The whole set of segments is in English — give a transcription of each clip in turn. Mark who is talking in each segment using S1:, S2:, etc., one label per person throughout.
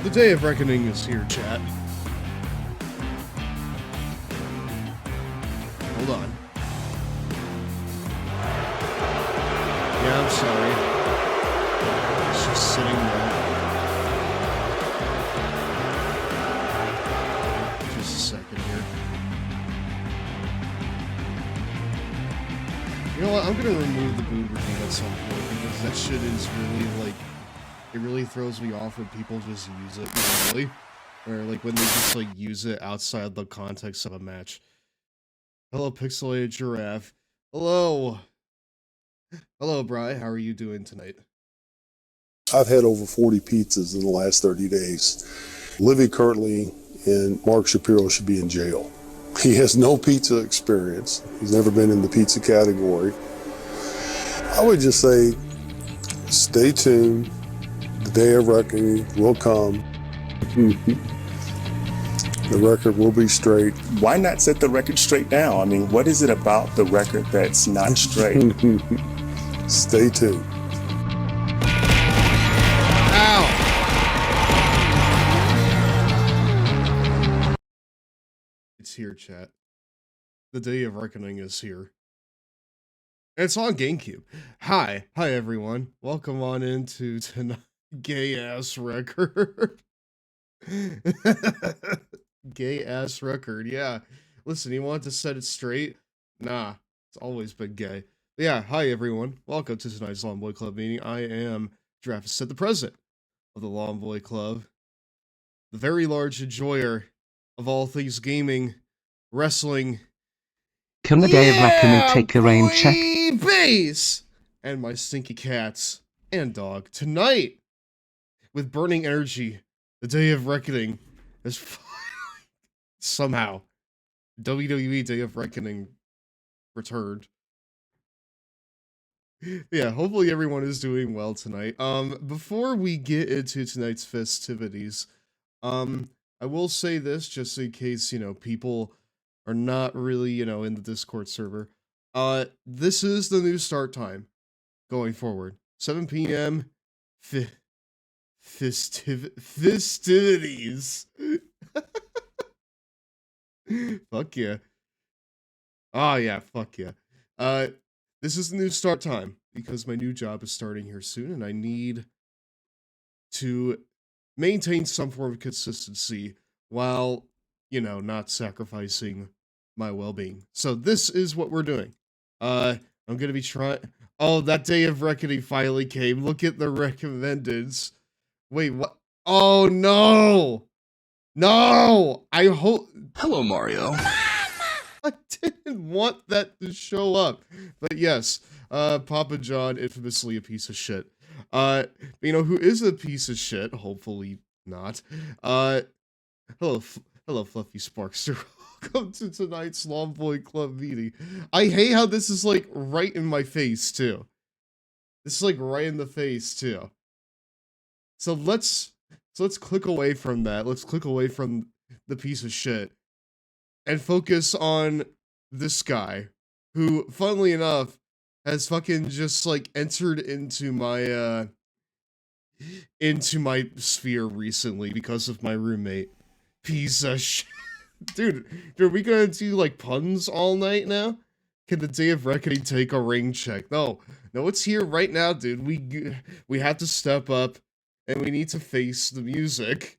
S1: The day of reckoning is here, chat. Hold on. Yeah, I'm sorry. It's just sitting there. Just a second here. You know what? I'm gonna remove the boob routine at some point because that shit is really like, it really throws me off when people just use it normally. Or like when they just like use it outside the context of a match. Hello, Pixelated Giraffe. Hello. Hello, Bri. How are you doing tonight?
S2: I've had over 40 pizzas in the last 30 days. Livy currently and Mark Shapiro should be in jail. He has no pizza experience. He's never been in the pizza category. I would just say, stay tuned. The day of reckoning will come. The record will be straight.
S3: Why not set the record straight now? I mean, what is it about the record that's not straight?
S2: Stay tuned.
S1: Ow! It's here, chat. The day of reckoning is here. And it's on GameCube. Hi everyone. Welcome on into tonight. Gay ass record. Gay ass record, yeah. Listen, you want to set it straight? Nah, it's always been gay. Yeah, hi everyone. Welcome to tonight's Long Boy Club meeting. I am Giraffe, the president of the Long Boy Club, the very large enjoyer of all things gaming, wrestling.
S4: Come the day of reckoning, take a rain check.
S1: Base! And my stinky cats and dog. Tonight, with burning energy, the day of reckoning is somehow WWE Day of Reckoning returned. Yeah, hopefully everyone is doing well tonight. Before we get into tonight's festivities, I will say this just in case, people are not really, in the Discord server. This is the new start time going forward. 7 p.m. Festivities. Fuck yeah. Oh yeah, fuck yeah. This is the new start time because my new job is starting here soon and I need to maintain some form of consistency while, not sacrificing my well-being. So this is what we're doing. I'm gonna be trying. Oh, that day of reckoning finally came. Look at the recommendeds. Wait, what? Oh no! No! I hope.
S5: Hello, Mario.
S1: I didn't want that to show up. But yes, Papa John, infamously a piece of shit. Who is a piece of shit, hopefully not. Hello, Fluffy Sparkster. Welcome to tonight's Long Boy Club meeting. I hate how this is, like, right in my face, too. This is, like, right in the face, too. So let's click away from that. Let's click away from the piece of shit and focus on this guy who, funnily enough, has fucking just, like, entered into my sphere recently because of my roommate. Piece of shit. Dude, are we gonna do, like, puns all night now? Can the day of reckoning take a ring check? No, it's here right now, dude. We have to step up, and we need to face the music.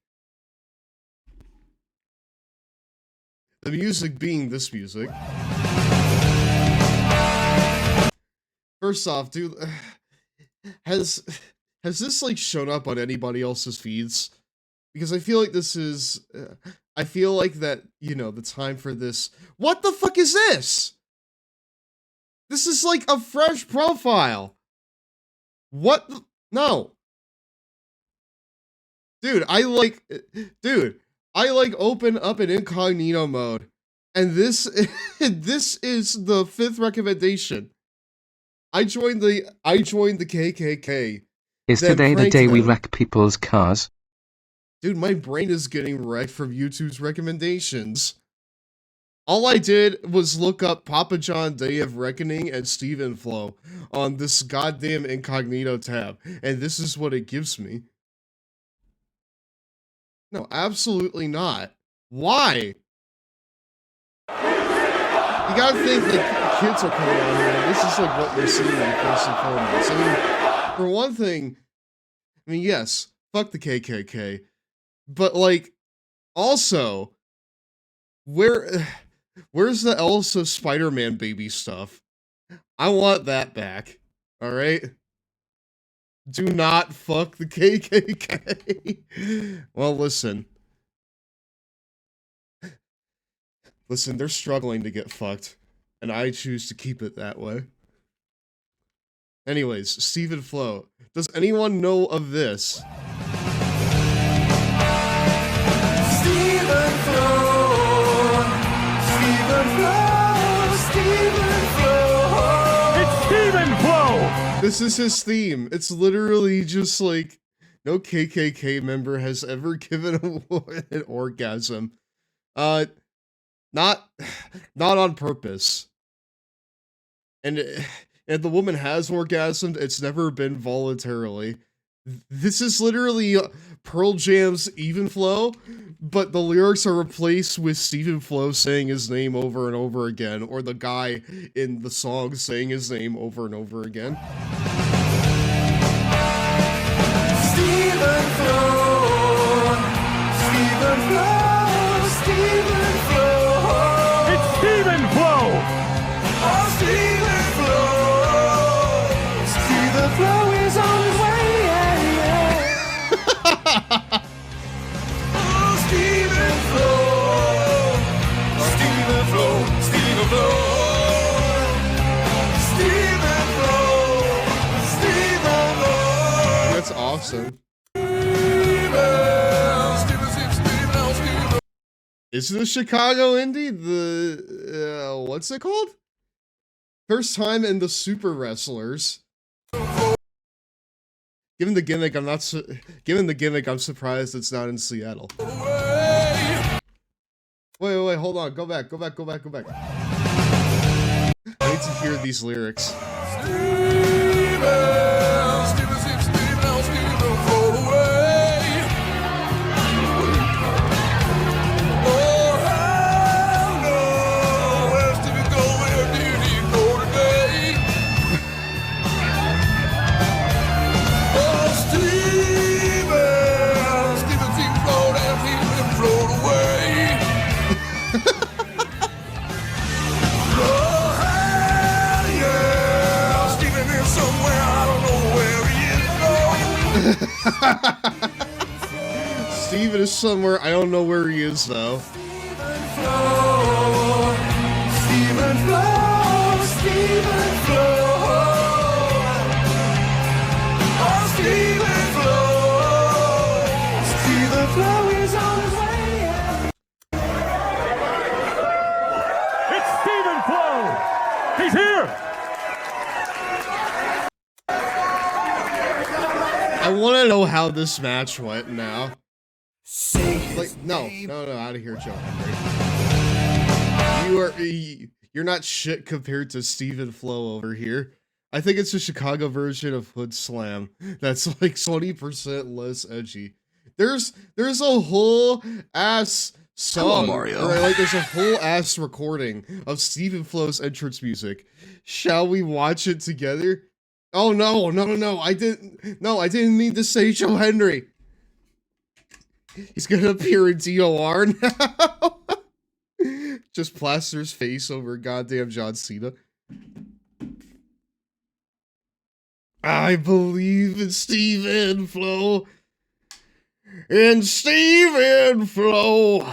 S1: The music being this music. First off, dude, has this, like, shown up on anybody else's feeds? Because I feel like this is, I feel like that, the time for this. What the fuck is this? This is like a fresh profile. What? No. Dude, I open up an incognito mode, and this is the 5th recommendation. I joined the KKK.
S4: Is today the day we wreck people's cars?
S1: Dude, my brain is getting wrecked from YouTube's recommendations. All I did was look up Papa John Day of Reckoning and Steven Flow on this goddamn incognito tab, and this is what it gives me. No, absolutely not. Why? You gotta think like kids are coming on here, and this is like what you're seeing first and foremost. I mean, for one thing, I mean, yes, fuck the KKK, but like, also, where's the Elsa Spider-Man baby stuff? I want that back. All right. Do not fuck the KKK. Well, listen. Listen, they're struggling to get fucked, and I choose to keep it that way. Anyways, Stephen Flo. Does anyone know of this?
S5: Stephen Flo, Stephen Flo, Stephen Flo. It's Stephen Flo.
S1: This is his theme. It's literally just like, no KKK member has ever given a woman an orgasm. Not on purpose. And if the woman has orgasmed, it's never been voluntarily. This is literally Pearl Jam's Even Flow, but the lyrics are replaced with Stephen Flo saying his name over and over again, or the guy in the song saying his name over and over again.
S5: Stephen Flo, Stephen Flo, Stephen Flo. It's Stephen Flo. Oh, Stephen Flo. Stephen Flo is on his way. Oh, Stephen Flo. Stephen Flo. Stephen Flo. Stephen Flo. Stephen Flo.
S1: That's awesome. Is it a Chicago indie? The, what's it called? First time in the Super Wrestlers. Given the gimmick, I'm surprised it's not in Seattle. Wait, hold on. Go back. I need to hear these lyrics. Steven is somewhere, I don't know where he is though.
S5: Stephen Flo, Stephen Flo, Stephen Flo. Oh, Stephen Flo. Stephen Flo is on his way. It's Stephen Flo. He's here.
S1: I want to know how this match went now. Like, no, out of here, Joe Henry. You're not shit compared to Stephen Flo over here. I think it's a Chicago version of Hood Slam that's like 20% less edgy. There's a whole ass song,
S6: hello, Mario.
S1: or like there's a whole ass recording of Stephen Flo's entrance music. Shall we watch it together? Oh no, I didn't mean to say Joe Henry. He's gonna appear in DOR now. Just plasters face over goddamn John Cena. I believe in Stephen Flo. In Stephen Flo.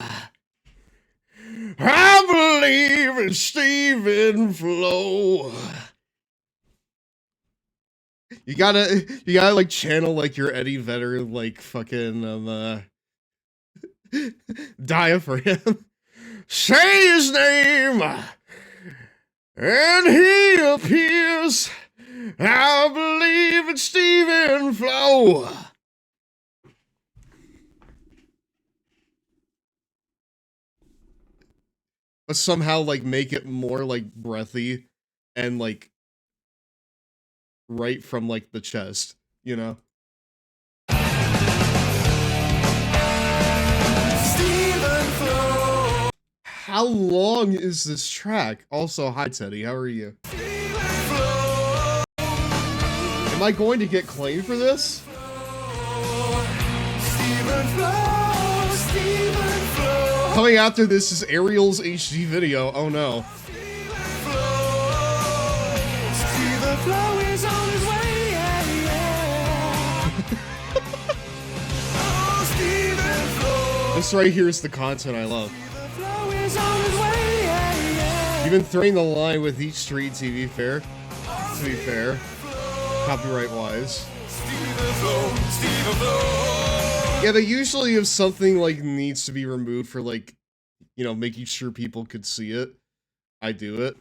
S1: I believe in Stephen Flo. You gotta like channel like your Eddie Vedder like fucking diaphragm. Say his name and he appears. I believe in Stephen Flo. But somehow like make it more like breathy and like right from like the chest, you know? how long is this track? Also, hi Teddy, how are you? Am I going to get claimed for this? Coming after this is Ariel's HD video. Oh no. This right here is the content I love. You've been throwing the line with each street TV fair. To be fair, copyright wise. Yeah, they usually if something like needs to be removed for like, you know, making sure people could see it, I do it.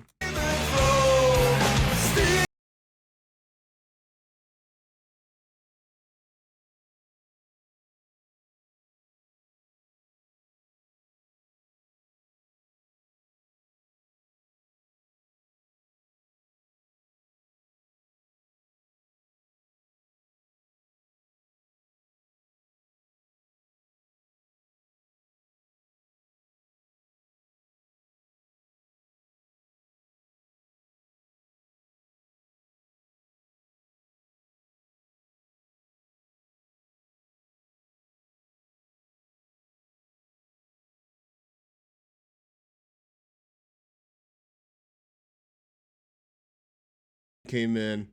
S1: Came in.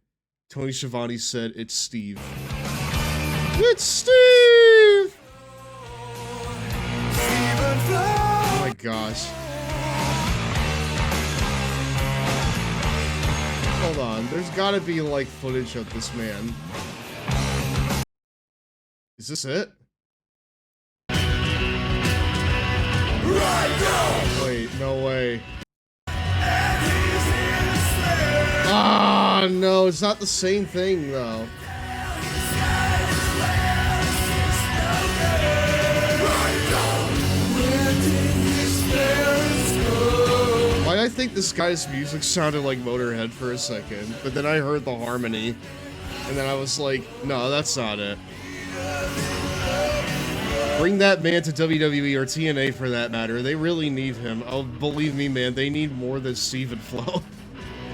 S1: Tony Schiavone said, "It's Steve." It's Steve! Oh my gosh. Hold on, there's gotta be like footage of this man. Is this it? Wait, no way. Ah, no, it's not the same thing though. Why I think this guy's music sounded like Motorhead for a second, but then I heard the harmony, and then I was like, no, that's not it. Bring that man to WWE or TNA for that matter. They really need him. Oh, believe me, man, they need more than Steve and Flo.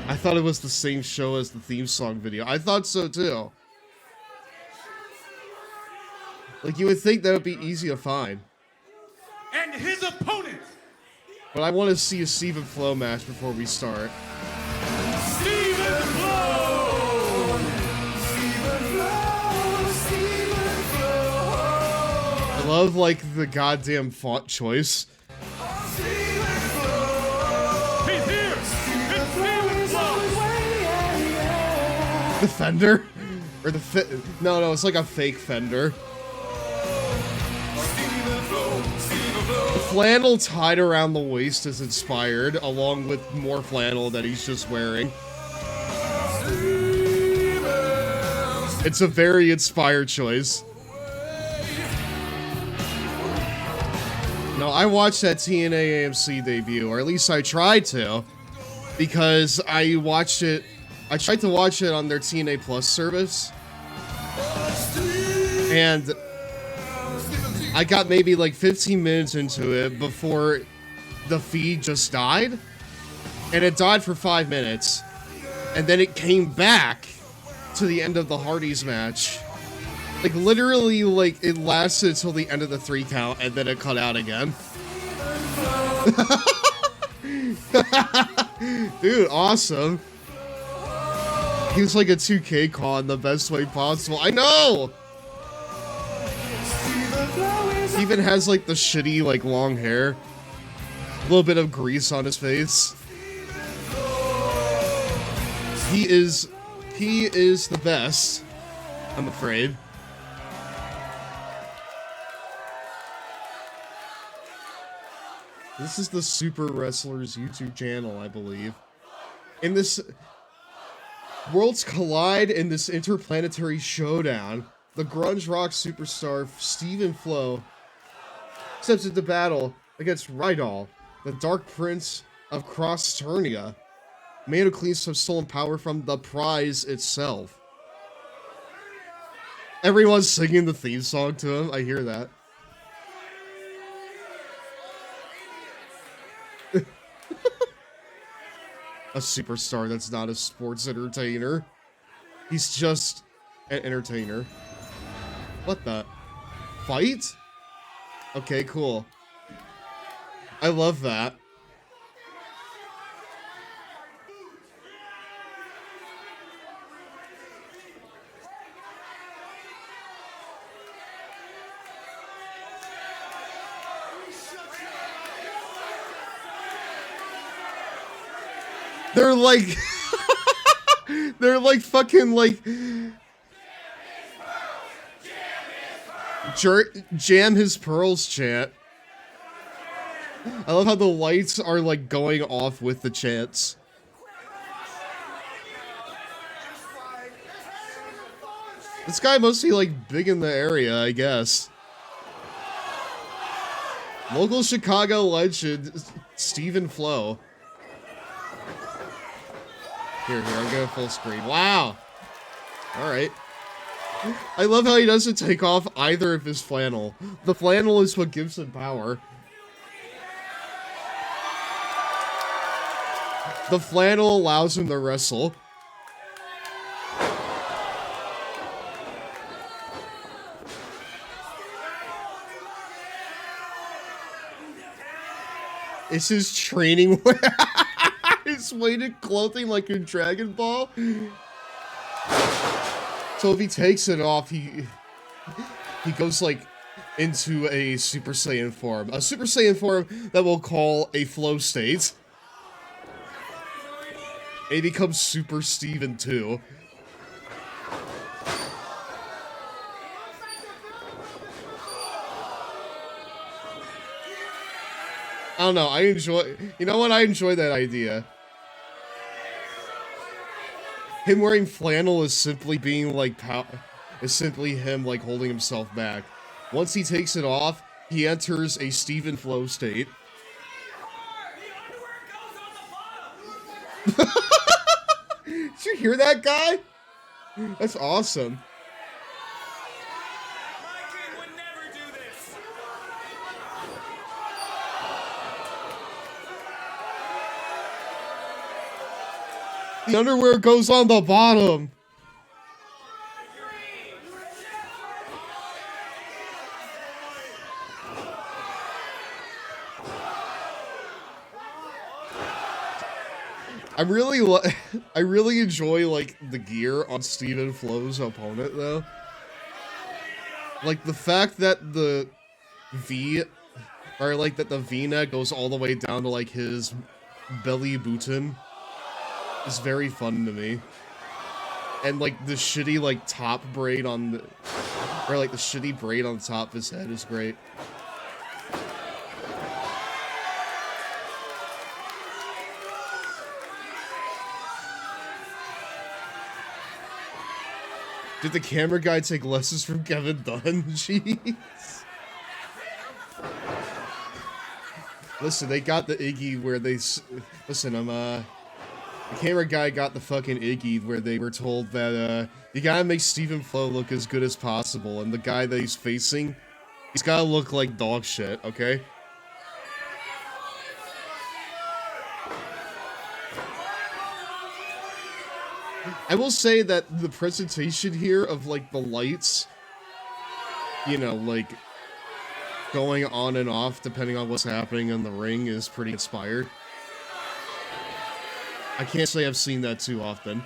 S1: I thought it was the same show as the theme song video. I thought so too. Like, you would think that would be easy to find.
S5: And his opponent,
S1: But I want to see a Steve and Flo match before we start.
S5: Steve and Flo!
S1: I love, like, the goddamn font choice.
S5: He's here! It's Steve and Flo!
S1: The Fender? Or the no, it's like a fake Fender. The flannel tied around the waist is inspired, along with more flannel that he's just wearing. It's a very inspired choice. No, I watched that TNA AMC debut, or at least I tried to, because I tried to watch it on their TNA Plus service, and I got maybe like 15 minutes into it before the feed just died, and it died for 5 minutes, and then it came back to the end of the Hardys match. Like, literally, like, it lasted until the end of the 3 count, and then it cut out again. Dude, awesome. He was like a 2K call in the best way possible. I know! He even has, like, the shitty, like, long hair. A little bit of grease on his face. He is the best, I'm afraid. This is the Super Wrestlers YouTube channel, I believe. In this worlds collide in this interplanetary showdown. The grunge rock superstar Steve and Flo steps into battle against Rydal, the Dark Prince of Cross Turnia, man who claims to have stolen power from the prize itself. Everyone's singing the theme song to him. I hear that. a superstar that's not a sports entertainer. He's just an entertainer. What the? Fight? Okay, cool. I love that. They're like, they're like fucking like, jam his pearls chant. I love how the lights are like going off with the chants. This guy must be like big in the area, I guess. Local Chicago legend, Stephen Flo. Here, I'm going full screen. Wow. Alright. I love how he doesn't take off either of his flannel. The flannel is what gives him power. The flannel allows him to wrestle. It's his training wear. His weighted clothing like in Dragon Ball. So if he takes it off, he goes like into a Super Saiyan form. A Super Saiyan form that we'll call a flow state. And he becomes Super Steven 2. I don't know, you know what, I enjoy that idea. Him wearing flannel is simply being like, is simply him like holding himself back. Once he takes it off, he enters a Stephen Flow state. Did you hear that guy? That's awesome. The underwear goes on the bottom. I really enjoy like the gear on Stephen Flo's opponent though. Like the fact that the V-neck goes all the way down to like his belly button is very fun to me. And like the shitty like top braid on the, or like the shitty braid on the top of his head is great. Did the camera guy take lessons from Kevin Dunn? Jeez. Listen, they got the Iggy where they... Listen, the camera guy got the fucking Iggy where they were told that, you gotta make Stephen Flo look as good as possible, and the guy that he's facing, he's gotta look like dog shit, okay? I will say that the presentation here of, like, the lights, you know, like, going on and off depending on what's happening in the ring is pretty inspired. I can't say I've seen that too often.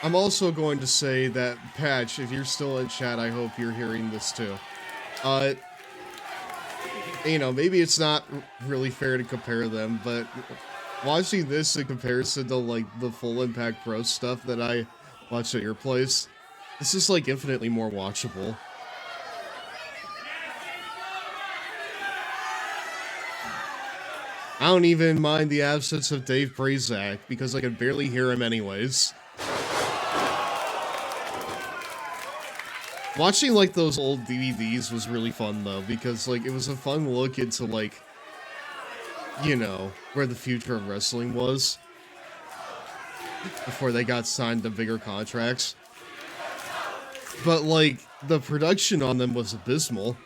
S1: I'm also going to say that, Patch, if you're still in chat, I hope you're hearing this too. You know, maybe it's not really fair to compare them, but watching this in comparison to, like, the Full Impact Pro stuff that I watched at your place, this is, like, infinitely more watchable. I don't even mind the absence of Dave Prazak, because I can barely hear him anyways. Watching, like, those old DVDs was really fun, though, because, like, it was a fun look into, like, you know, where the future of wrestling was before they got signed to bigger contracts. But, like, the production on them was abysmal.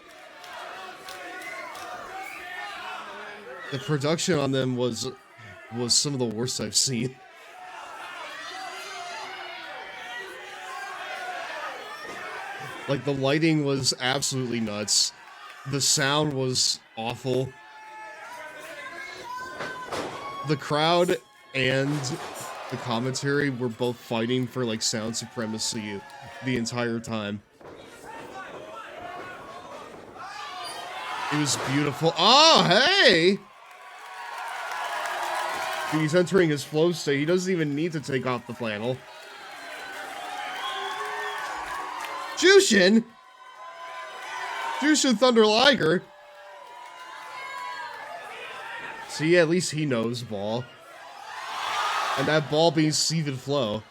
S1: The production on them was some of the worst I've seen. Like, the lighting was absolutely nuts. The sound was awful. The crowd and the commentary were both fighting for, like, sound supremacy the entire time. It was beautiful. Oh, hey! He's entering his flow state. He doesn't even need to take off the flannel. Jushin Thunder Liger. See, at least he knows ball. And that ball being Steven Flow.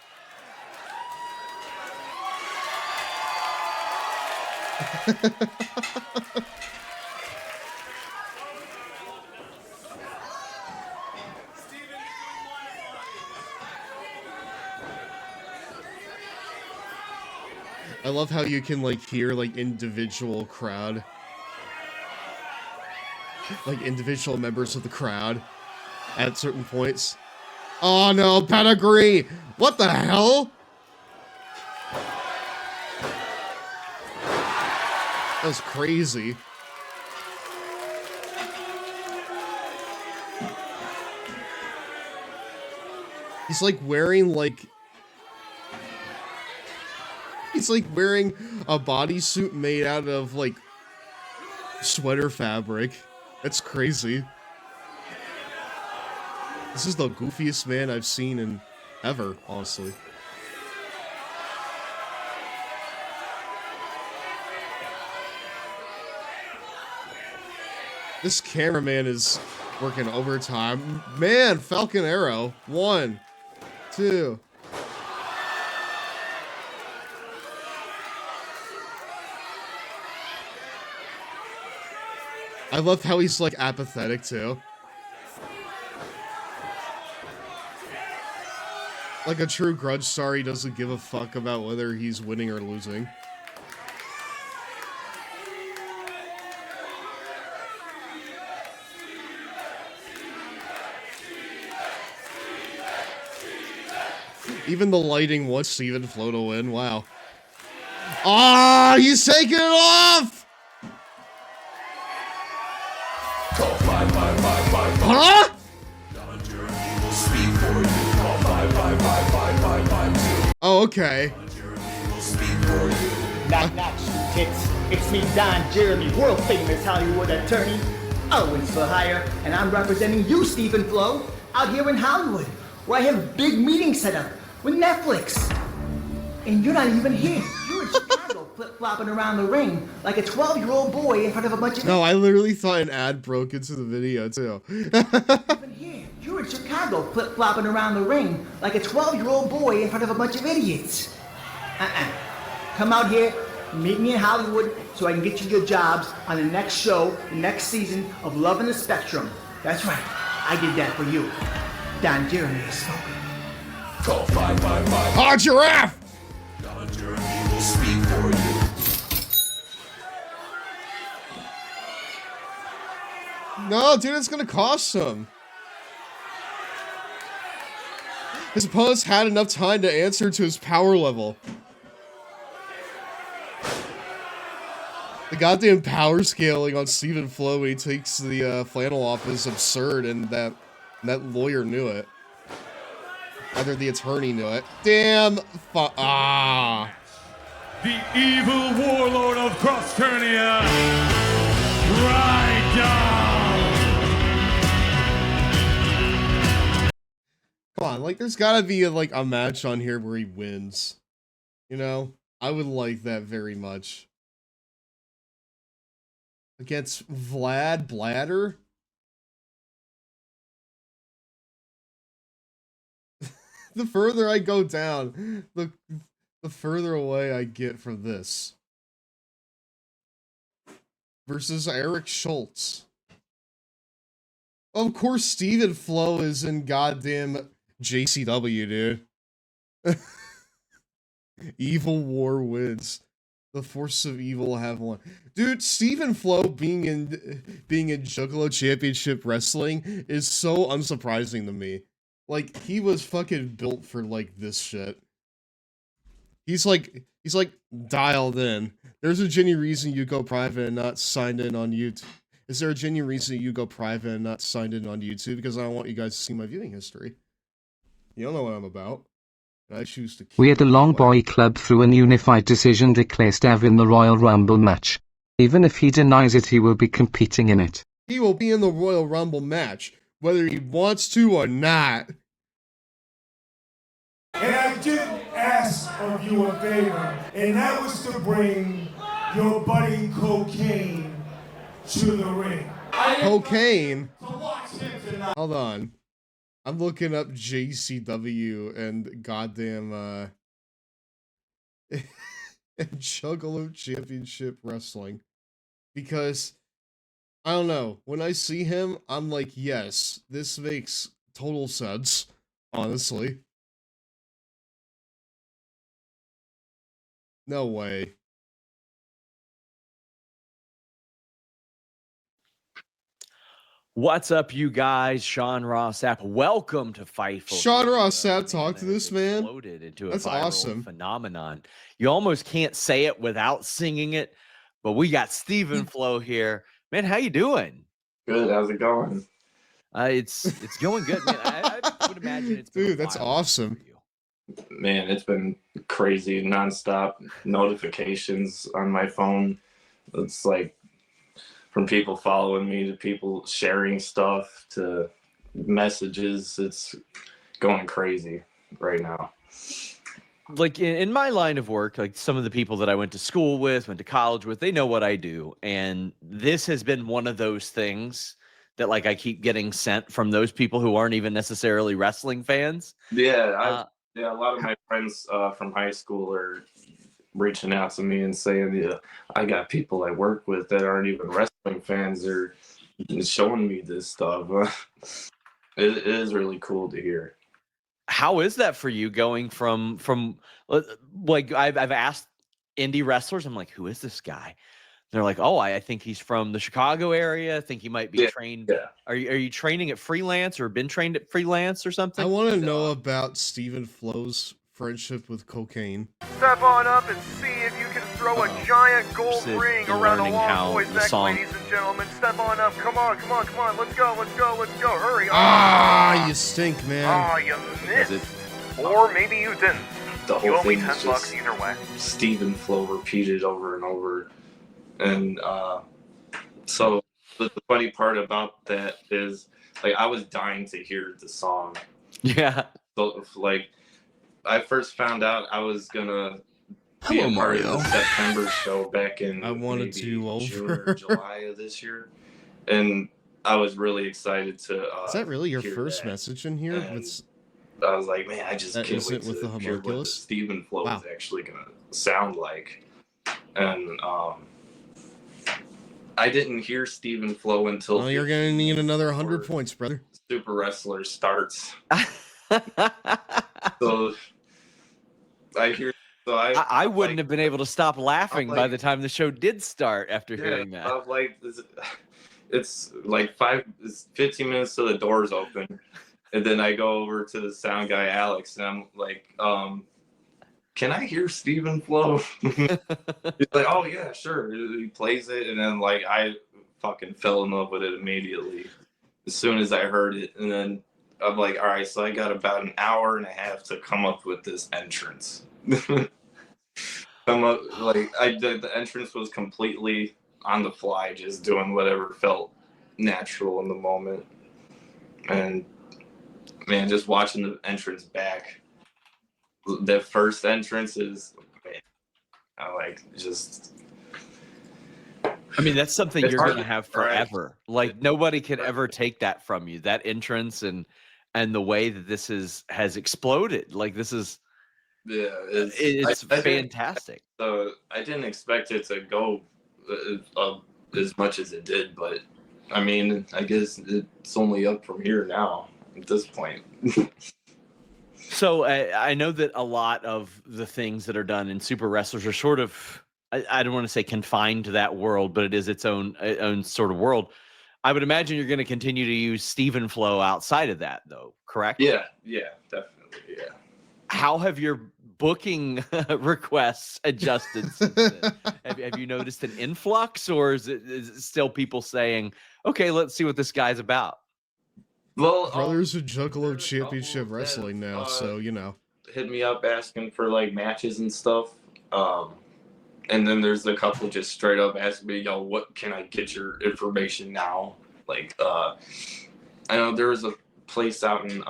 S1: I love how you can, like, hear, like, individual crowd. Like, individual members of the crowd at certain points. Oh no, Pedigree! What the hell? That was crazy. He's like wearing like... He's like wearing a bodysuit made out of like sweater fabric. That's crazy. This is the goofiest man I've seen in ever, honestly. This cameraman is working overtime. Man, Falcon Arrow. 1, 2. I love how he's like apathetic too. Like a true grudge star, he doesn't give a fuck about whether he's winning or losing. Even the lighting wants Steven Flow to win. Wow. Ah, he's taking it off! Huh? Oh, okay.
S6: Knock, knock, shoot tits. It's me, Don Jeremy, world famous Hollywood attorney. Always for hire, and I'm representing you, Steven Flow, out here in Hollywood, where I have big meetings set up with Netflix. And you're not even here. You're in Chicago, flip-flopping around the ring like a 12-year-old boy in front of a bunch of...
S1: No, I literally thought an ad broke into the video, too.
S6: Even here, you're in Chicago, flip-flopping around the ring like a 12-year-old boy in front of a bunch of idiots. Come out here, meet me in Hollywood so I can get you your jobs on the next show, the next season of Love in the Spectrum. That's right, I did that for you. Don Jeremy is spoken.
S5: Call 555.
S1: Ah, giraffe!
S5: Don Jeremy will speak for you.
S1: No, dude, it's gonna cost him. His opponents had enough time to answer to his power level. The goddamn power scaling on Steven Flow when he takes the flannel off is absurd, and that lawyer knew it. Either the attorney knew it. Damn. Ah.
S5: The evil warlord of Crossturnia, Rydal.
S1: Come on, like, there's gotta be like a match on here where he wins. You know? I would like that very much. Against Vlad Bladder? The further I go down, the further away I get from this. Versus Eric Schultz. Of course, Steven Flow is in goddamn JCW, dude. Evil War wins. The force of evil have won. Dude, Stephen Flo being in Juggalo Championship Wrestling is so unsurprising to me. Like, he was fucking built for like this shit. He's like dialed in. There's a genuine reason you go private and not signed in on YouTube. Is there a genuine reason you go private and not signed in on YouTube? Because I don't want you guys to see my viewing history. You don't know what I'm about. I choose to keep
S4: We had a
S1: it
S4: long
S1: that way.
S4: boy club through an unified decision declare Steve in the Royal Rumble match. Even if he denies it, he will be competing in it.
S1: He will be in the Royal Rumble match, whether he wants to or not.
S5: And I did ask of you a favor, and that was to bring your buddy Cocaine to the ring.
S1: Cocaine?
S5: To watch him tonight.
S1: Hold on. I'm looking up JCW and goddamn, Juggalo Championship Wrestling. Because, I don't know, when I see him, I'm like, yes, this makes total sense, honestly. No way.
S7: What's up, you guys? Sean Ross Sapp. Welcome to Fightful.
S1: Sean Ross Sapp, talk to this man.
S7: Exploded into a
S1: That's
S7: viral
S1: awesome.
S7: phenomenon. You almost can't say it without singing it, but we got Stephen Flo here. Man, how you doing?
S8: Good. How's it going?
S7: It's going good, man. I would imagine it's been
S1: Dude,
S7: a
S1: that's
S7: while
S1: awesome.
S7: for you.
S8: Man, it's been crazy, nonstop notifications on my phone. It's like from people following me to people sharing stuff to messages. It's going crazy right now.
S7: Like in my line of work, like some of the people that I went to school with, went to college with, they know what I do. And this has been one of those things that like I keep getting sent from those people who aren't even necessarily wrestling fans.
S8: Yeah, a lot of my friends from high school are reaching out to me and saying, yeah, I got people I work with that aren't even wrestling fans. They're showing me this stuff. It is really cool to hear.
S7: How is that for you going from like I've asked indie wrestlers, I'm like, who is this guy? They're like, oh, I think he's from the Chicago area. I think he might be trained.
S8: Yeah.
S7: Are you training at freelance or been trained at freelance or something?
S1: I want to know about Stephen Flo's friendship with Cocaine.
S9: Step on up and see if you can throw a giant gold
S7: Interested
S9: ring
S7: in
S9: around the
S7: learning
S9: long
S7: how
S9: boy's
S7: the
S9: neck,
S7: song-
S9: ladies and gentlemen. Step on up. Come on. Let's go. Hurry.
S1: Ah, you stink, man.
S9: Ah, you
S8: Is
S9: missed.
S8: it
S9: Or maybe you didn't.
S8: the
S9: You
S8: whole
S9: owe me
S8: thing?
S9: $10 either way.
S8: Stephen Flo repeated over and over. And so the funny part about that is, like, I was dying to hear the song.
S7: Yeah.
S8: So, like, I first found out I was gonna be a part of the September show back in
S1: I wanted
S8: maybe
S1: to
S8: June
S1: over.
S8: or July of this year, and I was really excited to.
S1: Is that really your
S8: hear
S1: first
S8: that.
S1: message in here?
S8: And
S1: It's,
S8: I was like, man, I just
S1: That
S8: can't
S1: isn't
S8: wait
S1: with
S8: to
S1: the
S8: hear what the
S1: homunculus?
S8: Stephen Flo
S1: Wow.
S8: is actually gonna sound like. And I didn't hear Stephen Flo until
S1: well, you're gonna need another 100 points, brother.
S8: Super Wrestler starts. So I hear. So
S7: I wouldn't have been able to stop laughing by
S8: like-
S7: the time the show did start after
S8: Yeah,
S7: hearing that.
S8: I'm like, it's like 15 minutes till the doors open, and then I go over to the sound guy Alex, and I'm like, can I hear Stephen Flo? He's like, oh yeah, sure. He plays it, and then like I fucking fell in love with it immediately as soon as I heard it, and then I'm like, all right, so I got about an hour and a half to come up with this entrance. The entrance was completely on the fly, just doing whatever felt natural in the moment. And man, just watching the entrance back, the first entrance is, man, I like just.
S7: I mean, that's something
S8: It's
S7: you're
S8: hard
S7: going to
S8: to
S7: have
S8: describe.
S7: forever. Like nobody could ever take that from you. That entrance and the way that this has exploded. Like this is
S8: Yeah,
S7: it's
S8: I didn't-
S7: fantastic.
S8: So I didn't expect it to go as much as it did, but I mean, I guess it's only up from here now at this point.
S7: So I know that a lot of the things that are done in Super Wrestlers are sort of I don't want to say confined to that world, but it is its own sort of world. I would imagine you're going to continue to use Stephen Flow outside of that, though, correct?
S8: Yeah, definitely, yeah.
S7: How have your booking requests adjusted since then? Have you noticed an influx, or is it still people saying, okay, let's see what this guy's about?
S8: Well,
S1: Brothers of Juggalo
S8: there's a
S1: Championship
S8: couple that,
S1: Wrestling now, so you know.
S8: hit me up asking for like matches and stuff. And then there's a couple just straight up asking me, yo, what can I get your information now? Like, I know there was a place out in,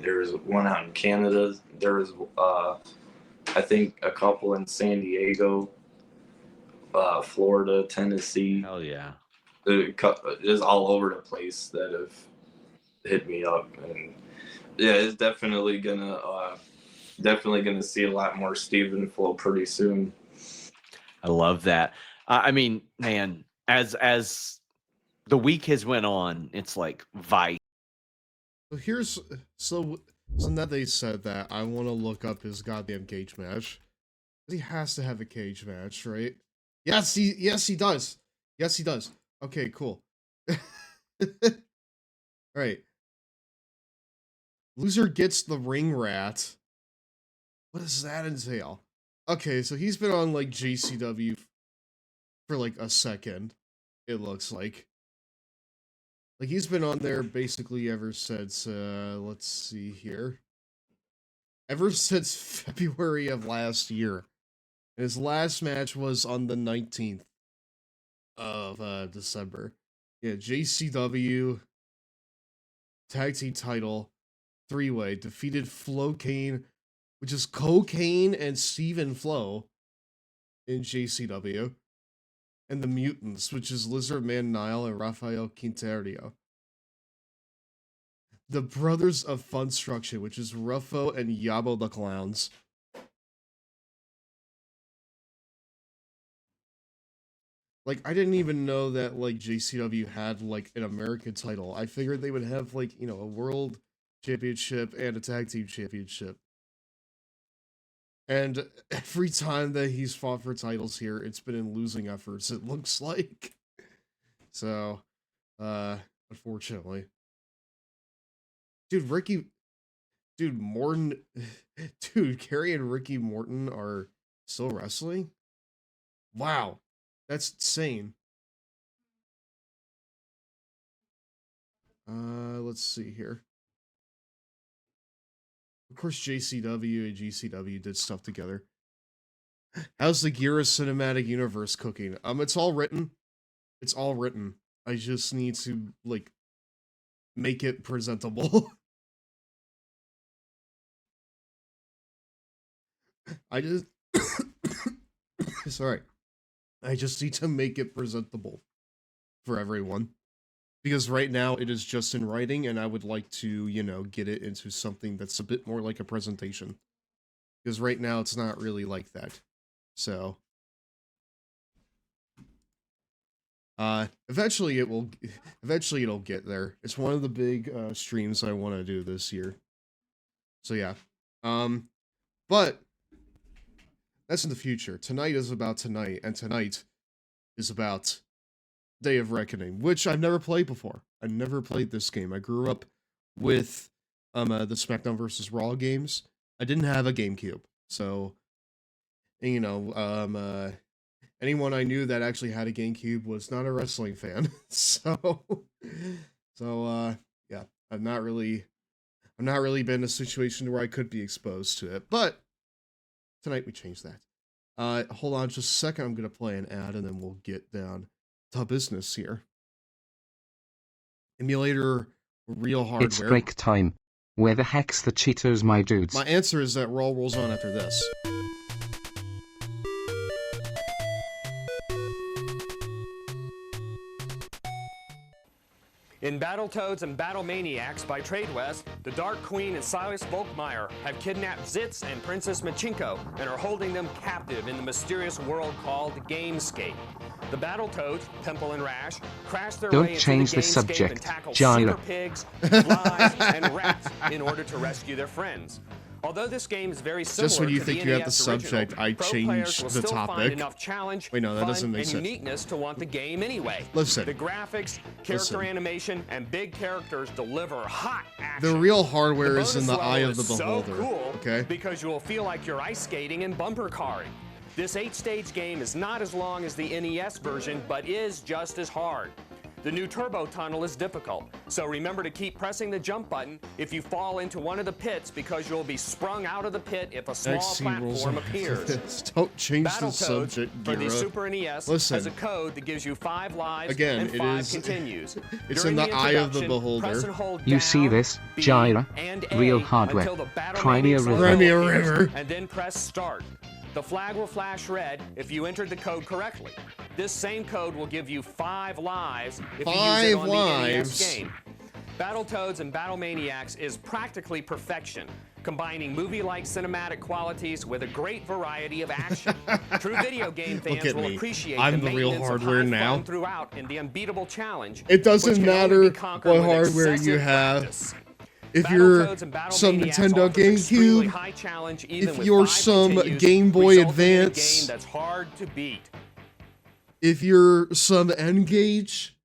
S8: there was one out in Canada. There was, I think, a couple in San Diego, Florida, Tennessee.
S7: Hell yeah.
S8: It's all over the place that have hit me up. And yeah, it's definitely gonna see a lot more Stephen Flow pretty soon.
S7: I love that. I mean, man, as the week has went on, it's like Vice.
S1: So now they said that, I want to look up his goddamn cage match. He has to have a cage match, right? Yes, he does. Yes, he does. Okay, cool. Right. Loser gets the ring rat. What does that entail? Okay, so he's been on like JCW for like a second, it looks like. Like he's been on there basically ever since, let's see here. Ever since February of last year. And his last match was on the 19th of December. Yeah, JCW tag team title 3-way defeated Flowcane, which is Cocaine and Stephen Flow in JCW, and the Mutants, which is Lizard Man Nile and Rafael Quinterio. The Brothers of Funstruction, which is Ruffo and Yabo the Clowns. Like, I didn't even know that, like, JCW had, like, an American title. I figured they would have, like, you know, a world championship and a tag team championship. And every time that he's fought for titles here, it's been in losing efforts, it looks like. So, unfortunately. Dude, Morton, dude, Kerry and Ricky Morton are still wrestling? Wow. That's insane. Let's see here. Of course, JCW and GCW did stuff together. How's the Gira Cinematic Universe cooking? It's all written. It's all written. I just need to, like, make it presentable. Sorry. I just need to make it presentable for everyone. Because right now it is just in writing, and I would like to, you know, get it into something that's a bit more like a presentation. Because right now it's not really like that. So, eventually it'll get there. It's one of the big streams I want to do this year. So yeah. But that's in the future. Tonight is about tonight, and tonight is about Day of Reckoning, which I've never played before. I never played this game. I grew up with the SmackDown vs. Raw games. I didn't have a GameCube, so, you know, anyone I knew that actually had a GameCube was not a wrestling fan. So yeah, I've not really been in a situation where I could be exposed to it, but tonight we change that. Hold on just a second. I'm gonna play an ad and then we'll get down to business here. Emulator real hardware.
S4: It's break time. Where the heck's the Cheetos, my dudes?
S1: My answer is that Raw rolls on after this.
S10: In Battletoads and Battlemaniacs by Tradewest, the Dark Queen and Silas Volkmeyer have kidnapped Zitz and Princess Machinko and are holding them captive in the mysterious world called Gamescape. The Battletoads, Pimple and Rash, crash their
S4: Don't
S10: way
S4: change
S10: into
S4: the
S10: Gamescape
S4: subject,
S10: and tackle
S4: Gyro.
S10: super pigs, flies, and rats in order to rescue their friends. Although this game is very similar
S1: Just when you
S10: to
S1: think
S10: the
S1: you have the
S10: NES
S1: subject,
S10: original,
S1: I
S10: pro players
S1: changed
S10: will
S1: the
S10: still find
S1: topic.
S10: enough challenge,
S1: Wait, no, that
S10: fun,
S1: doesn't make
S10: and
S1: sense.
S10: uniqueness to want the game anyway.
S1: Listen.
S10: The graphics, character
S1: Listen.
S10: animation, and big characters deliver hot action.
S1: The real hardware
S10: The
S1: is in
S10: bonus
S1: the eye
S10: level
S1: of the
S10: is
S1: beholder.
S10: So cool
S1: Okay.
S10: because you will feel like you're ice skating and bumper carring. This 8-stage game is not as long as the NES version, but is just as hard. The new turbo tunnel is difficult, so remember to keep pressing the jump button if you fall into one of the pits, because you'll be sprung out of the pit if a small
S1: XC rules
S10: platform
S1: are-
S10: appears.
S1: Don't change the
S10: Battletoads
S1: subject,
S10: for the
S1: Gira.
S10: Super NES
S1: Listen.
S10: has a code that gives you 5 lives
S1: Again,
S10: and
S1: it
S10: 5
S1: is-
S10: continues.
S1: it's
S10: During
S1: in the eye of the
S10: introduction,
S1: beholder.
S10: press and hold
S4: You see
S10: down,
S4: this,
S10: B,
S4: Gyra?
S10: and A
S4: Real hardware.
S10: until the Battle
S4: Crimea
S10: Maniacs
S4: River.
S10: logo
S1: Crimea
S10: appears,
S1: River.
S10: and then press start. The flag will flash red if you entered the code correctly. This same code will give you 5 lives if you use it on the NES game. Battletoads and Battlemaniacs is practically perfection, combining movie-like cinematic qualities with a great variety of action. True video game
S1: Look
S10: fans
S1: at
S10: will
S1: me.
S10: appreciate
S1: I'm
S10: the
S1: the real
S10: maintenance of
S1: hardware
S10: high
S1: now.
S10: fun throughout and the unbeatable challenge.
S1: It doesn't
S10: which can only
S1: matter
S10: be conquered
S1: what
S10: with
S1: hardware you
S10: excessive
S1: have.
S10: practice.
S1: If you're
S10: Battletoads and
S1: some
S10: Battlemaniacs
S1: Nintendo
S10: offers extremely
S1: GameCube,
S10: high challenge, even
S1: if
S10: with
S1: you're
S10: 5
S1: some
S10: continues,
S1: Game Boy
S10: resulting in a
S1: Advance,
S10: game that's hard to beat.
S1: if you're some N-Gage,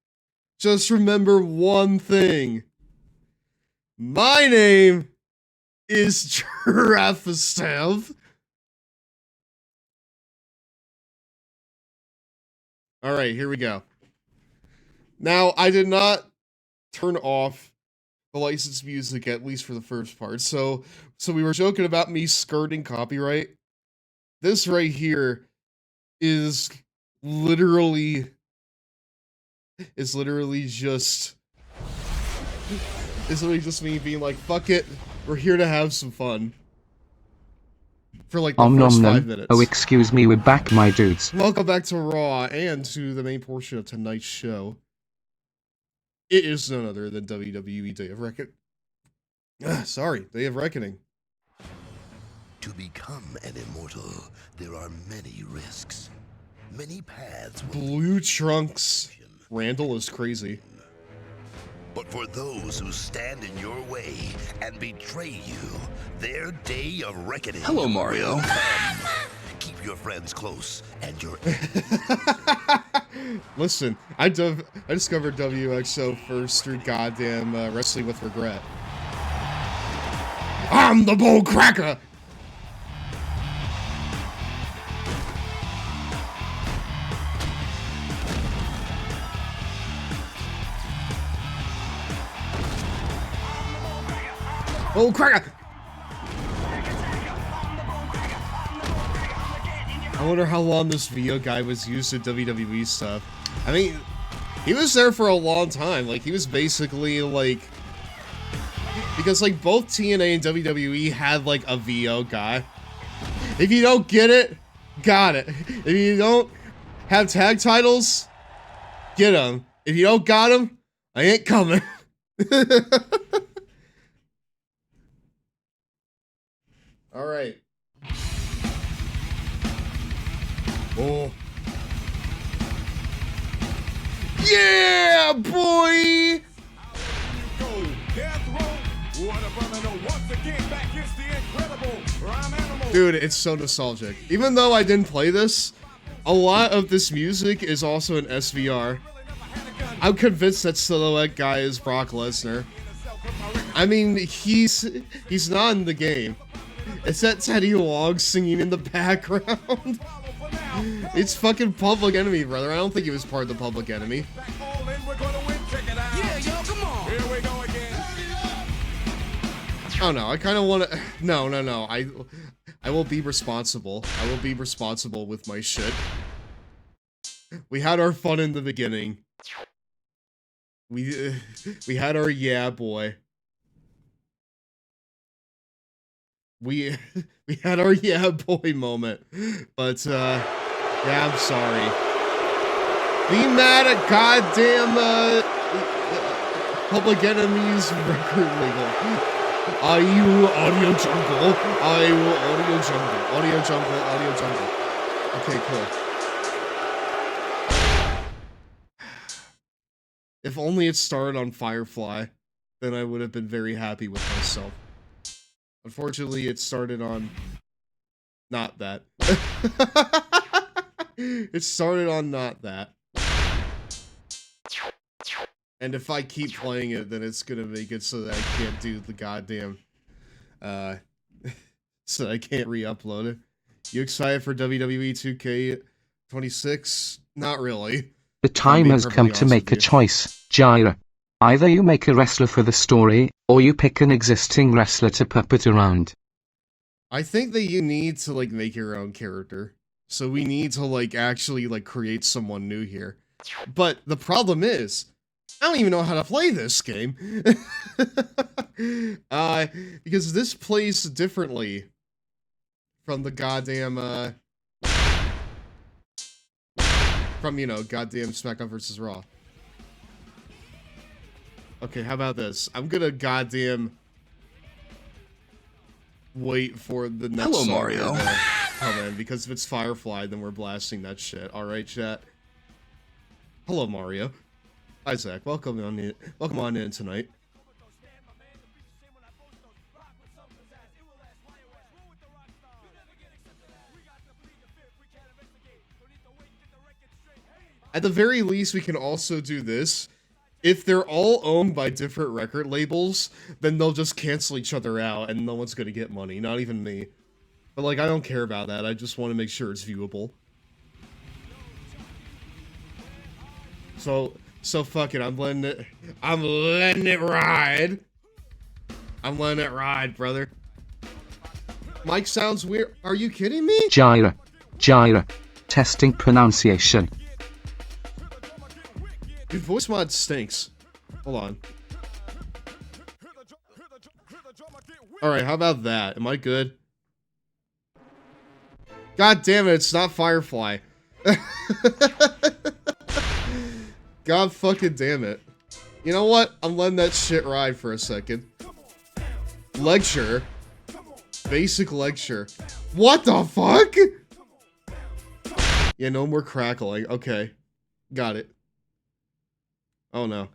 S1: just remember one thing. My name is Giraffastev. Alright, here we go. Now, I did not turn off the licensed music, at least for the first part. So we were joking about me skirting copyright. This right here is literally just me being like, fuck it, we're here to have some fun. For like the
S4: Om
S1: first
S4: nom
S1: 5
S4: nom.
S1: minutes.
S4: Oh, excuse me, we're back, my dudes.
S1: Welcome back to Raw and to the main portion of tonight's show. It is none other than WWE Day of Reckoning. Day of Reckoning.
S11: To become an immortal, there are many risks. Many paths will
S1: Blue Trunks. Randall is crazy.
S11: But for those who stand in your way and betray you, their day of reckoning.
S12: Hello, Mario.
S11: will come. Keep your friends close and your
S1: Listen, I discovered WXO first through goddamn Wrestling with Regret. I'm the Bull Cracker! Bull Cracker! I wonder how long this VO guy was used in WWE stuff. I mean, he was there for a long time. Like, he was basically, like... Because, like, both TNA and WWE had, like, a VO guy. If you don't get it, got it. If you don't have tag titles, get them. If you don't got them, I ain't coming. Alright. Oh. Yeah, boy! Dude, it's so nostalgic. Even though I didn't play this, a lot of this music is also in SVR. I'm convinced that Silhouette guy is Brock Lesnar. I mean, he's not in the game. It's that Teddy Long singing in the background. It's fucking Public Enemy, brother. I don't think he was part of the Public Enemy. Oh no, I kind of want to. No. I will be responsible. I will be responsible with my shit. We had our fun in the beginning. We had our yeah boy. We had our yeah boy moment, but yeah, I'm sorry. Be mad at goddamn Public Enemy's record label. Are you Audio Jungle? Are you Audio Jungle? Audio Jungle, Audio Jungle. Okay, cool. If only it started on Firefly, then I would have been very happy with myself. Unfortunately, it started on not that. It started on not that. And if I keep playing it, then it's gonna make it so that I can't do the goddamn, so that I can't re-upload it. You excited for WWE 2K26? Not really.
S4: The time has come to make a choice, Jaira. Either you make a wrestler for the story, or you pick an existing wrestler to puppet around.
S1: I think that you need to, like, make your own character. So we need to, like, actually, like, create someone new here. But the problem is, I don't even know how to play this game. Because this plays differently from the goddamn, from, you know, goddamn SmackDown vs. Raw. Okay, how about this? I'm gonna goddamn wait for the next
S11: Hello,
S1: song
S11: Mario.
S1: to come in, because if it's Firefly, then we're blasting that shit. Alright, chat. Hello, Mario. Hi, Zach. Welcome on in tonight. At the very least, we can also do this. If they're all owned by different record labels, then they'll just cancel each other out and no one's gonna get money, not even me. But, like, I don't care about that, I just want to make sure it's viewable. So fuck it, I'm letting it ride. I'm letting it ride, brother. Mike sounds weird. Are you kidding me?
S4: Jaira. Testing pronunciation.
S1: Dude, voice mod stinks. Hold on. Alright, how about that? Am I good? God damn it, it's not Firefly. God fucking damn it. You know what? I'm letting that shit ride for a second. Lecture. Basic lecture. What the fuck? Yeah, no more crackling. Okay. Got it. Oh no.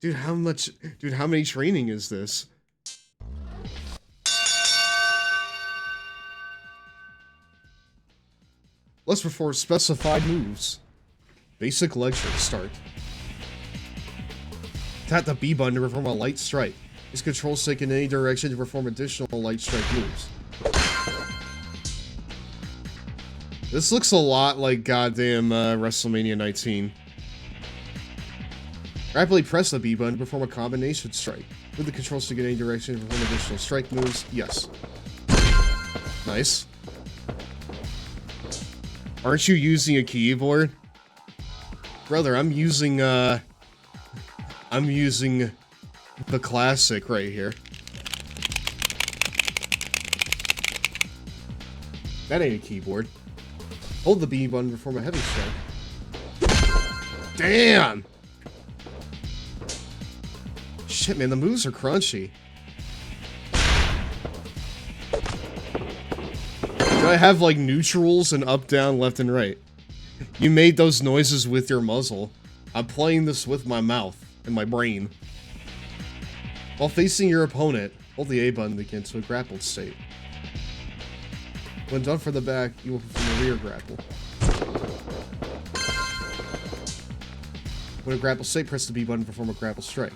S1: Dude, how many training is this? Let's perform specified moves. Basic lecture, start. Tap the B button to perform a light strike. Use control stick in any direction to perform additional light strike moves. This looks a lot like goddamn WrestleMania 19. Rapidly press the B button to perform a combination strike. Move the control stick in any direction to perform additional strike moves. Yes. Nice. Aren't you using a keyboard? Brother, I'm using the classic right here. That ain't a keyboard. Hold the B button to perform a heavy strike. Damn! Shit, man, the moves are crunchy. Do I have, like, neutrals and up, down, left, and right? You made those noises with your muzzle. I'm playing this with my mouth and my brain. While facing your opponent, hold the A button to get into a grappled state. When done for the back, you will perform a rear grapple. When a grapple state, press the B button to perform a grapple strike.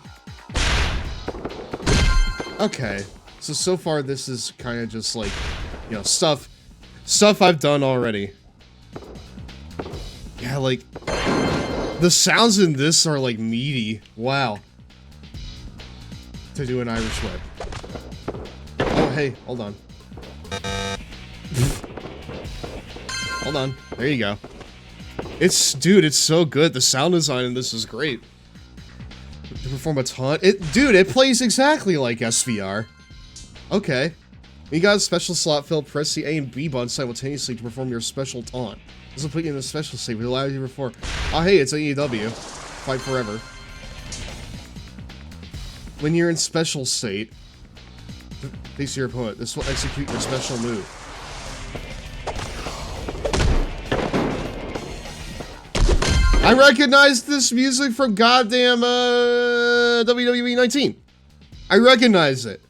S1: Okay, so far this is kind of just like, you know, stuff I've done already. Yeah, like, the sounds in this are, like, meaty. Wow. To do an Irish whip. Oh, hey, hold on. Hold on. There you go. Dude, it's so good. The sound design in this is great. To perform a taunt. Dude, it plays exactly like SVR. Okay. You got a special slot fill, press the A and B button simultaneously to perform your special taunt. This will put you in a special state, which allows you to perform. Oh, hey, it's AEW. Fight forever. When you're in special state, face your opponent. This will execute your special move. I recognize this music from goddamn WWE 19. I recognize it.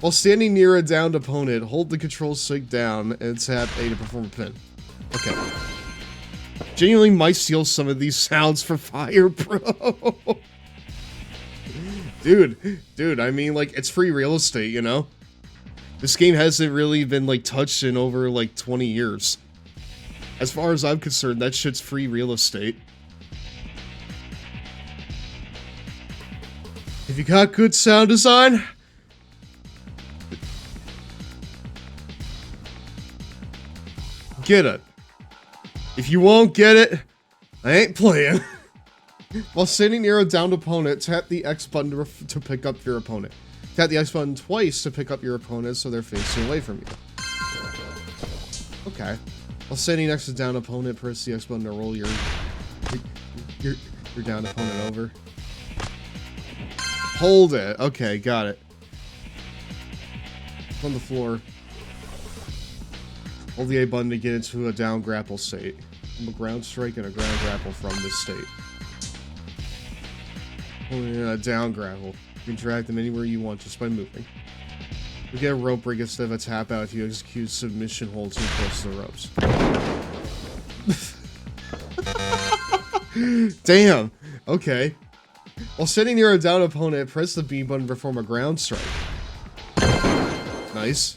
S1: While standing near a downed opponent, hold the control stick down and tap A to perform a pin. Okay. Genuinely might steal some of these sounds for Fire Pro. Dude, I mean, like, it's free real estate, you know? This game hasn't really been, like, touched in over, like, 20 years. As far as I'm concerned, that shit's free real estate. If you got good sound design... get it. If you won't get it, I ain't playing. While standing near a downed opponent, tap the X button to pick up your opponent. Tap the X button twice to pick up your opponent so they're facing away from you. Okay. While standing next to downed opponent, press the X button to roll your downed opponent over. Hold it. Okay, got it. On the floor. Hold the A button to get into a down grapple state. From a ground strike and a ground grapple from this state. Holding a down grapple. You can drag them anywhere you want just by moving. You get a rope break instead of a tap out if you execute submission hold too close to the ropes. Damn. Okay. While sitting near a down opponent, press the B button to perform a ground strike. Nice.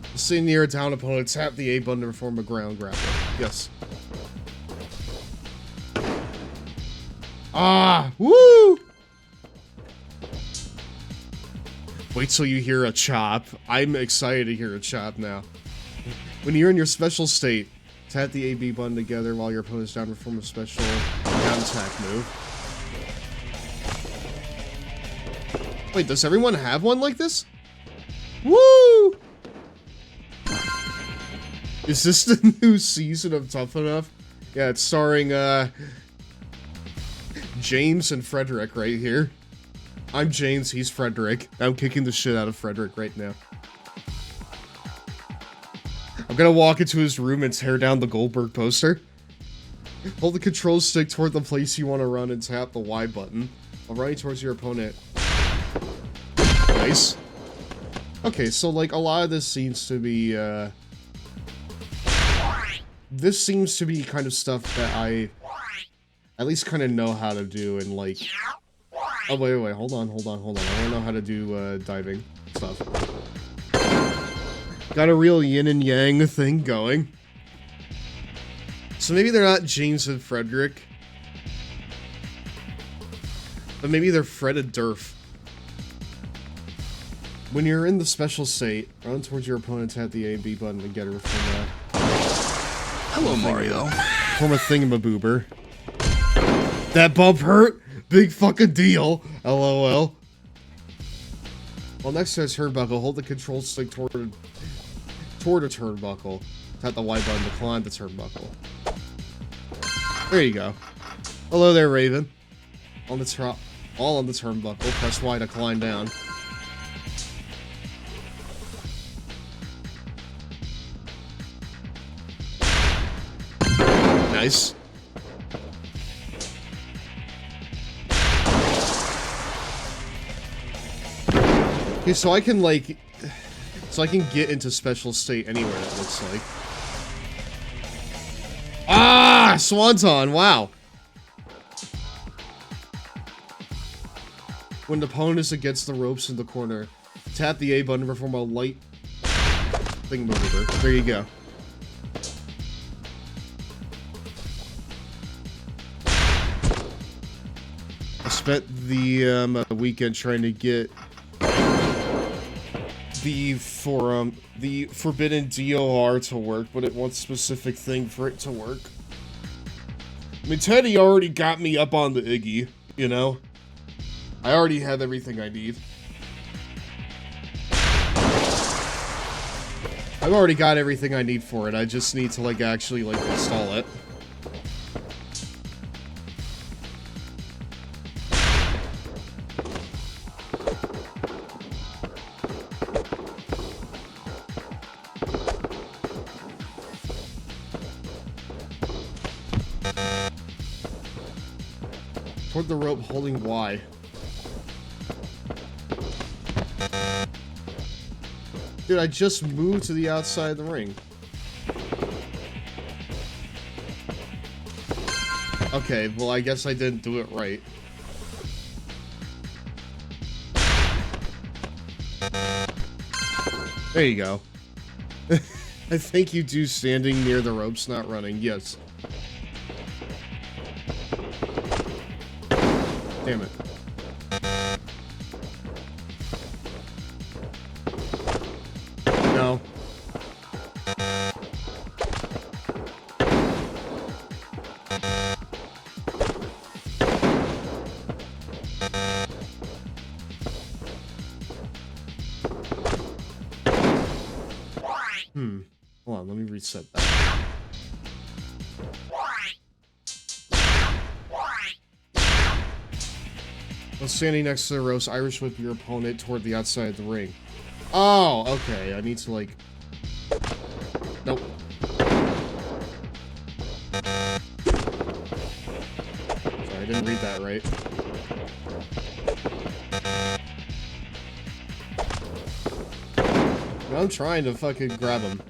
S1: While sitting near a down opponent, tap the A button to perform a ground grapple. Yes. Ah! Woo! Wait till you hear a chop. I'm excited to hear a chop now. When you're in your special state, tap the A-B button together while your opponent's down to perform a special down attack move. Wait, does everyone have one like this? Woo! Is this the new season of Tough Enough? Yeah, it's starring, James and Frederick right here. I'm James, he's Frederick. I'm kicking the shit out of Frederick right now. I'm gonna walk into his room and tear down the Goldberg poster. Hold the control stick toward the place you want to run and tap the Y button while running towards your opponent. Nice. Okay, so like a lot of this seems to be, this seems to be kind of stuff that I at least kind of know how to do and like... Oh, wait, hold on. I want to know how to do, diving stuff. Got a real yin and yang thing going. So maybe they're not James and Frederick. But maybe they're Fred and Durf. When you're in the special state, run towards your opponent, tap the A and B button to get her from
S11: Hello, Mario.
S1: From a thingamaboober. That bump hurt? Big fucking deal. LOL. Well, next to a turnbuckle, hold the control stick toward a turnbuckle. Tap the Y button to climb the turnbuckle. There you go. Hello there, Raven. On the all on the turnbuckle. Press Y to climb down. Nice. Okay, so I can like, get into special state anywhere, it looks like. Ah, Swanton, wow. When the opponent is against the ropes in the corner, tap the A button to perform a light thingamaboober. There you go. I spent the weekend trying to get the forbidden DOR to work, but it wants a specific thing for it to work. I mean, Teddy already got me up on the Iggy, you know? I already have everything I need. I've already got everything I need for it. I just need to, like, actually, like, install it. toward the rope holding Y. Dude, I just moved to the outside of the ring. Okay, well, I guess I didn't do it right. There you go. I think you do standing near the ropes, not running. Yes. Damn it. No. Hold on, let me reset that. While standing next to the ropes, Irish whip your opponent toward the outside of the ring. Oh, okay. I need to, like... Nope. Sorry, I didn't read that right. No, I'm trying to fucking grab him.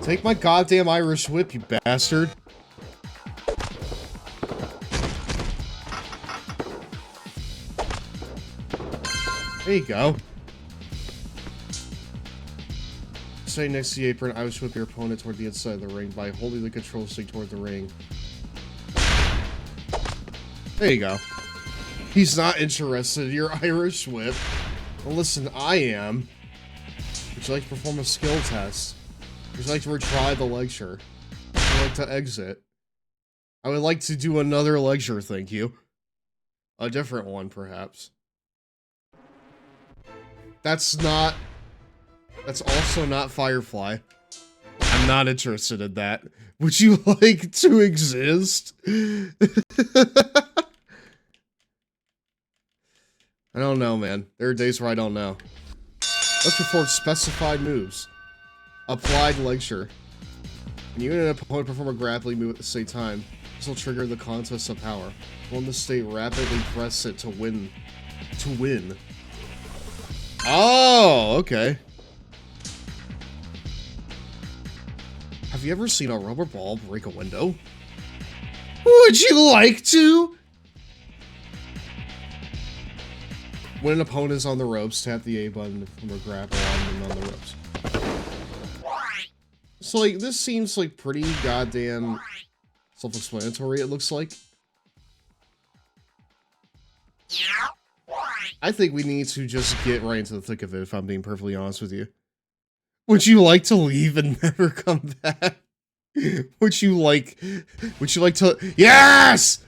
S1: Take my goddamn Irish whip, you bastard. There you go. Stay next to the apron, Irish whip your opponent toward the inside of the ring by holding the control stick toward the ring. There you go. He's not interested in your Irish whip. Well, listen, I am. Would you like to perform a skill test? Would you like to retry the lecture? Would you like to exit? I would like to do another lecture, thank you. A different one, perhaps. That's also not Firefly. I'm not interested in that. Would you like to exist? I don't know, man. There are days where I don't know. Let's perform specified moves. Applied lecture. When you and an opponent perform a grappling move at the same time, this will trigger the contest of power. When the state rapidly press it to win. To win. Oh, okay. Have you ever seen a rubber ball break a window? Would you like to? When an opponent is on the ropes, tap the A button from a grapple on them on the ropes. So, like, this seems like pretty goddamn self-explanatory, it looks like. I think we need to just get right into the thick of it, if I'm being perfectly honest with you. Would you like to leave and never come back? Would you like to... Yes!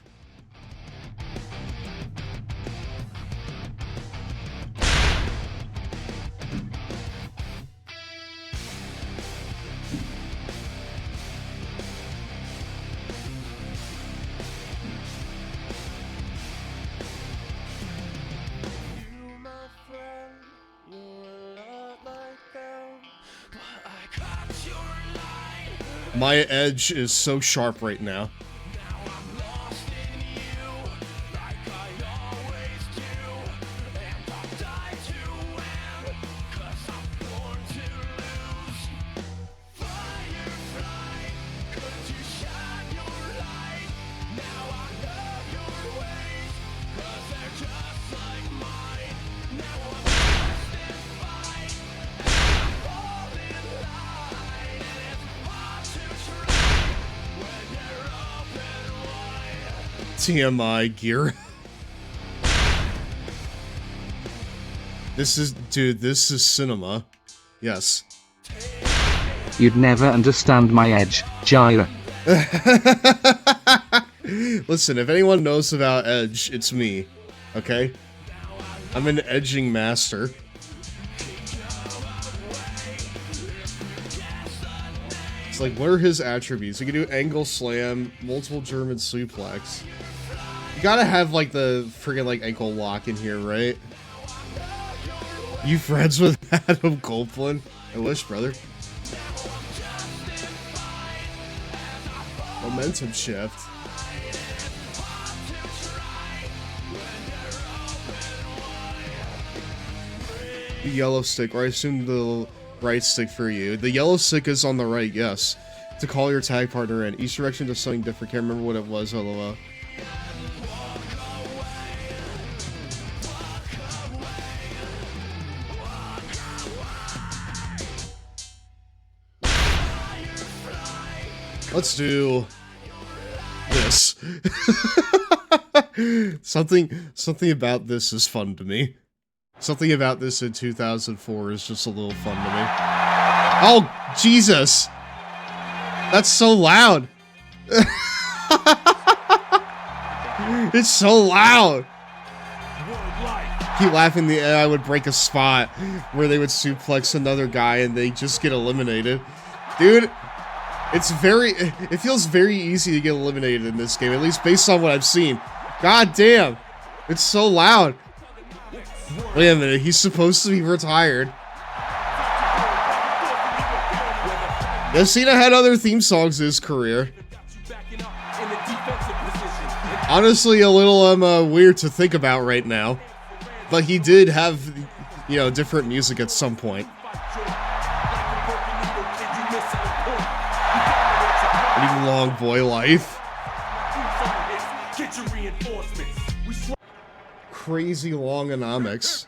S1: My edge is so sharp right now. TMI gear. This is cinema. Yes.
S4: You'd never understand my edge, Jaira.
S1: Listen, if anyone knows about Edge, it's me. Okay? I'm an edging master. It's like, what are his attributes? He can do angle slam, multiple German suplex. You gotta have, like, the friggin', like, ankle lock in here, right? You friends with Adam Copeland? I wish, brother. Momentum shift. The yellow stick, or I assume the right stick for you. The yellow stick is on the right, yes. To call your tag partner in. Each direction does something different. Can't remember what it was, lol. Let's do this. Something about this is fun to me. Something about this in 2004 is just a little fun to me. Oh, Jesus! That's so loud! It's so loud! Keep laughing, the AI would break a spot where they would suplex another guy and they just get eliminated. Dude, it feels very easy to get eliminated in this game, at least based on what I've seen. God damn! It's so loud! Wait a minute, he's supposed to be retired. Yeah, Cena had other theme songs in his career. Honestly, a little weird to think about right now. But he did have, you know, different music at some point. Any long boy life. Crazy longonomics.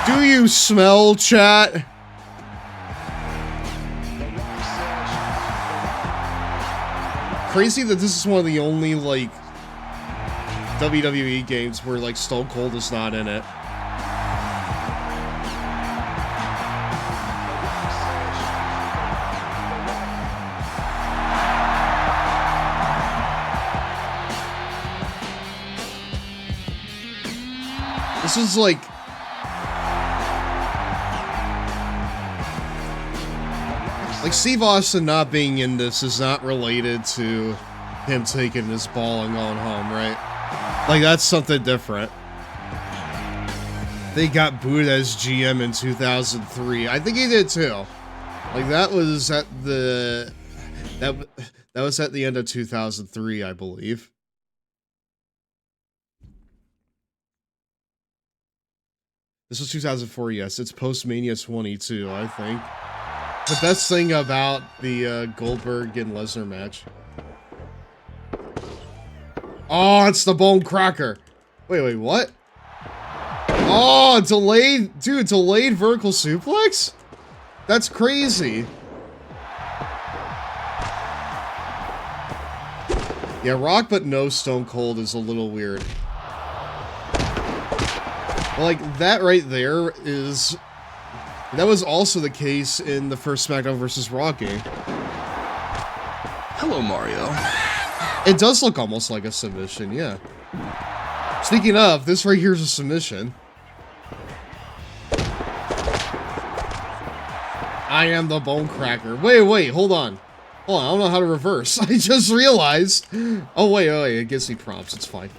S1: Do you smell, chat? Crazy that this is one of the only, like, WWE games where, like, Stone Cold is not in it. This is like... Like, Steve Austin not being in this is not related to him taking his ball and going home, right? Like, that's something different. They got booed as GM in 2003. I think he did too. Like, that was at the... That was at the end of 2003, I believe. This was 2004, yes. It's post-Mania 22, I think. The best thing about the Goldberg and Lesnar match. Oh, it's the Bone Cracker. Wait, what? Oh, delayed, dude, delayed vertical suplex? That's crazy. Yeah, Rock but no Stone Cold is a little weird. Like, that right there is... That was also the case in the first SmackDown vs. Raw game.
S12: Hello, Mario.
S1: It does look almost like a submission, yeah. Speaking of, this right here is a submission. I am the Bone Cracker. Wait, hold on. Hold on, I don't know how to reverse. I just realized. Oh, wait, it gives me prompts. It's fine.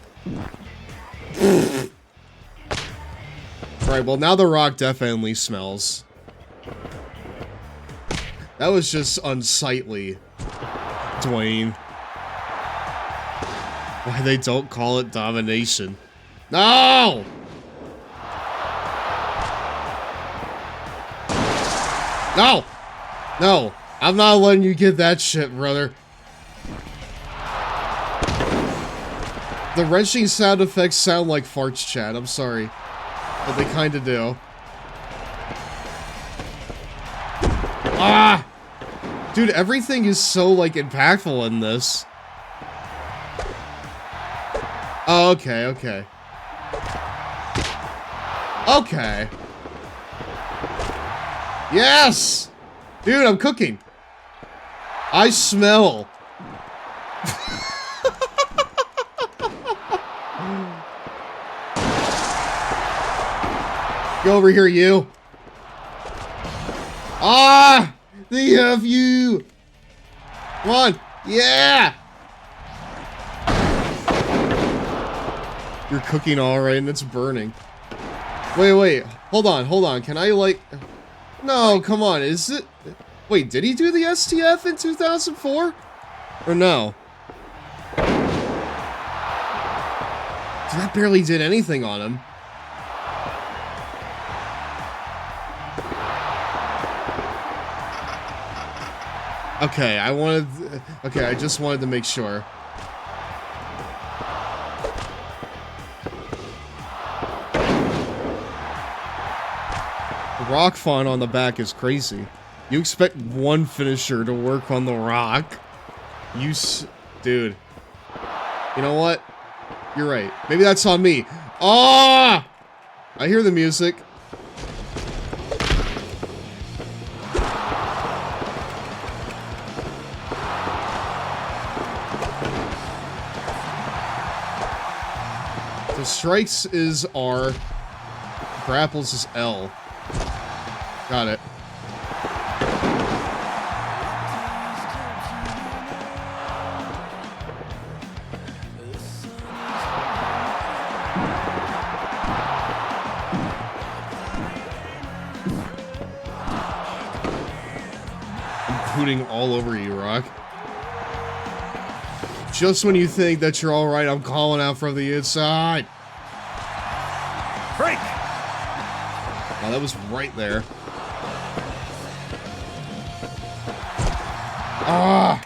S1: Alright, well, now The Rock definitely smells. That was just unsightly, Dwayne. Why they don't call it domination. No! No! No! I'm not letting you get that shit, brother. The wrenching sound effects sound like farts, chat. I'm sorry. But they kinda do. Ah! Dude, everything is so, like, impactful in this. Oh, okay. Okay. Yes! Dude, I'm cooking. I smell. Go over here, you. Ah! The F you. Come on. Yeah! You're cooking alright and it's burning. Wait. Hold on. Can I, like... No, come on. Is it... Wait, did he do the STF in 2004? Or no? Dude, that barely did anything on him. Okay, I just wanted to make sure. The Rock font on the back is crazy. You expect one finisher to work on The Rock? Dude. You know what? You're right. Maybe that's on me. Ah! I hear the music. So strikes is R. Grapples is L. Got it. Hooting all over you, Rock. Just when you think that you're all right, I'm calling out from the inside.
S9: Break!
S1: Oh, that was right there. Ah!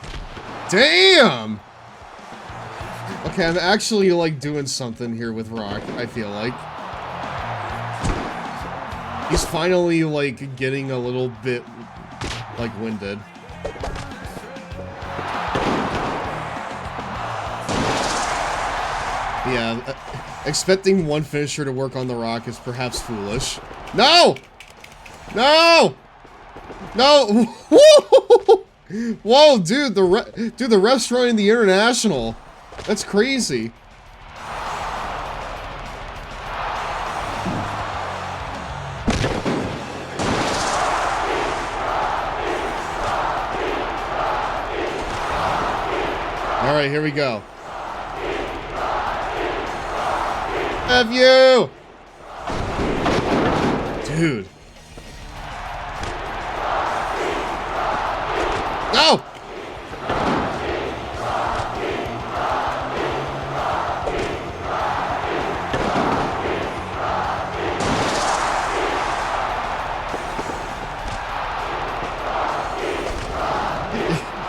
S1: Damn! Okay, I'm actually, like, doing something here with Rock, I feel like. He's finally, like, getting a little bit, like, winded. Yeah, expecting one finisher to work on The Rock is perhaps foolish. No! No! No! Whoa, dude, the ref's running the International. That's crazy. All right, here we go. F you! Dude. No!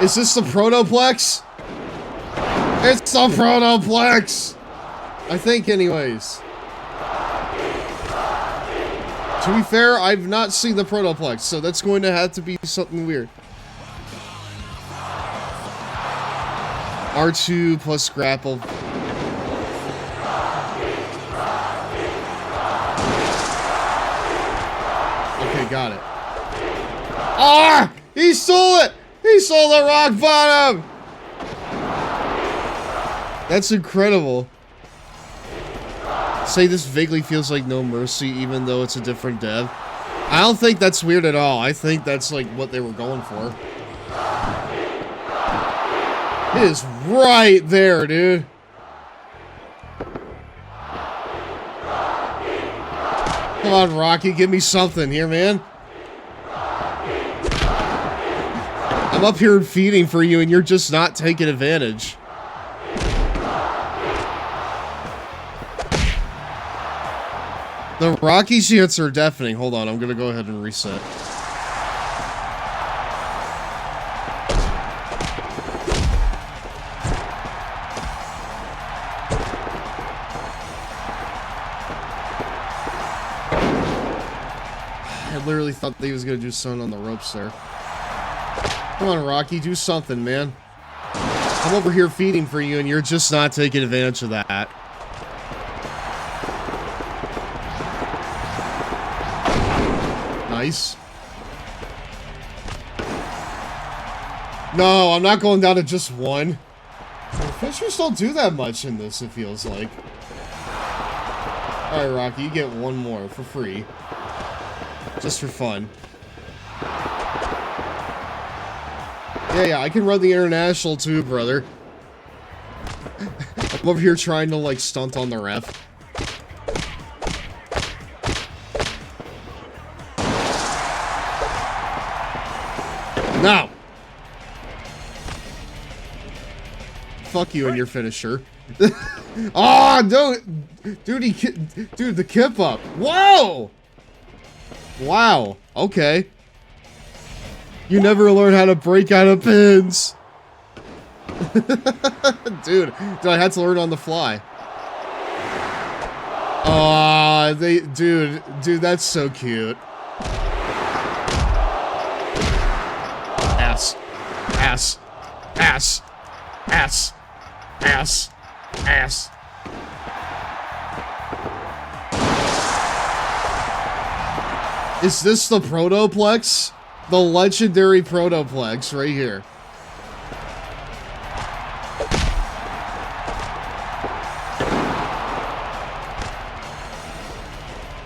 S1: Is this the Protoplex? It's the Protoplex! I think, anyways. To be fair, I've not seen the Protoplex, so that's going to have to be something weird. R2 plus grapple. Okay, got it. Ah! He stole it! He stole the rock bottom! That's incredible. Say this vaguely feels like No Mercy, even though it's a different dev. I don't think that's weird at all. I think that's like what they were going for. It is right there, dude. Come on, Rocky, give me something here, man. I'm up here feeding for you and you're just not taking advantage. The Rocky chants are deafening. Hold on, I'm gonna go ahead and reset. I literally thought that he was gonna do something on the ropes there. Come on, Rocky, do something, man. I'm over here feeding for you and you're just not taking advantage of that. Nice. No, I'm not going down to just one. Finishers don't do that much in this, it feels like. Alright, Rocky, you get one more for free. Just for fun. Yeah, I can run the International too, brother. I'm over here trying to, like, stunt on the ref. No! Fuck you and your finisher. Oh, dude! Dude, the kip up. Whoa! Wow. Okay. You never learn how to break out of pins. Dude, I had to learn on the fly. Aw, dude, that's so cute. Ass. Ass. Ass. Ass. Ass. Ass. Is this the Protoplex? The legendary Protoplex right here.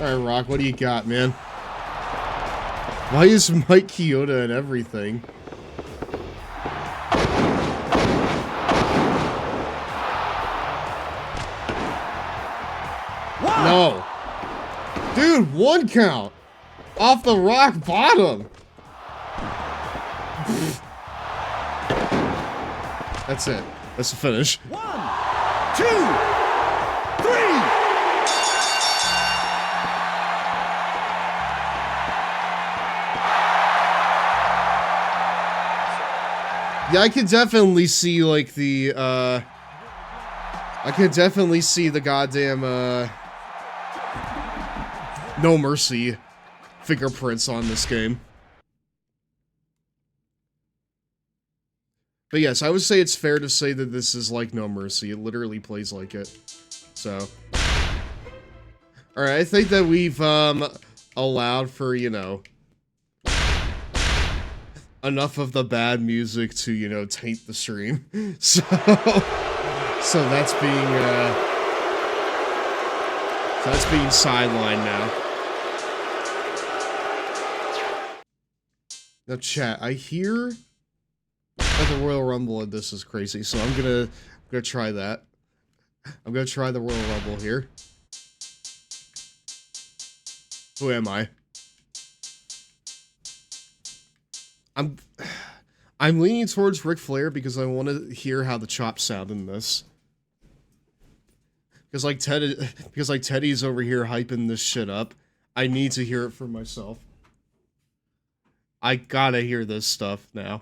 S1: Alright, Rock, what do you got, man? Why is Mike Chioda and everything? No. Dude, 1 count. Off the rock bottom. That's it. That's the finish.
S12: 1, 2, 3.
S1: Yeah, I can definitely see, like, the, I can definitely see the goddamn, No Mercy fingerprints on this game. But yes, I would say it's fair to say that this is like No Mercy. It literally plays like it. So. Alright, I think that we've, allowed for, you know, enough of the bad music to, you know, taint the stream. So that's being, sidelined now. Now, chat, I hear that the Royal Rumble in this is crazy, so I'm gonna try that. I'm gonna try the Royal Rumble here. Who am I? I'm leaning towards Ric Flair because I want to hear how the chops sound in this. Because like Teddy's over here hyping this shit up. I need to hear it for myself. I gotta hear this stuff now.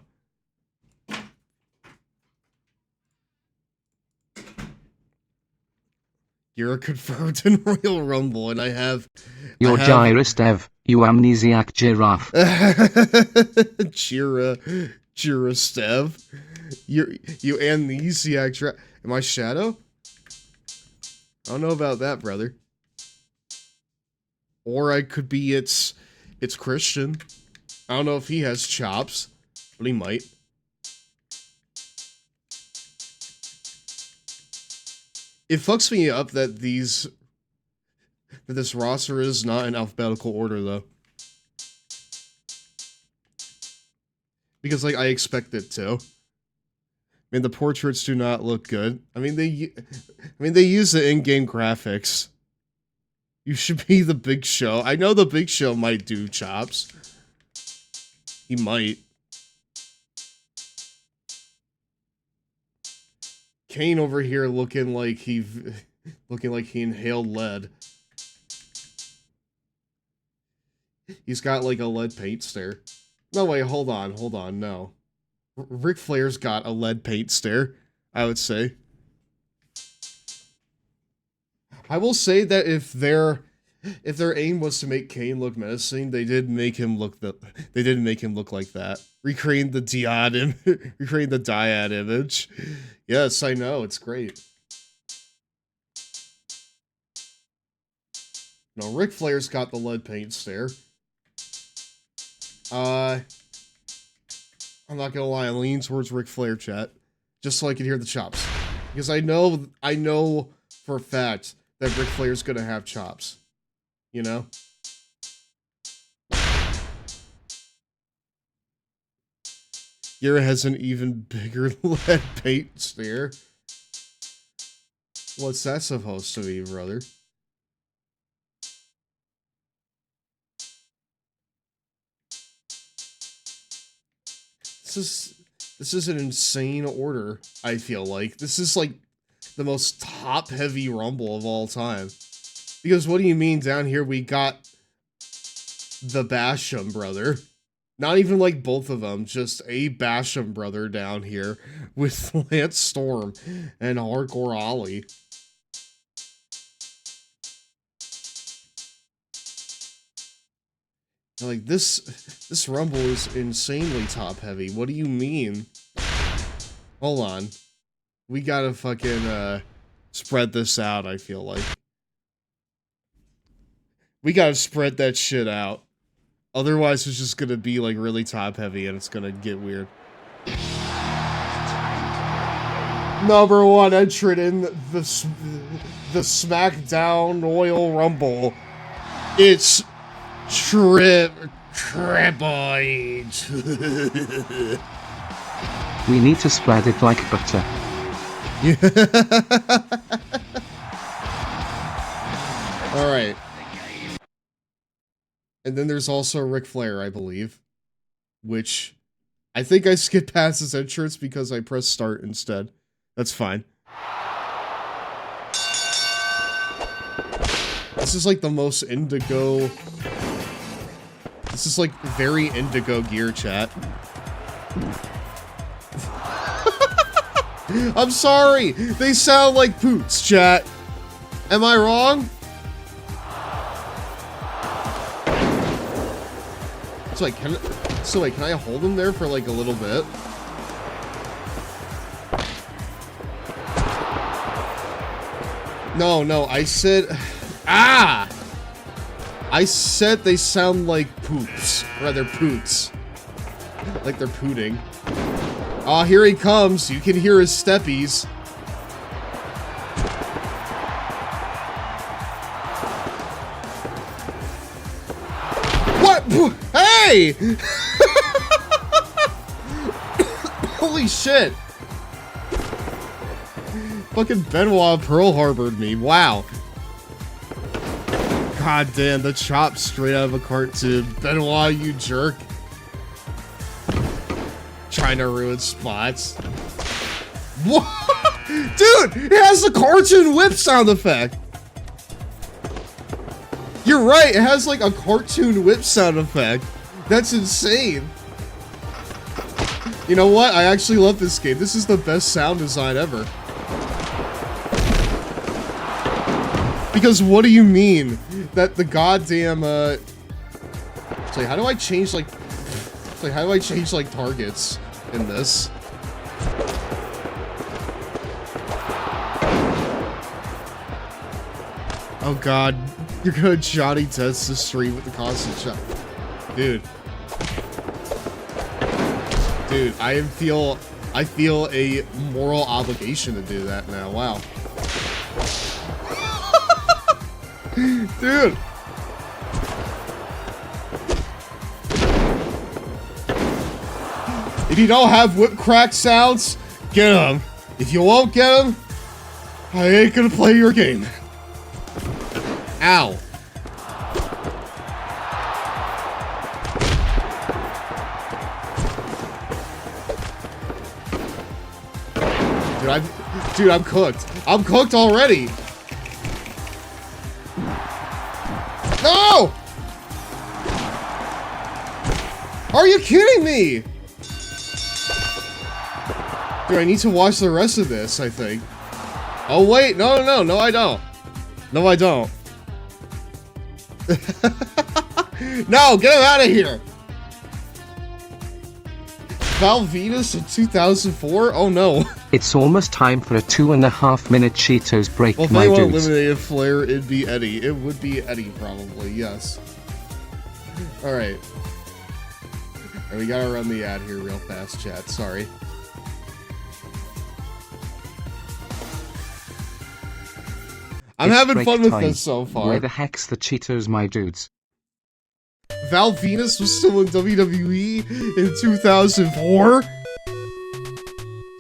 S1: You're confirmed in Royal Rumble, and I have...
S4: You're Gyrus Dev, you amnesiac giraffe.
S1: Girastev. You amnesiac giraffe. Am I Shadow? I don't know about that, brother. Or I could be it's Christian. I don't know if he has chops, but he might. It fucks me up that this roster is not in alphabetical order, though. Because, like, I expect it to. I mean, the portraits do not look good. I mean, they use the in-game graphics. You should be the Big Show. I know the Big Show might do chops. He might. Kane over here looking like he inhaled lead. He's got like a lead paint stare. No, wait, hold on, no. Ric Flair's got a lead paint stare, I would say. I will say that if their aim was to make Kane look menacing, they did make him look like that. Recreating the Dyad image. Yes, I know, it's great. No, Ric Flair's got the lead paint stare. I'm not gonna lie, I'm leaning towards Ric Flair, chat. Just so I can hear the chops. Because I know for a fact that Ric Flair's gonna have chops. You know? Gira has an even bigger lead paint stare. What's that supposed to be, brother? This is an insane order, I feel like. This is like the most top-heavy Rumble of all time. Because what do you mean down here we got the Basham brother? Not even like both of them, just a Basham brother down here with Lance Storm and Hardcore Ollie. Like, this Rumble is insanely top-heavy. What do you mean? Hold on. We gotta fucking, spread this out, I feel like. We gotta spread that shit out. Otherwise, it's just gonna be, like, really top-heavy, and it's gonna get weird. Number 1 entrant in the SmackDown Royal Rumble. It's Triple H.
S4: We need to spread it like butter.
S1: Alright. And then there's also Ric Flair, I believe. Which, I think I skipped past his entrance because I pressed start instead. That's fine. This is like the most indigo... This is like very indigo gear, chat. I'm sorry! They sound like poots, chat. Am I wrong? So like, can I hold him there for like a little bit? No, I said... Ah! I said they sound like poops. Rather, poots. Like they're pooting. Ah, here he comes. You can hear his steppies. What? Hey! Holy shit. Fucking Benoit Pearl Harbored me. Wow. God damn, the chop straight out of a cartoon. Benoit, you jerk. Trying to ruin spots. What? Dude, it has the cartoon whip sound effect. You're right, it has like a cartoon whip sound effect. That's insane. You know what? I actually love this game. This is the best sound design ever. Because what do you mean that the goddamn, it's like, how do I change, like, targets in this? Oh god, you're gonna Johnny Test the stream with the constant shot. Dude. Dude, I feel a moral obligation to do that now, wow. Dude! If you don't have whip crack sounds, get them. If you won't get them, I ain't gonna play your game. Ow. Dude, I'm cooked. I'm cooked already. No! Are you kidding me? Dude, I need to watch the rest of this, I think. Oh, wait. No, I don't. No, I don't. No, get him out of here. Val Venus in 2004? Oh, no.
S4: It's almost time for a 2.5-minute Cheetos break,
S1: well, if
S4: my
S1: anyone
S4: dudes.
S1: eliminated Flair, it'd be Eddie. It would be Eddie, probably, yes. Alright. And we gotta run the ad here real fast, chat. Sorry. I'm
S4: It's
S1: having
S4: break
S1: fun with
S4: time.
S1: this so far.
S4: Where the heck's the Cheetos, my dudes?
S1: Val Venus was still in WWE in 2004?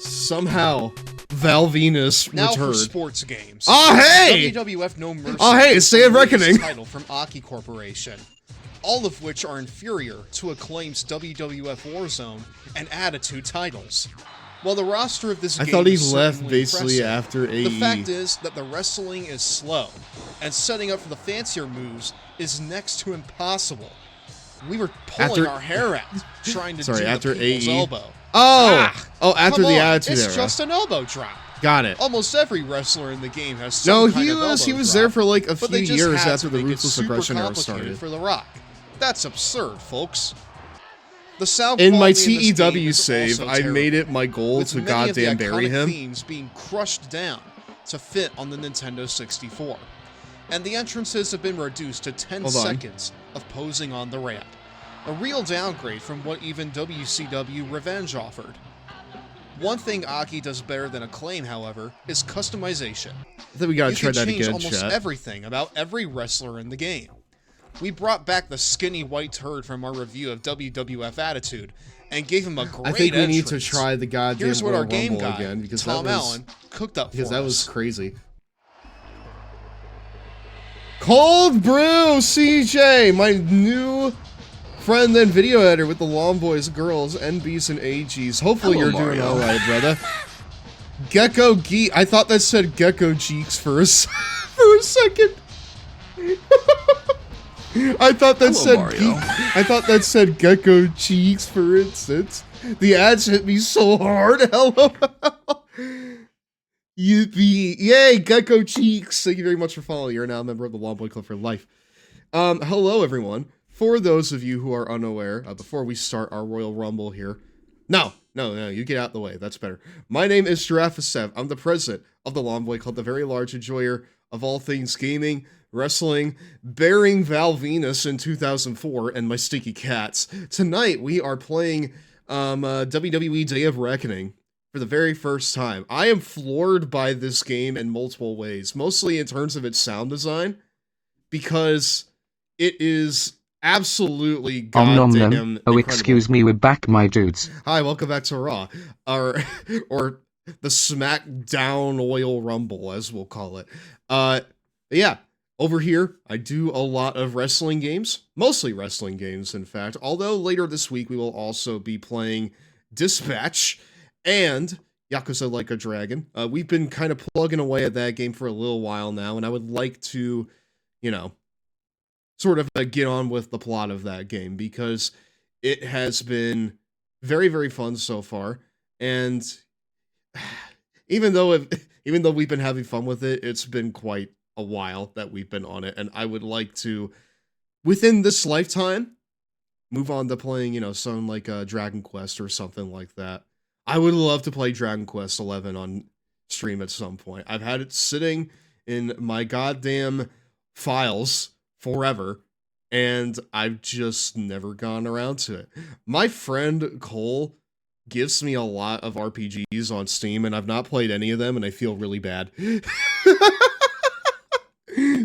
S1: Somehow, Val Venus
S12: Now
S1: returned.
S12: for sports games.
S1: Oh, hey!
S12: WWF No Mercy.
S1: Oh, hey, it's Day of Reckoning.
S12: Title from Aki Corporation. all of which are inferior to Acclaim's WWF Warzone and Attitude titles. While the roster of this
S1: I
S12: game
S1: thought he
S12: is
S1: left
S12: certainly
S1: basically
S12: impressive,
S1: after AE.
S12: the fact is that the wrestling is slow, and setting up for the fancier moves is next to impossible. We were pulling our hair out trying to do
S1: after
S12: the people's
S1: AE.
S12: elbow.
S1: After
S12: Come
S1: the
S12: on,
S1: Attitude
S12: it's
S1: Era.
S12: just an elbow drop.
S1: Got it.
S12: Almost every wrestler in the game has
S1: No,
S12: some kind
S1: he
S12: of
S1: was
S12: elbow
S1: there
S12: drop,
S1: for like a
S12: but
S1: few
S12: they just
S1: years
S12: had
S1: after
S12: to
S1: the
S12: make it
S1: Ruthless
S12: super
S1: Aggression era
S12: complicated
S1: started.
S12: for The Rock. That's absurd, folks. The sound
S1: In my
S12: quality in this game
S1: TEW
S12: is
S1: save,
S12: also
S1: I made
S12: terrible,
S1: it my goal
S12: with
S1: to
S12: many of the
S1: goddamn bury
S12: iconic
S1: him.
S12: themes being crushed down to fit on the Nintendo 64, and the entrances have been reduced to 10
S1: Hold on.
S12: seconds of posing on the ramp. A real downgrade from what even WCW Revenge offered. One thing Aki does better than Acclaim, however, is customization.
S1: I think we gotta
S12: You
S1: try
S12: can
S1: that
S12: change
S1: again,
S12: almost
S1: chat.
S12: everything about every wrestler in the game. We brought back the skinny white turd from our review of WWF Attitude and gave him a great
S1: I think we need to
S12: entrance.
S1: try the goddamn
S12: Here's what
S1: Royal
S12: our game
S1: Rumble
S12: guy,
S1: again because
S12: Tom
S1: that was
S12: Allen, cooked up
S1: because
S12: for
S1: that
S12: us.
S1: was crazy. Cold Brew CJ, my new friend and video editor with the Long Boys, Girls, NBs, and AGs. Hopefully
S13: Hello,
S1: you're doing
S13: Mario.
S1: all right, brother. Gecko Geek. I thought that said Gecko Cheeks for a second. I thought that
S13: Hello,
S1: said
S13: Mario.
S1: I thought that said Gecko Cheeks, for instance. The ads hit me so hard. Hello. Yippee. Yay, Gecko Cheeks. Thank you very much for following. You're now a member of the Long Boy Club for life. Hello, everyone. For those of you who are unaware, before we start our Royal Rumble here. No, you get out the way. That's better. My name is Giraffe7. I'm the president of the Long Boy Club, the very large enjoyer of all things gaming, wrestling, bearing Val Venus in 2004, and my stinky cats. Tonight, we are playing WWE Day of Reckoning for the very first time. I am floored by this game in multiple ways, mostly in terms of its sound design, because it is absolutely
S4: Nom nom
S1: goddamn
S4: nom. Oh,
S1: incredible.
S4: excuse me, we're back, my dudes.
S1: Hi, welcome back to Raw, or the SmackDown Oil Rumble, as we'll call it. Yeah, over here, I do a lot of wrestling games, mostly wrestling games, in fact, although later this week we will also be playing Dispatch and Yakuza Like a Dragon. We've been kind of plugging away at that game for a little while now, and I would like to, sort of get on with the plot of that game, because it has been very, very fun so far, and even though we've been having fun with it, it's been quite a while that we've been on it, and I would like to, within this lifetime, move on to playing, something like Dragon Quest or something like that. I would love to play Dragon Quest 11 on stream at some point. I've had it sitting in my goddamn files forever, and I've just never gone around to it. My friend Cole gives me a lot of RPGs on Steam, and I've not played any of them, and I feel really bad.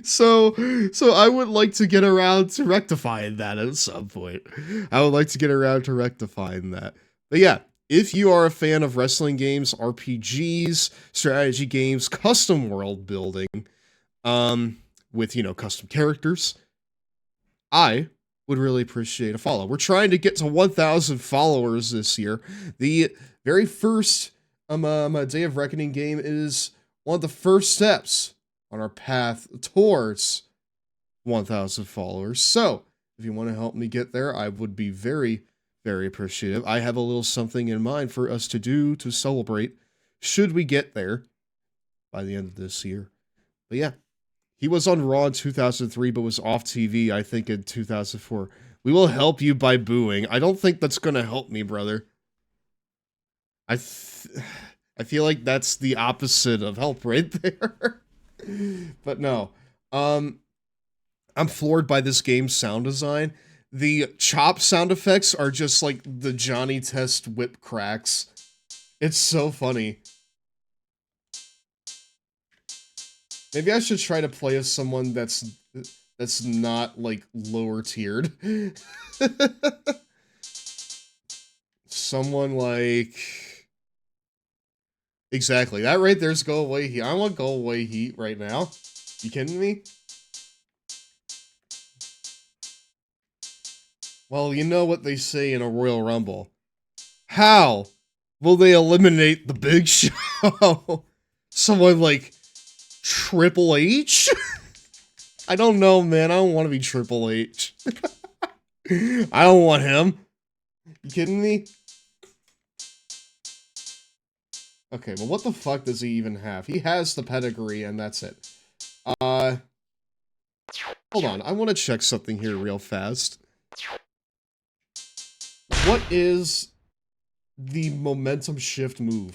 S1: So I would like to get around to rectifying that at some point. I would like to get around to rectifying that. But yeah, if you are a fan of wrestling games, RPGs, strategy games, custom world building, with, custom characters, I would really appreciate a follow. We're trying to get to 1,000 followers this year. The very first Day of Reckoning game is one of the first steps on our path towards 1,000 followers. So, if you want to help me get there, I would be very, very appreciative. I have a little something in mind for us to do to celebrate should we get there by the end of this year. But yeah, he was on Raw in 2003, but was off TV, I think, in 2004. We will help you by booing. I don't think that's going to help me, brother. I feel like that's the opposite of help right there. But no. I'm floored by this game's sound design. The chop sound effects are just like the Johnny Test whip cracks. It's so funny. Maybe I should try to play as someone that's not, like, lower tiered. Someone like... Exactly. That right there's Go Away Heat. I want Go Away Heat right now. You kidding me? Well, you know what they say in a Royal Rumble. How will they eliminate the Big Show? Someone like Triple H? I don't know, man. I don't want to be Triple H. I don't want him. You kidding me? Okay, well, what the fuck does he even have? He has the pedigree, and that's it. Hold on. I want to check something here real fast. What is the momentum shift move?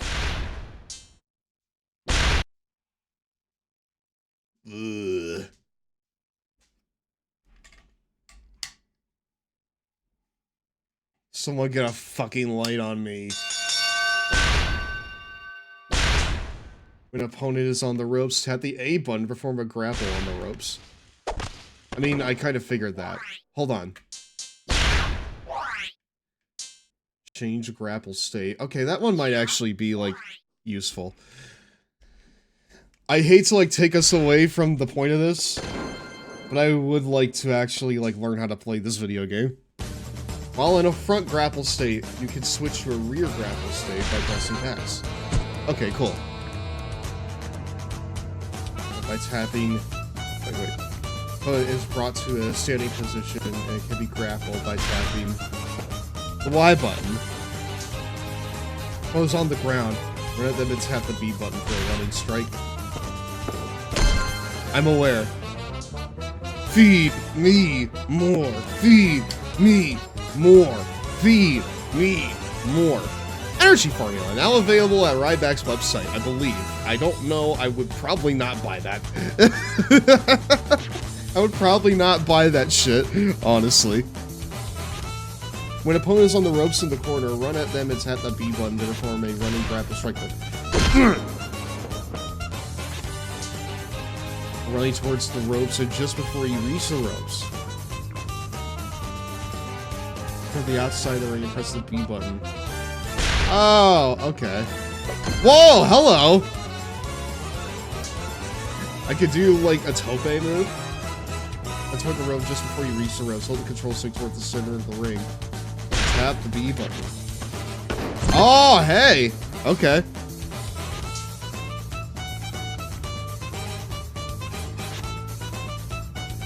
S1: Ugh. Someone get a fucking light on me. When an opponent is on the ropes, tap the A button to perform a grapple on the ropes. I mean, I kind of figured that. Hold on. Change grapple state. Okay, that one might actually be, like, useful. I hate to, like, take us away from the point of this, but I would like to actually, like, learn how to play this video game. While in a front grapple state, you can switch to a rear grapple state by pressing pass. Okay, cool. By tapping... Wait. It is brought to a standing position, and it can be grappled by tapping the Y button. While it's on the ground, run at them and tap the B button for a running strike. I'm aware. Feed me more. Feed me more. Feed me more. Energy formula, now available at Ryback's website, I believe. I don't know, I would probably not buy that. I would probably not buy that shit, honestly. When opponent is on the ropes in the corner, run at them and tap the B button to perform a running grapple strike. Running towards the ropes and just before you reach the ropes. From the outside of the ring and press the B button. Oh, okay. Whoa, hello! I could do, like, a tope move. I toward the rope just before you reach the ropes. Hold the control stick toward the center of the ring. Tap the B button. Oh, hey! Okay.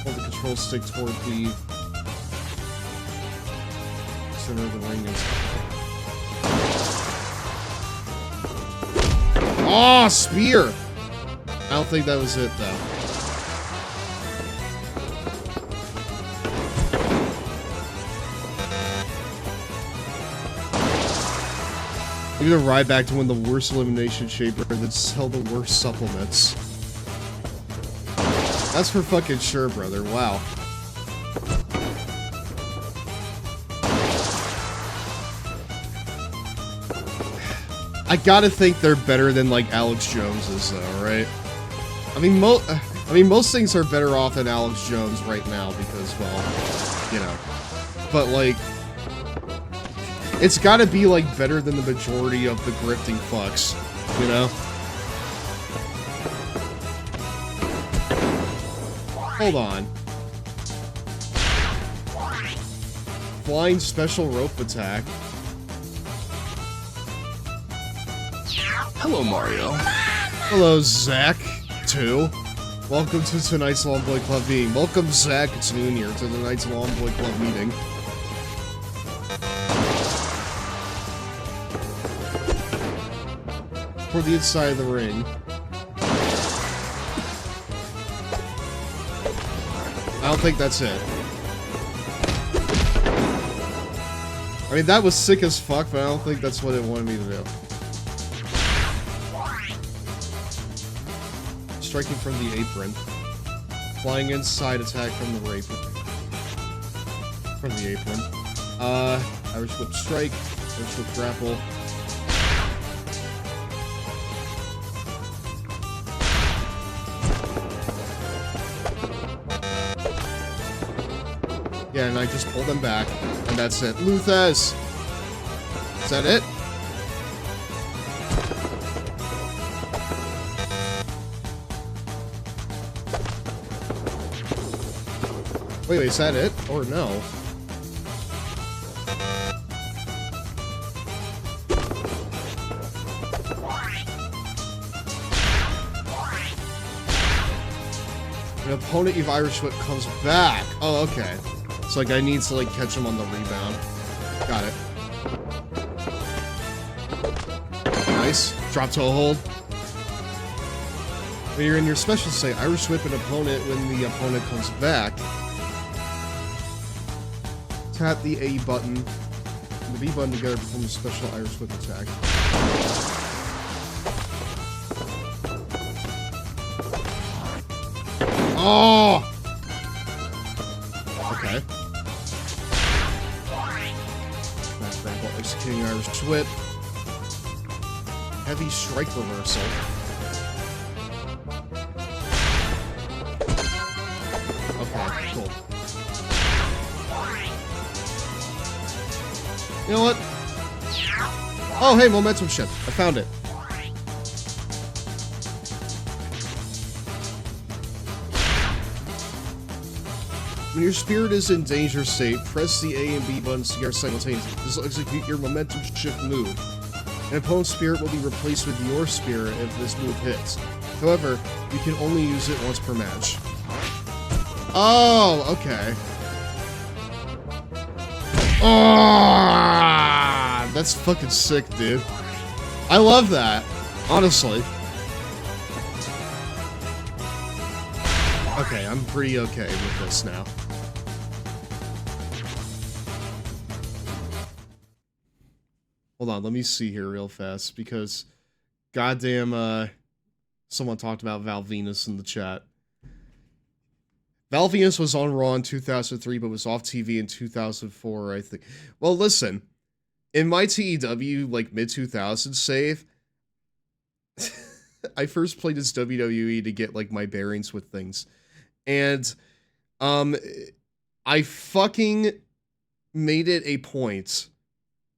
S1: Hold the control stick toward the center of the ring. Oh, spear! I don't think that was it, though. Maybe the Ryback to win the worst elimination chamber that sell the worst supplements. That's for fucking sure, brother. Wow. I gotta think they're better than, like, Alex Jones's, though, right? I mean, most things are better off than Alex Jones right now because, well, you know. But, like, it's gotta be, like, better than the majority of the grifting fucks, you know? Hold on. Flying special rope attack.
S11: Hello, Mario.
S1: Hello, Zach, too. Welcome to tonight's Long Boy Club meeting. Welcome, Zach Jr. to tonight's Long Boy Club meeting. For the inside of the ring. I don't think that's it. I mean, that was sick as fuck, but I don't think that's what it wanted me to do. Striking from the apron. Flying inside attack from the apron. From the apron. Irish whip strike. Irish whip grapple. Yeah, and I just pull them back, and that's it. Luthez! Is that it? Wait, is that it? Or no? An opponent you've Irish whip comes back. Oh, okay. So like I need to like catch him on the rebound. Got it. Nice. Drop toe hold. When you're in your special say, Irish whip an opponent when the opponent comes back. Tap the A button and the B button together to perform a special Irish whip attack. Oh! Okay. Nice grab while executing Irish whip. Heavy strike reversal. Okay, cool. You know what? Oh, hey, momentum shift. I found it. When your spirit is in danger state, press the A and B buttons together simultaneously. This will execute your momentum shift move. An opponent's spirit will be replaced with your spirit if this move hits. However, you can only use it once per match. Oh, okay. Oh, that's fucking sick, dude. I love that, honestly. Okay, I'm pretty okay with this now. Hold on, let me see here real fast, because goddamn, someone talked about Val Venus in the chat. Val Venus was on Raw in 2003, but was off TV in 2004, I think. Well, listen, in my TEW, like, mid-2000s save, I first played as WWE to get, like, my bearings with things. And, I fucking made it a point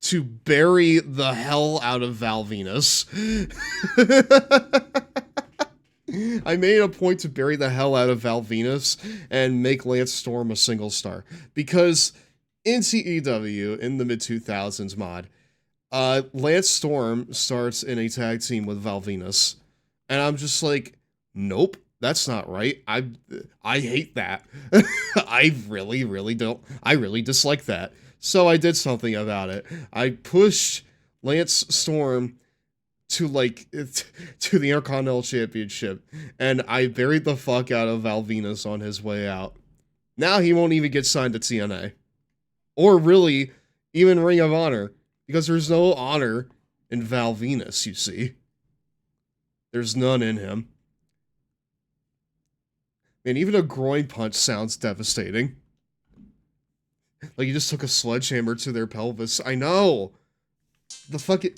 S1: to bury the hell out of Val Venus. I made a point to bury the hell out of Val Venus and make Lance Storm a single star. Because in CEW, in the mid-2000s mod, Lance Storm starts in a tag team with Val Venus. And I'm just like, nope, that's not right. I hate that. I really dislike that. So I did something about it. I pushed Lance Storm to, like, to the Intercontinental Championship, and I buried the fuck out of Val Venus on his way out. Now he won't even get signed to TNA. Or really, even Ring of Honor, because there's no honor in Val Venus, you see. There's none in him. Man, even a groin punch sounds devastating. Like you just took a sledgehammer to their pelvis. I know! The fucking...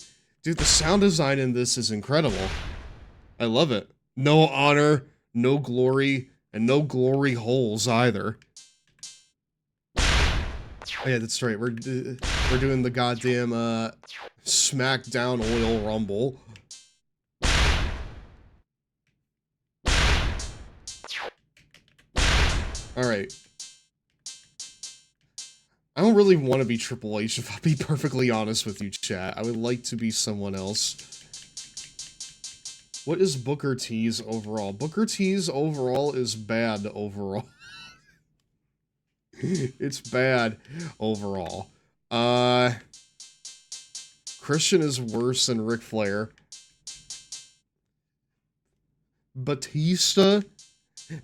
S1: Dude, the sound design in this is incredible. I love it. No honor, no glory, and no glory holes either. Oh yeah, that's right. We're doing the goddamn SmackDown Oil Rumble. Alright. I don't really want to be Triple H, if I'll be perfectly honest with you, chat. I would like to be someone else. What is Booker T's overall? Booker T's overall is bad overall. It's bad overall. Christian is worse than Ric Flair. Batista?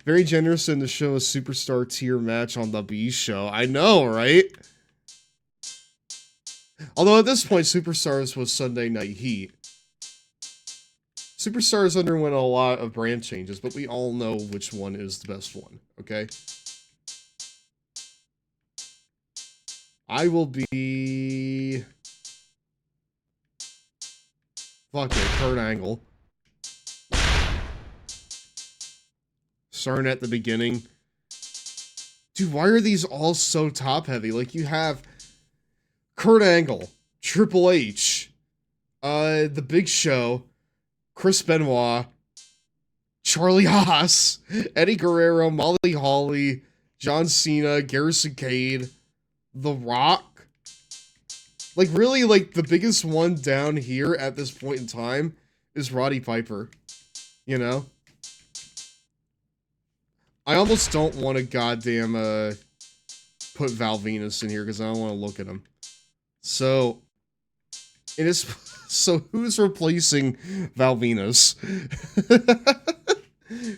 S1: Very generous in to show a superstar tier match on the B show. I know, right? Although at this point, Superstars was Sunday Night Heat. Superstars underwent a lot of brand changes, but we all know which one is the best one, okay? I will be... Fuck it, Kurt Angle. Starting at the beginning. Dude, why are these all so top-heavy? Like, you have Kurt Angle, Triple H, The Big Show, Chris Benoit, Charlie Haas, Eddie Guerrero, Molly Holly, John Cena, Garrison Cade, The Rock. Like, really, like, the biggest one down here at this point in time is Roddy Piper. You know? I almost don't want to goddamn put Val Venus in here because I don't want to look at him. So it is. So who's replacing Val Venus?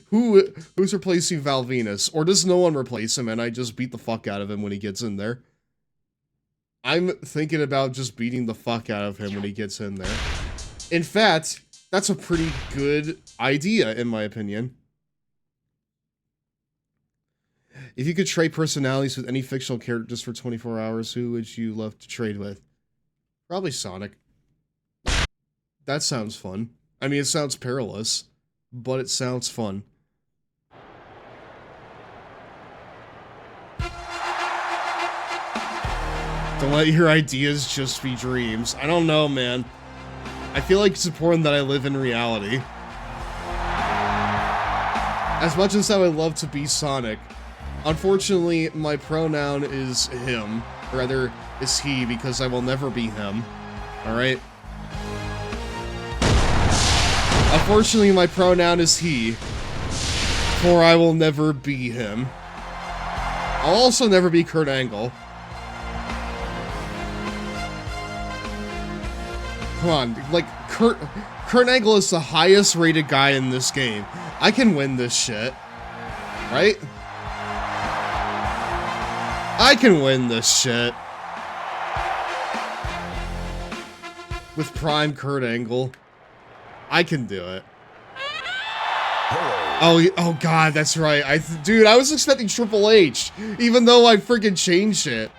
S1: Who's replacing Val Venus? Or does no one replace him and I just beat the fuck out of him when he gets in there? I'm thinking about just beating the fuck out of him when he gets in there. In fact, that's a pretty good idea, in my opinion. If you could trade personalities with any fictional character just for 24 hours, who would you love to trade with? Probably Sonic. That sounds fun. I mean, it sounds perilous, but it sounds fun. Don't let your ideas just be dreams. I don't know, man. I feel like it's important that I live in reality. As much as I would love to be Sonic, unfortunately, my pronoun is him. Or rather, is he, because I will never be him. Alright? Unfortunately, my pronoun is he, for I will never be him. I'll also never be Kurt Angle. Come on, like, Kurt Angle is the highest rated guy in this game. I can win this shit. Right? I can win this shit. With Prime Kurt Angle. I can do it. Oh god, that's right. Dude, I was expecting Triple H, even though I freaking changed it.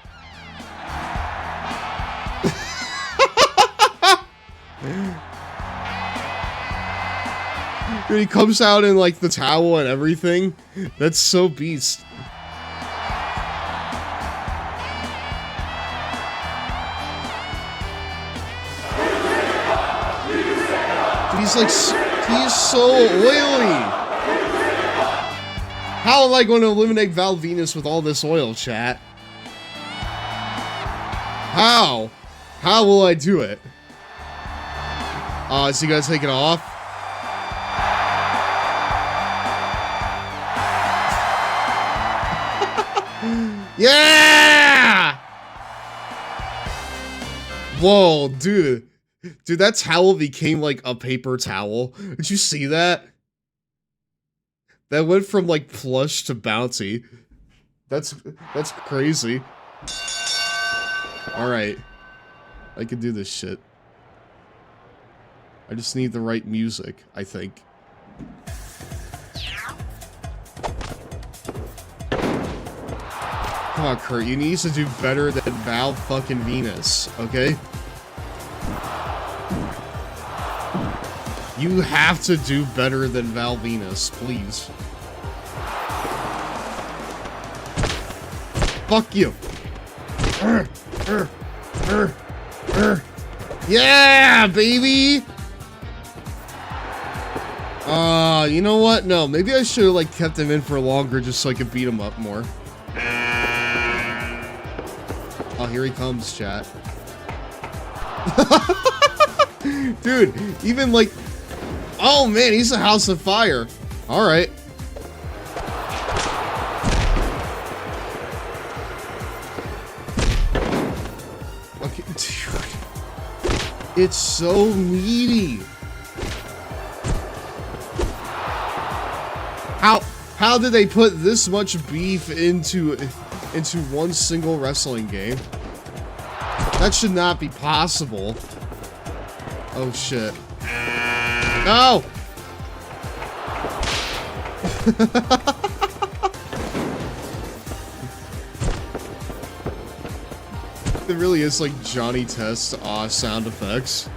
S1: Dude, he comes out in like the towel and everything. That's so beast. He's so oily. How am I going to eliminate Val Venus with all this oil, chat? How? How will I do it? Is he gonna take it off? Yeah! Whoa, dude. Dude, that towel became like a paper towel. Did you see that? That went from like plush to bouncy. That's crazy. Alright. I can do this shit. I just need the right music, I think. Come on, Kurt, you need to do better than Val fucking Venus, okay? You have to do better than Val Venus, please. Fuck you. Yeah, baby! You know what? No, maybe I should have, like, kept him in for longer just so I could beat him up more. Oh, here he comes, chat. Dude, even, like... Oh, man, he's a house of fire. Alright. Okay, dude. It's so meaty. How did they put this much beef into one single wrestling game? That should not be possible. Oh shit. No! It really is like Johnny Test sound effects.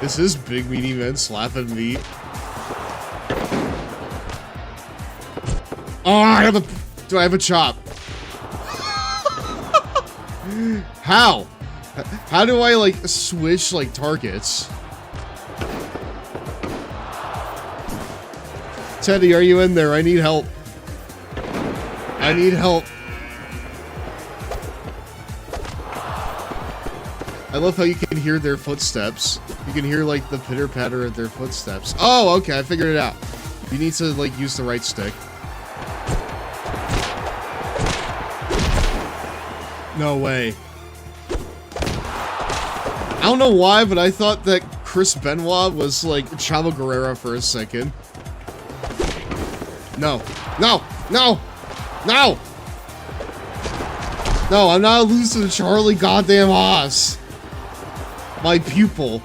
S1: This is Big Meaty Men slapping meat. Oh, do I have a chop? How? How do I, like, switch, like, targets? Teddy, are you in there? I need help. I need help. I love how you can hear their footsteps. You can hear, like, the pitter-patter of their footsteps. Oh, okay, I figured it out. You need to, like, use the right stick. No way. I don't know why, but I thought that Chris Benoit was, like, Chavo Guerrero for a second. No. No! No! No! No, I'm not losing to Charlie goddamn Haas. My pupil.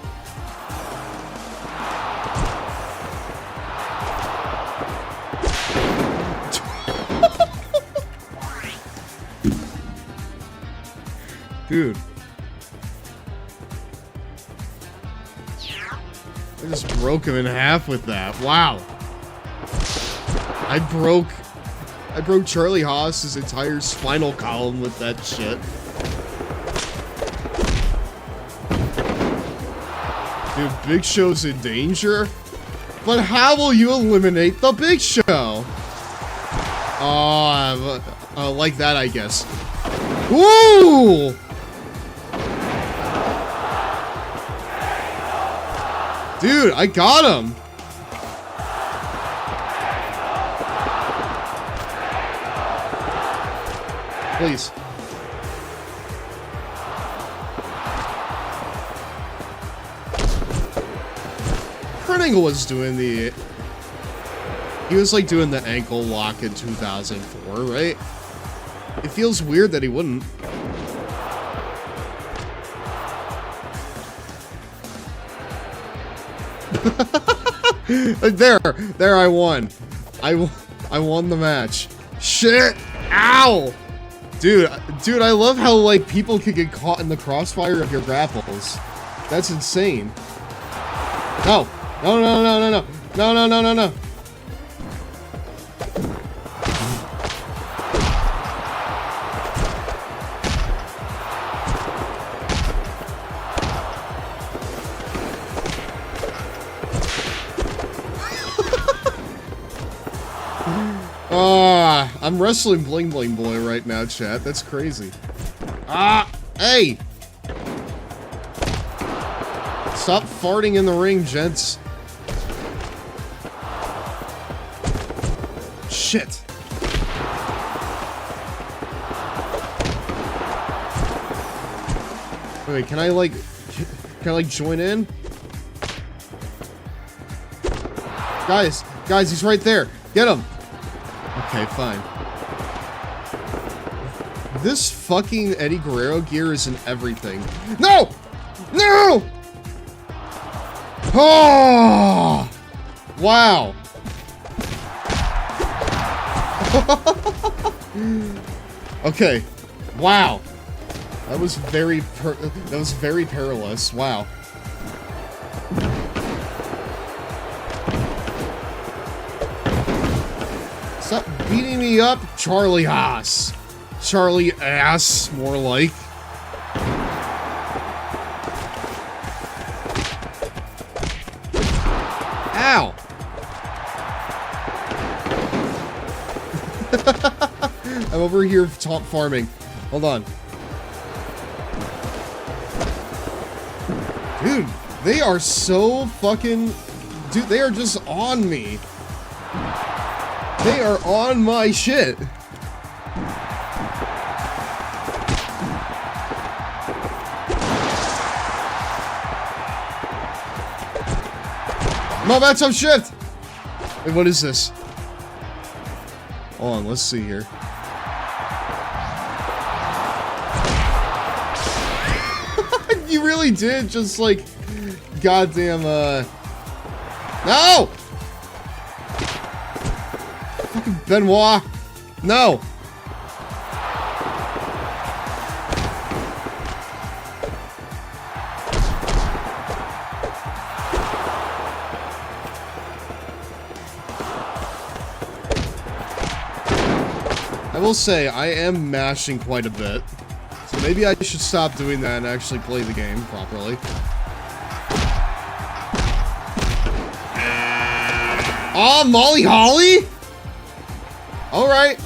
S1: Dude. I just broke him in half with that. Wow. I broke Charlie Haas's entire spinal column with that shit. Dude, Big Show's in danger? But how will you eliminate the Big Show? Oh, like that, I guess. Woo! Dude, I got him! Please. Kurt Angle was doing the... He was like doing the ankle lock in 2004, right? It feels weird that he wouldn't. There I won. I won the match. Shit! Ow! Dude, I love how, like, people could get caught in the crossfire of your grapples. That's insane. No! No, no, no, no, no. No, no, no, no, no. I'm wrestling Bling Bling Boy right now, chat. That's crazy. Hey! Stop farting in the ring, gents. Shit. Wait, can I like join in? Guys, he's right there. Get him. Okay, fine. This fucking Eddie Guerrero gear is in everything. No! No! Oh! Wow. Okay. Wow. That was very perilous. Wow. Stop beating me up, Charlie Haas. Charlie ass, more like. Ow! I'm over here top farming. Hold on. Dude, they are so fucking... Dude, they are just on me. They are on my shit. I'm about some shift. Wait, what is this? Hold on, let's see here. You really did just like goddamn no! Fucking Benoit. No. I will say, I am mashing quite a bit. So maybe I should stop doing that and actually play the game properly. Oh, Molly Holly? Alright.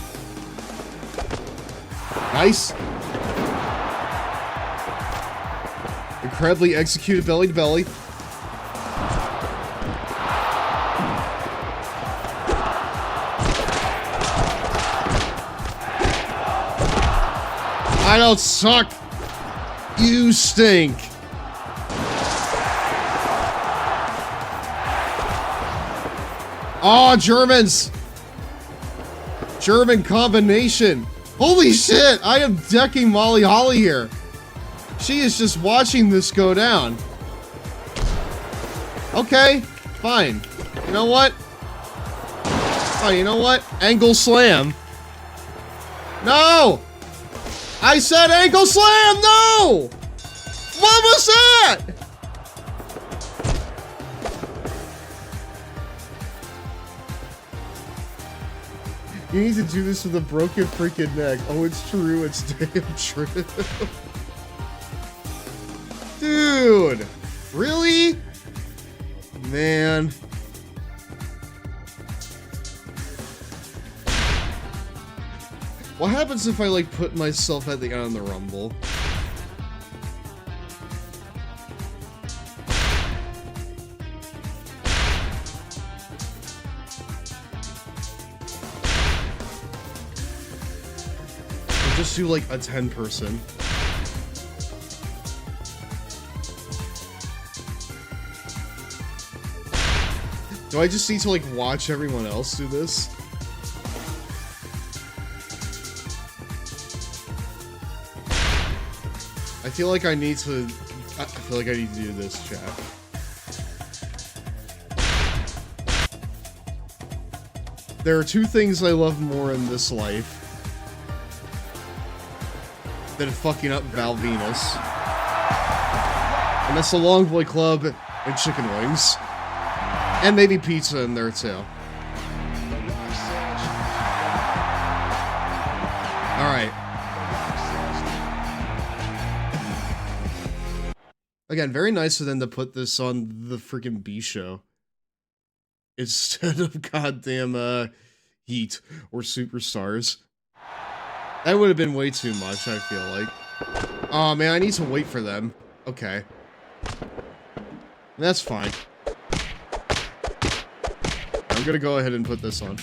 S1: Nice. Incredibly executed belly to belly. I don't suck. You stink. Oh, Germans. German combination. Holy shit, I am decking Molly Holly here. She is just watching this go down. Okay, fine. You know what? Oh, you know what? Angle slam. No! I said ankle slam! No! What was that? You need to do this with a broken freaking neck. Oh, it's true. It's damn true. Dude! Really? Man. What happens if I, like, put myself at the end of the Rumble? Or just do, like, a 10-person. Do I just need to, like, watch everyone else do this? I feel like I need to do this, chat. There are two things I love more in this life than fucking up Val Venus. And that's the Long Boy Club and chicken wings. And maybe pizza in there too. Alright. Again, very nice of them to put this on the freaking B show instead of goddamn Heat or Superstars. That would have been way too much, I feel like. Oh man, I need to wait for them. Okay. That's fine. I'm gonna go ahead and put this on.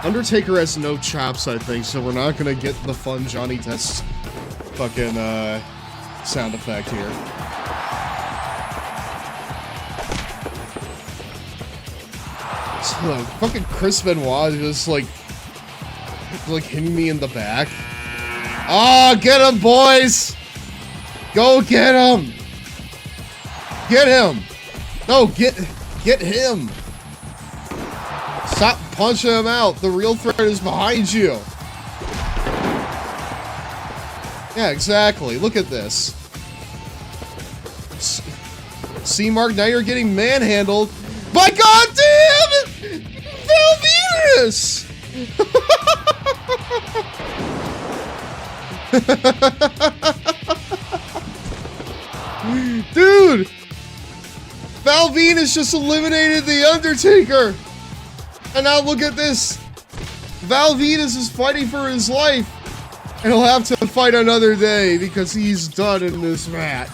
S1: Undertaker has no chops, I think, so we're not gonna get the fun Johnny Test fucking sound effect here. So, fucking Chris Benoit just like hitting me in the back. Oh, get him, boys! Go get him! Get him! No, get him! Stop punching him out. The real threat is behind you. Yeah, exactly. Look at this. See, Mark, now you're getting manhandled by goddamn Val Venus! Dude! Val Venus just eliminated The Undertaker! And now look at this! Val Venus is fighting for his life! And he'll have to fight another day because he's done in this match.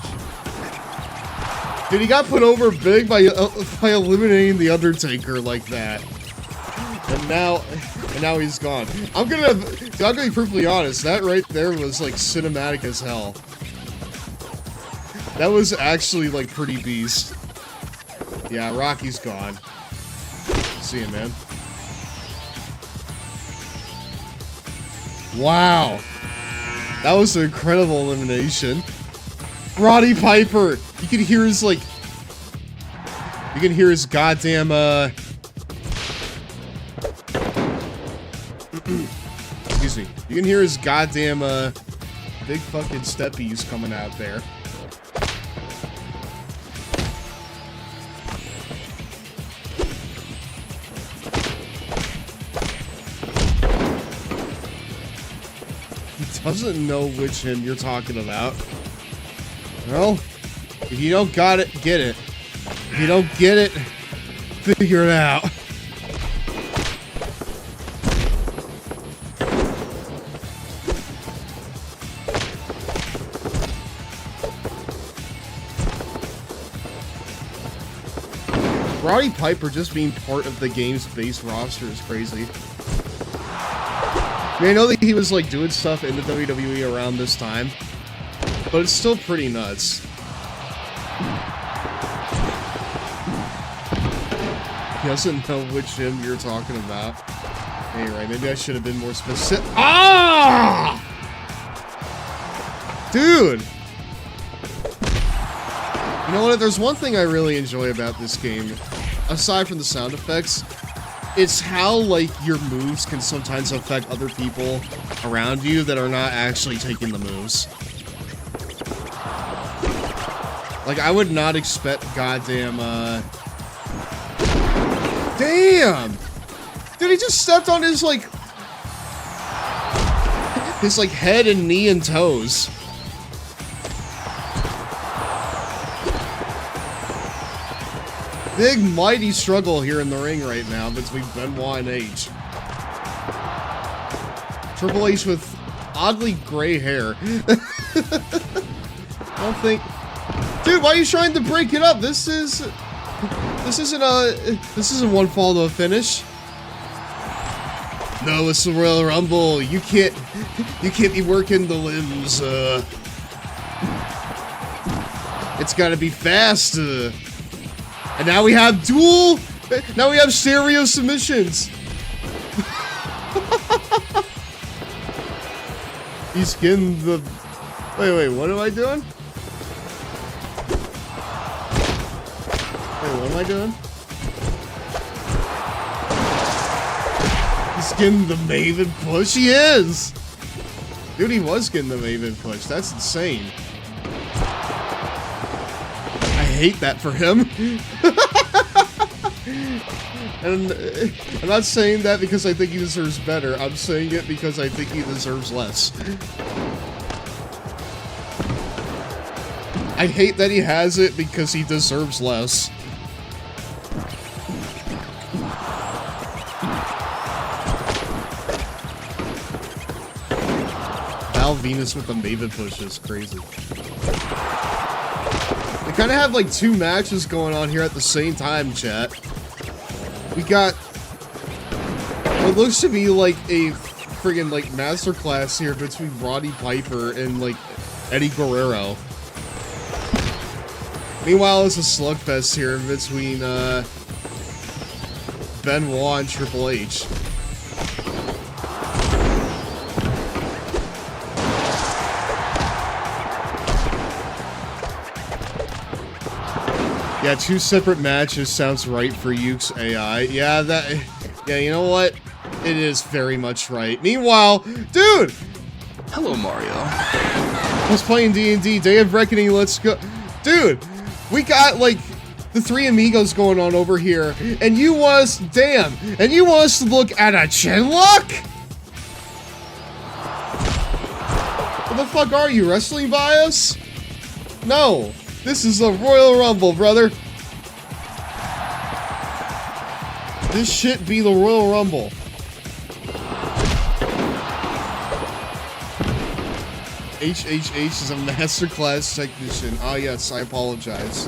S1: Dude, he got put over big by eliminating The Undertaker like that. And now he's gone. I'm gonna be perfectly honest, that right there was like cinematic as hell. That was actually like pretty beast. Yeah, Rocky's gone. See you, man. Wow. That was an incredible elimination. Roddy Piper! You can hear his like... You can hear his goddamn excuse me. You can hear his goddamn big fucking steppies coming out there. He doesn't know which him you're talking about. Well, if you don't got it, get it. If you don't get it, figure it out. Roddy Piper just being part of the game's base roster is crazy. I mean, I know that he was like doing stuff in the WWE around this time, but it's still pretty nuts. He doesn't know which him you're talking about. Anyway, maybe I should have been more specific. Ah! Dude! You know what? There's one thing I really enjoy about this game, aside from the sound effects. It's how, like, your moves can sometimes affect other people around you that are not actually taking the moves. Like, I would not expect goddamn, Damn! Dude, he just stepped on his, like... his, like, head and knee and toes. Big, mighty struggle here in the ring right now between Benoit and H. Triple H with oddly gray hair. I don't think... Dude, why are you trying to break it up? This isn't one fall to a finish. No, it's the Royal Rumble. You can't be working the limbs. It's gotta be fast. And now we have now we have stereo submissions. He skinned the... Wait, what am I doing? Wait, what am I doing? He skinned the Maven push? He is! Dude, he was getting the Maven push. That's insane. I hate that for him. And I'm not saying that because I think he deserves better. I'm saying it because I think he deserves less. I hate that he has it because he deserves less. Val Venus with the Maven push is crazy. We kind of have like two matches going on here at the same time, chat. We got what looks to be like a friggin' like masterclass here between Roddy Piper and like Eddie Guerrero. Meanwhile, it's a slugfest here between Benoit and Triple H. Yeah, two separate matches sounds right for Yuke's AI. Yeah, you know what? It is very much right. Meanwhile, dude!
S13: Hello, Mario.
S1: I was playing D&D, Day of Reckoning, let's go. Dude, we got, like, the three amigos going on over here, and you want us, and you want us to look at a chinlock? What the fuck are you, wrestling by us? No. This is a Royal Rumble, brother. This shit be the Royal Rumble. HHH is a masterclass technician. Ah, yes, I apologize.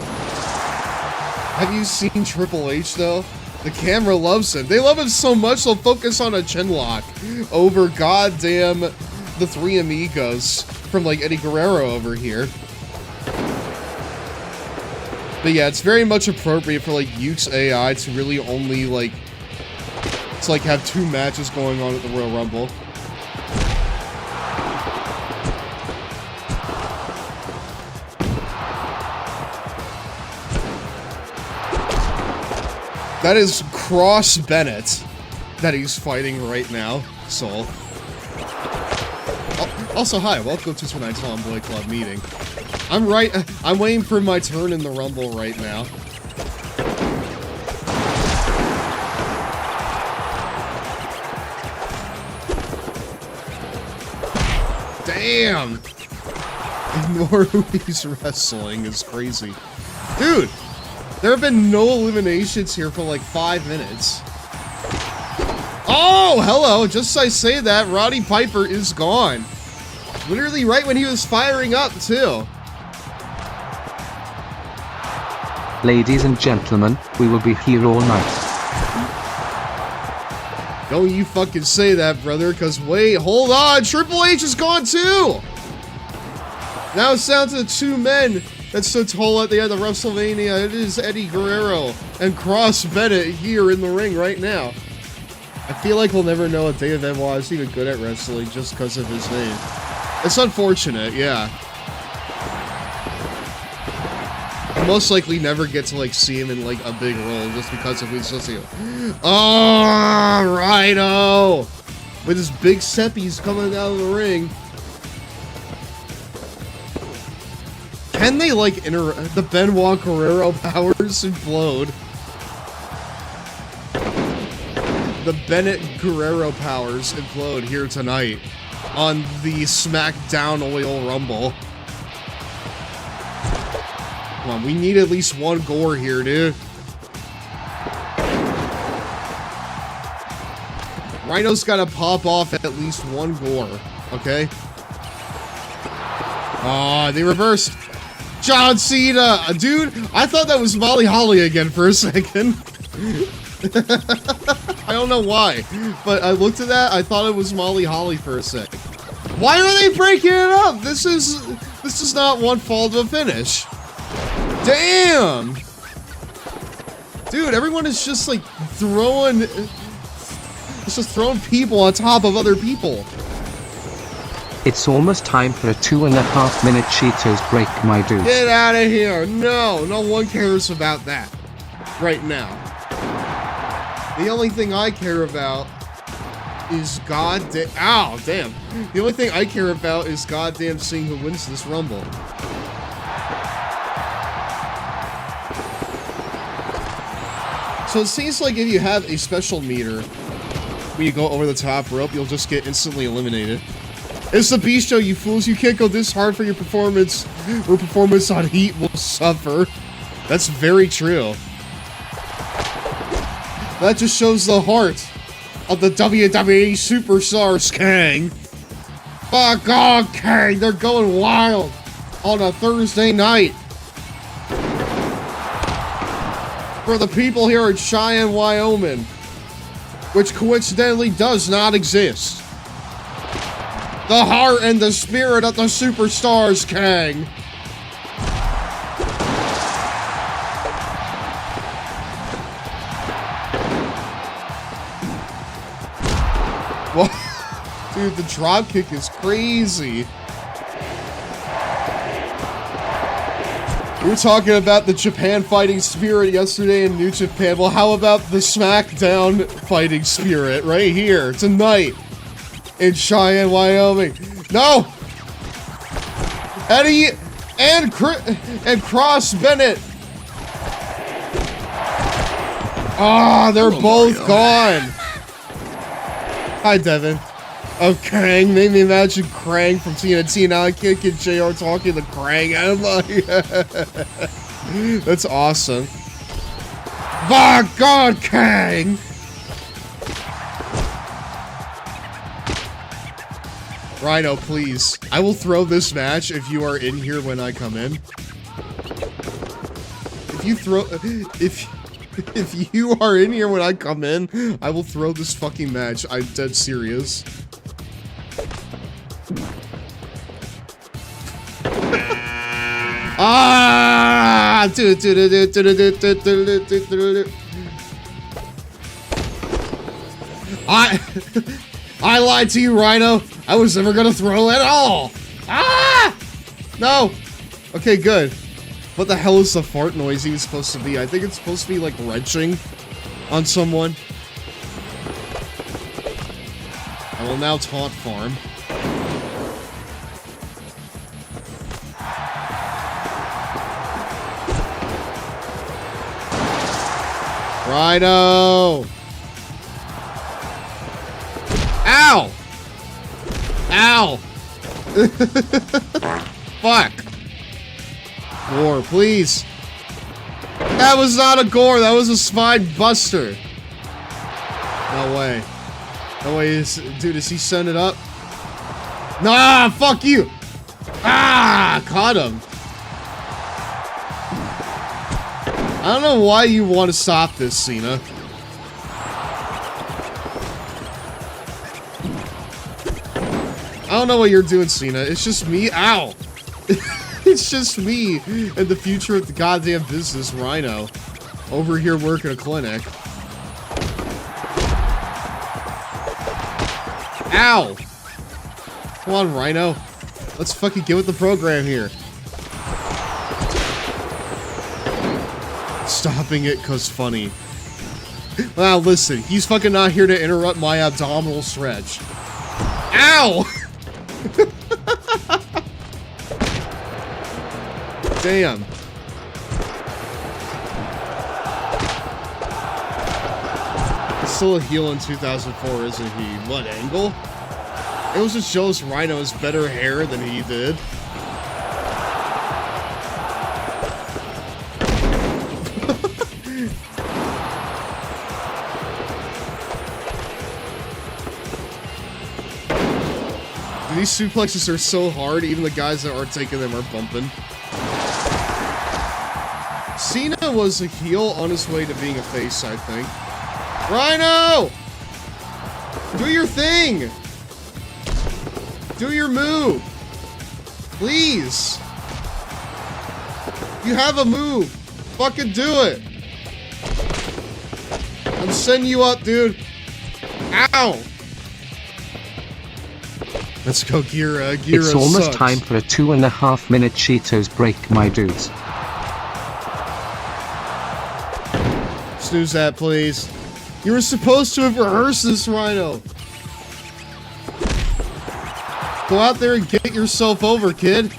S1: Have you seen Triple H, though? The camera loves him. They love him so much, they'll focus on a chinlock over goddamn the three amigos from, like, Eddie Guerrero over here. But yeah, it's very much appropriate for, like, Yuke's AI to really only, like, to, like, have two matches going on at the Royal Rumble. That is Cross Bennett that he's fighting right now, Soul. Also, hi, welcome to tonight's Tomboy Club meeting. I'm waiting for my turn in the Rumble right now. Damn! Ignore who he's wrestling is crazy. Dude! There have been no eliminations here for like 5 minutes. Oh, hello! Just as I say that, Roddy Piper is gone. Literally right when he was firing up, too.
S4: Ladies and gentlemen, we will be here all night.
S1: Don't you fucking say that, brother, because wait, hold on, Triple H is gone too! Now it's down to the two men that stood tall at the end of WrestleMania. It is Eddie Guerrero and Cross Bennett here in the ring right now. I feel like we'll never know if David Benoit is even good at wrestling just because of his name. It's unfortunate, yeah. I'll most likely never get to like see him in like a big role just because of his associate. Oh, Rhino! With his big seppies coming out of the ring. Can they like the Benoit Guerrero powers implode? The Bennett Guerrero powers implode here tonight on the SmackDown Oil Rumble. Come on, we need at least one gore here, dude. Rhino's gotta pop off at least one gore, okay? Ah, they reversed. John Cena! Dude, I thought that was Molly Holly again for a second. I don't know why, but I looked at that, I thought it was Molly Holly for a second. Why are they breaking it up? This is not one fall to a finish. Damn! Dude, everyone is just like throwing... It's just throwing people on top of other people.
S4: It's almost time for a 2.5-minute Cheetos break, my dude.
S1: Get out of here! No, no one cares about that right now. The only thing I care about is goddamn. Ow, damn. The only thing I care about is goddamn seeing who wins this Rumble. So it seems like if you have a special meter when you go over the top rope, you'll just get instantly eliminated. It's the Beast Show, you fools. You can't go this hard for your performance, or performance on Heat will suffer. That's very true. That just shows the heart of the WWE superstars, Kang. Fuck off, Kang. They're going wild on a Thursday night. For the people here in Cheyenne, Wyoming, which coincidentally does not exist. The heart and the spirit of the superstars, Kang. What? Dude, the drop kick is crazy. We were talking about the Japan fighting spirit yesterday in New Japan. Well, how about the SmackDown fighting spirit right here tonight in Cheyenne, Wyoming? No! Eddie and Cross Bennett. Ah, they're both gone. Hi, Devin. Oh, Krang. Made me imagine Krang from TNT. Now I can't get JR talking to Krang. That's awesome. My God, Krang! Rhino, please. I will throw this match if you are in here when I come in. If you are in here when I come in, I will throw this fucking match. I'm dead serious. Ah! I lied to you, Rhino. I was never gonna throw at all. Ah! No. Okay, good. What the hell is the fart noise even supposed to be? I think it's supposed to be like wrenching on someone. I will now taunt farm. Rhino! Ow! Ow! Fuck! Gore, please. That was not a gore, that was a spine buster. No way. No way, dude, is he setting it up? Nah, fuck you! Ah, caught him. I don't know why you want to stop this, Cena. I don't know what you're doing, Cena. It's just me. Ow! It's just me and the future of the goddamn business, Rhino. Over here working a clinic. Ow! Come on, Rhino. Let's fucking get with the program here. Stopping it cause funny. Well, listen, he's fucking not here to interrupt my abdominal stretch. Ow! Damn. He's still a heel in 2004, isn't he? What, Angle? It was just shows Rhino has better hair than he did. These suplexes are so hard, even the guys that aren't taking them are bumping. Cena was a heel on his way to being a face, I think. Rhino! Do your thing! Do your move! Please! You have a move! Fucking do it! I'm setting you up, dude! Ow! Let's go, Gira. Gira
S4: It's almost
S1: sucks.
S4: time for a 2.5-minute Cheetos break, my dudes.
S1: Snooze that, please. You were supposed to have rehearsed this, Rhino. Go out there and get yourself over, kid.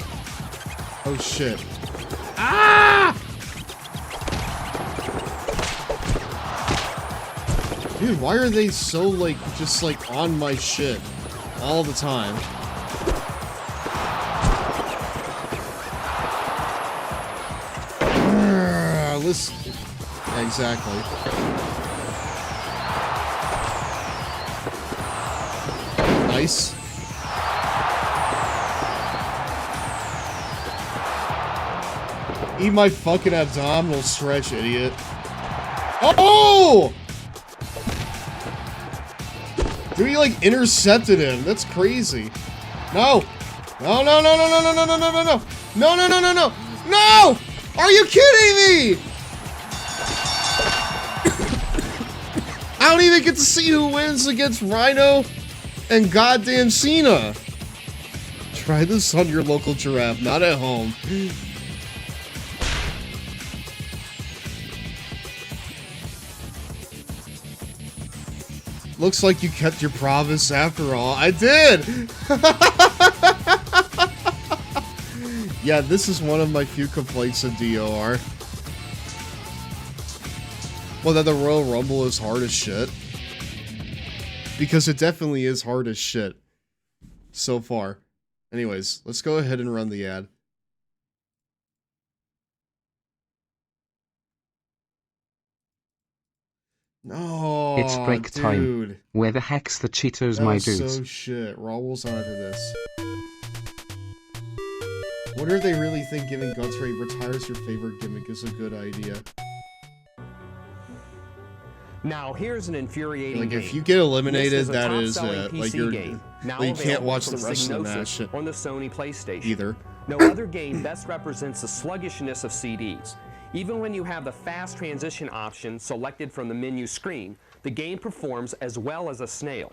S1: Oh, shit. Ah! Dude, why are they so, like, just, like, on my shit all the time? Listen. Exactly. Nice. Eat my fucking abdominal stretch, idiot. Oh! Dude, he like intercepted him. That's crazy. No. No, no, no, no, no, no, no, no, no, no, no. No, no, no, no, no. No! Are you kidding me? I don't even get to see who wins against Rhino and goddamn Cena. Try this on your local giraffe, not at home. Looks like you kept your promise after all. I did! Yeah, this is one of my few complaints of DOR. Well, that the Royal Rumble is hard as shit. Because it definitely is hard as shit. So far. Anyways, let's go ahead and run the ad. No,
S4: It's break time.
S1: dude.
S4: Where the heck's the Cheetos,
S1: That
S4: my
S1: was
S4: dudes?
S1: so shit. Raw Wolves on after this. Wonder if they really think giving Guts Ray retires your favorite gimmick is a good idea.
S10: Now here's an infuriating
S1: Like,
S10: game.
S1: if you get eliminated,
S10: This
S1: that
S10: a
S1: is
S10: top-selling
S1: like
S10: PC
S1: you're
S10: game, now
S1: like, you can't
S10: available
S1: watch the
S10: from
S1: rest of the
S10: Psygnosis
S1: match
S10: on the Sony PlayStation.
S1: either.
S10: No other game best represents the sluggishness of CDs. Even when you have the fast transition option selected from the menu screen, the game performs as well as a snail.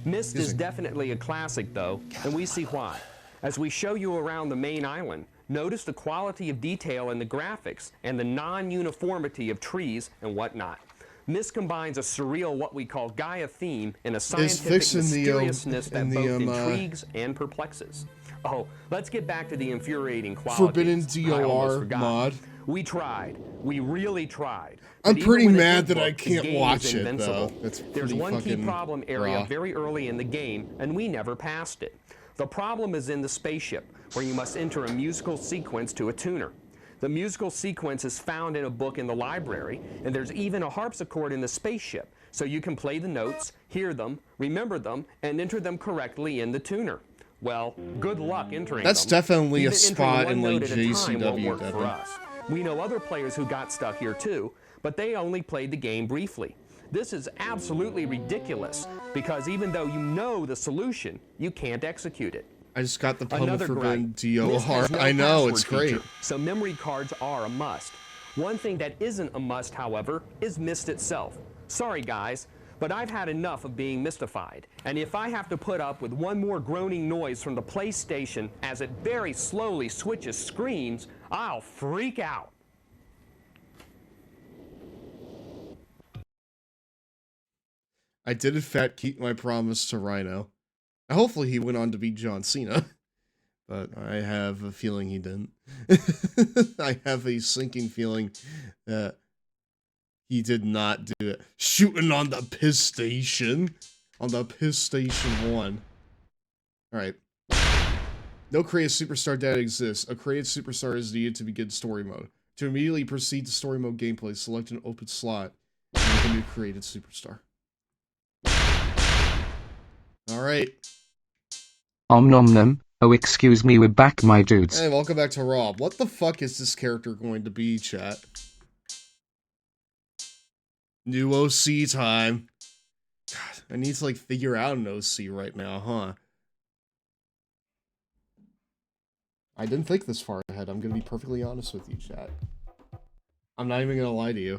S10: Myst is definitely a classic though, and we see why. As we show you around the main island, notice the quality of detail in the graphics and the non-uniformity of trees and whatnot. Myst combines a surreal, what we call Gaia theme, and a scientific mysteriousness that both intrigues and perplexes. Oh, let's get back to the infuriating qualities.
S1: Forbidden
S10: I almost
S1: DOR
S10: forgot.
S1: mod.
S10: We tried. We really tried.
S1: I'm
S10: But even
S1: pretty
S10: with a
S1: mad
S10: hit
S1: that I
S10: book, the
S1: can't
S10: game
S1: watch
S10: is
S1: it,
S10: invincible.
S1: though. It's
S10: There's
S1: pretty
S10: one key
S1: fucking
S10: problem area
S1: raw.
S10: very early in the game, and we never passed it. The problem is in the spaceship, where you must enter a musical sequence to a tuner. The musical sequence is found in a book in the library, and there's even a harpsichord in the spaceship, so you can play the notes, hear them, remember them, and enter them correctly in the tuner. Well, good luck entering
S1: That's
S10: them.
S1: definitely a
S10: Even entering
S1: spot
S10: one
S1: in, like,
S10: note at a time won't
S1: JCW,
S10: work for
S1: Devin.
S10: us. We know other players who got stuck here too, but they only played the game briefly. This is absolutely ridiculous because even though you know the solution, you can't execute it.
S1: I just got the Pummel
S10: Another
S1: Forbidden
S10: gripe. This has
S1: DOR.
S10: no
S1: I know,
S10: password
S1: it's great.
S10: feature, so memory cards are a must. One thing that isn't a must, however, is Myst itself. Sorry guys, but I've had enough of being mystified. And if I have to put up with one more groaning noise from the PlayStation as it very slowly switches screens, I'll freak out.
S1: I did in fact keep my promise to Rhino. Hopefully he went on to beat John Cena. But I have a feeling he didn't. I have a sinking feeling that he did not do it. Shooting on the piss station. On the piss station 1. Alright. No created superstar data exists. A created superstar is needed to begin story mode. To immediately proceed to story mode gameplay, select an open slot and make a new created superstar. Alright.
S4: Om nom nom. Oh, excuse me, we're back, my dudes.
S1: Hey, welcome back to Rob. What the fuck is this character going to be, chat? New OC time. God, I need to, like, figure out an OC right now, huh? I didn't think this far ahead. I'm gonna be perfectly honest with you, chat. I'm not even gonna lie to you.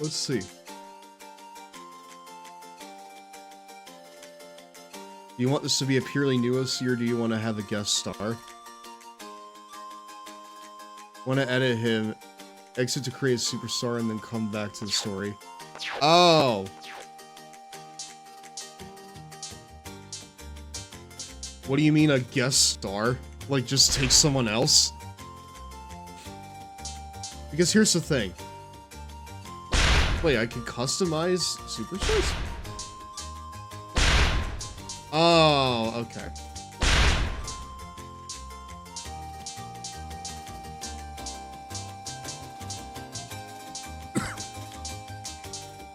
S1: Let's see. Do you want this to be a purely new OC, or do you want to have a guest star? Want to edit him, exit to create a superstar, and then come back to the story. Oh! What do you mean a guest star? Like, just take someone else? Because here's the thing. Wait, I can customize superstars? Oh, okay.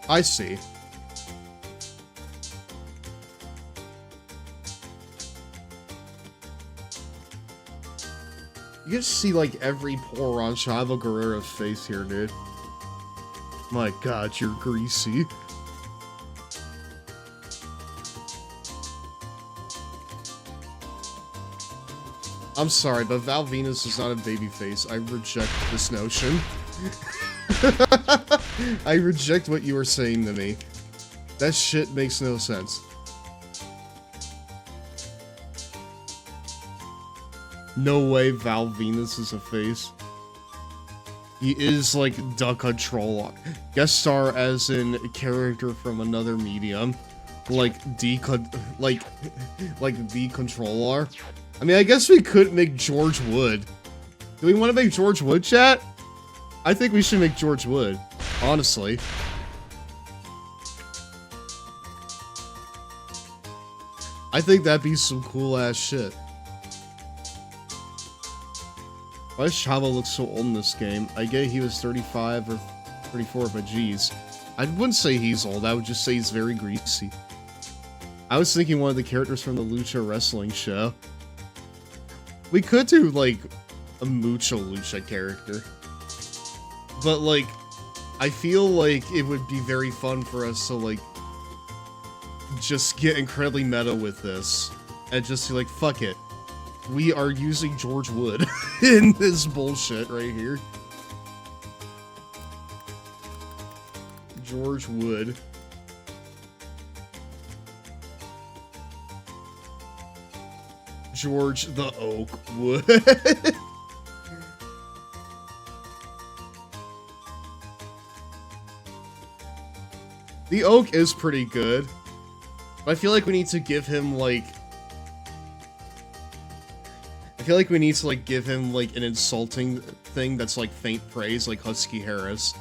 S1: I see. You get to see, like, every pore on Chavo Guerrero's face here, dude. My god, you're greasy. I'm sorry, but Val Venus is not a babyface. I reject this notion. I reject what you were saying to me. That shit makes no sense. No way Val Venus is a face. He is like the controller. Guest star as in a character from another medium. Like the controller. I mean, I guess we could make George Wood. Do we want to make George Wood, chat? I think we should make George Wood, honestly. I think that'd be some cool ass shit. Why does Chavo look so old in this game? I get he was 35 or 34, but geez. I wouldn't say he's old, I would just say he's very greasy. I was thinking one of the characters from the Lucha Wrestling show. We could do, like, a Mucho Lucha character. But, like, I feel like it would be very fun for us to, like, just get incredibly meta with this. And just be like, fuck it. We are using George Wood in this bullshit right here. George Wood. George the Oak Wood. The Oak is pretty good. But I feel like we need to give him, like... I feel like we need to, like, give him, like, an insulting thing that's, like, faint praise, like Husky Harris.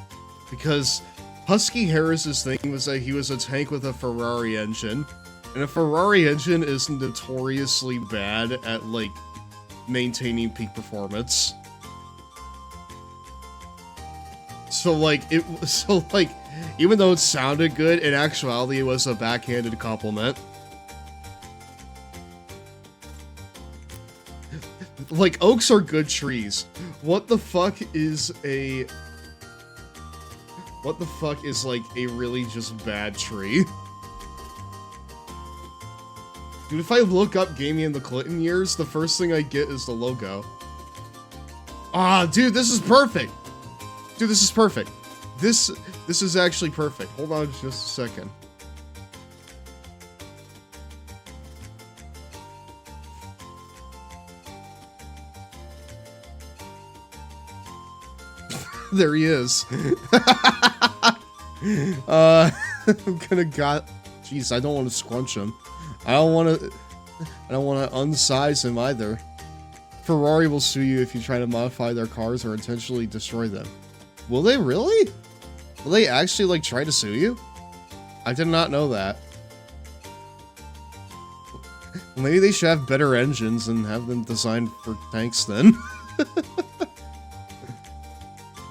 S1: Because Husky Harris's thing was that he was a tank with a Ferrari engine. And a Ferrari engine is notoriously bad at, like, maintaining peak performance. So, like, even though it sounded good, in actuality it was a backhanded compliment. like, oaks are good trees. What the fuck is like a really just bad tree? Dude, if I look up Gaming in the Clinton years, the first thing I get is the logo. Ah, dude, this is perfect. Dude, this is perfect. This is actually perfect. Hold on just a second. There he is. I'm gonna jeez, I don't want to scrunch him. I don't want to unsize him either. Ferrari will sue you if you try to modify their cars or intentionally destroy them. Will they really? Will they actually, like, try to sue you? I did not know that. Maybe they should have better engines and have them designed for tanks then.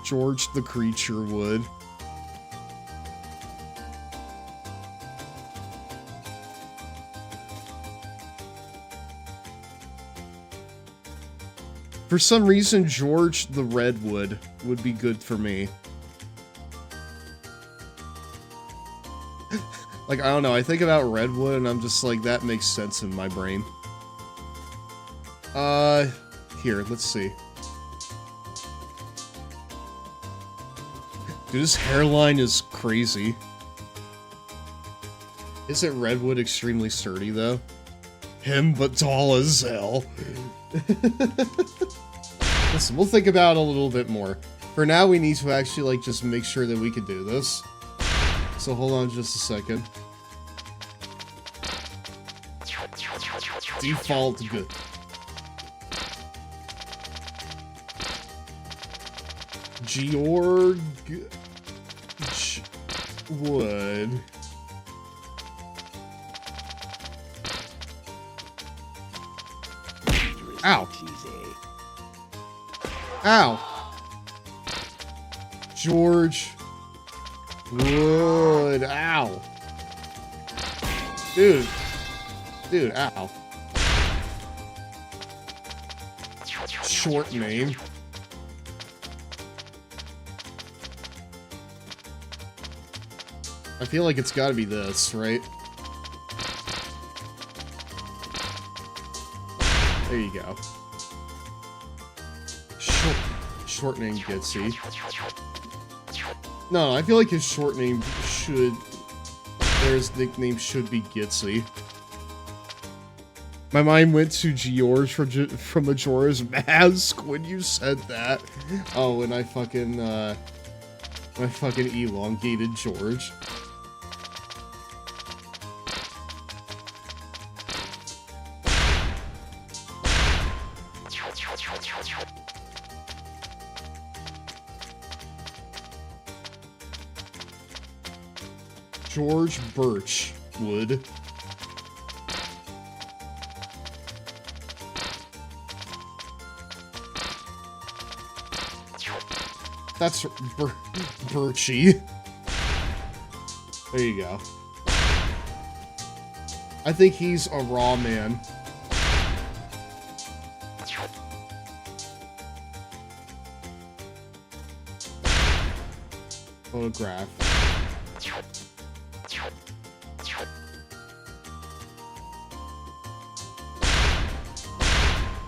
S1: George the Creature would. For some reason, George the Redwood would be good for me. Like, I don't know, I think about Redwood and I'm just like, that makes sense in my brain. Here, let's see. Dude, this hairline is crazy. Isn't Redwood extremely sturdy, though? Him, but tall as hell. Listen, we'll think about it a little bit more. For now, we need to actually, like, just make sure that we can do this. So hold on just a second. Default good. Georg Wood. Ow. Ow. George Wood. Ow. Dude. Dude, ow. Short name. I feel like it's gotta be this, right? There you go. Short name Gitsy. No, I feel like his short name should... His nickname should be Gitsy. My mind went to George from Majora's Mask when you said that. Oh, and I fucking elongated George. George Birchwood. That's Birchie. There you go. I think he's a raw man. Photograph.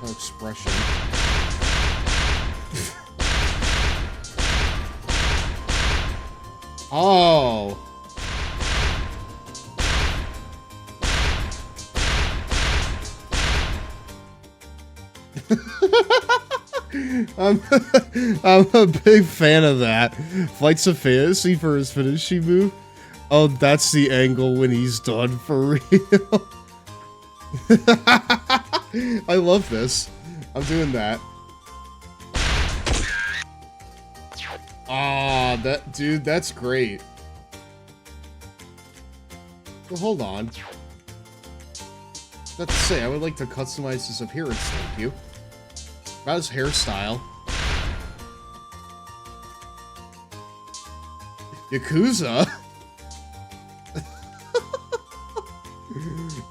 S1: Expression. Oh. I'm a big fan of that. Flights of Fantasy for his finishing move. Oh, that's the angle when he's done for real. I love this. I'm doing that. Ah, dude, that's great. Well, hold on. That's to say, I would like to customize his appearance, thank you. About his hairstyle. Yakuza?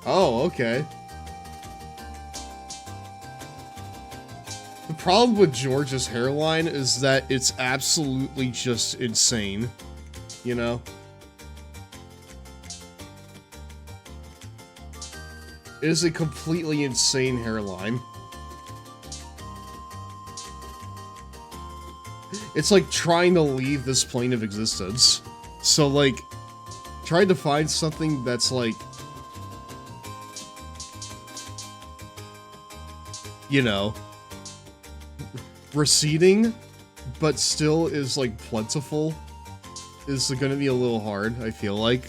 S1: Oh, okay. The problem with George's hairline is that it's absolutely just insane, you know? It is a completely insane hairline. It's like trying to leave this plane of existence. So, like, trying to find something that's, like, you know, receding, but still is, like, plentiful, is gonna be a little hard, I feel like.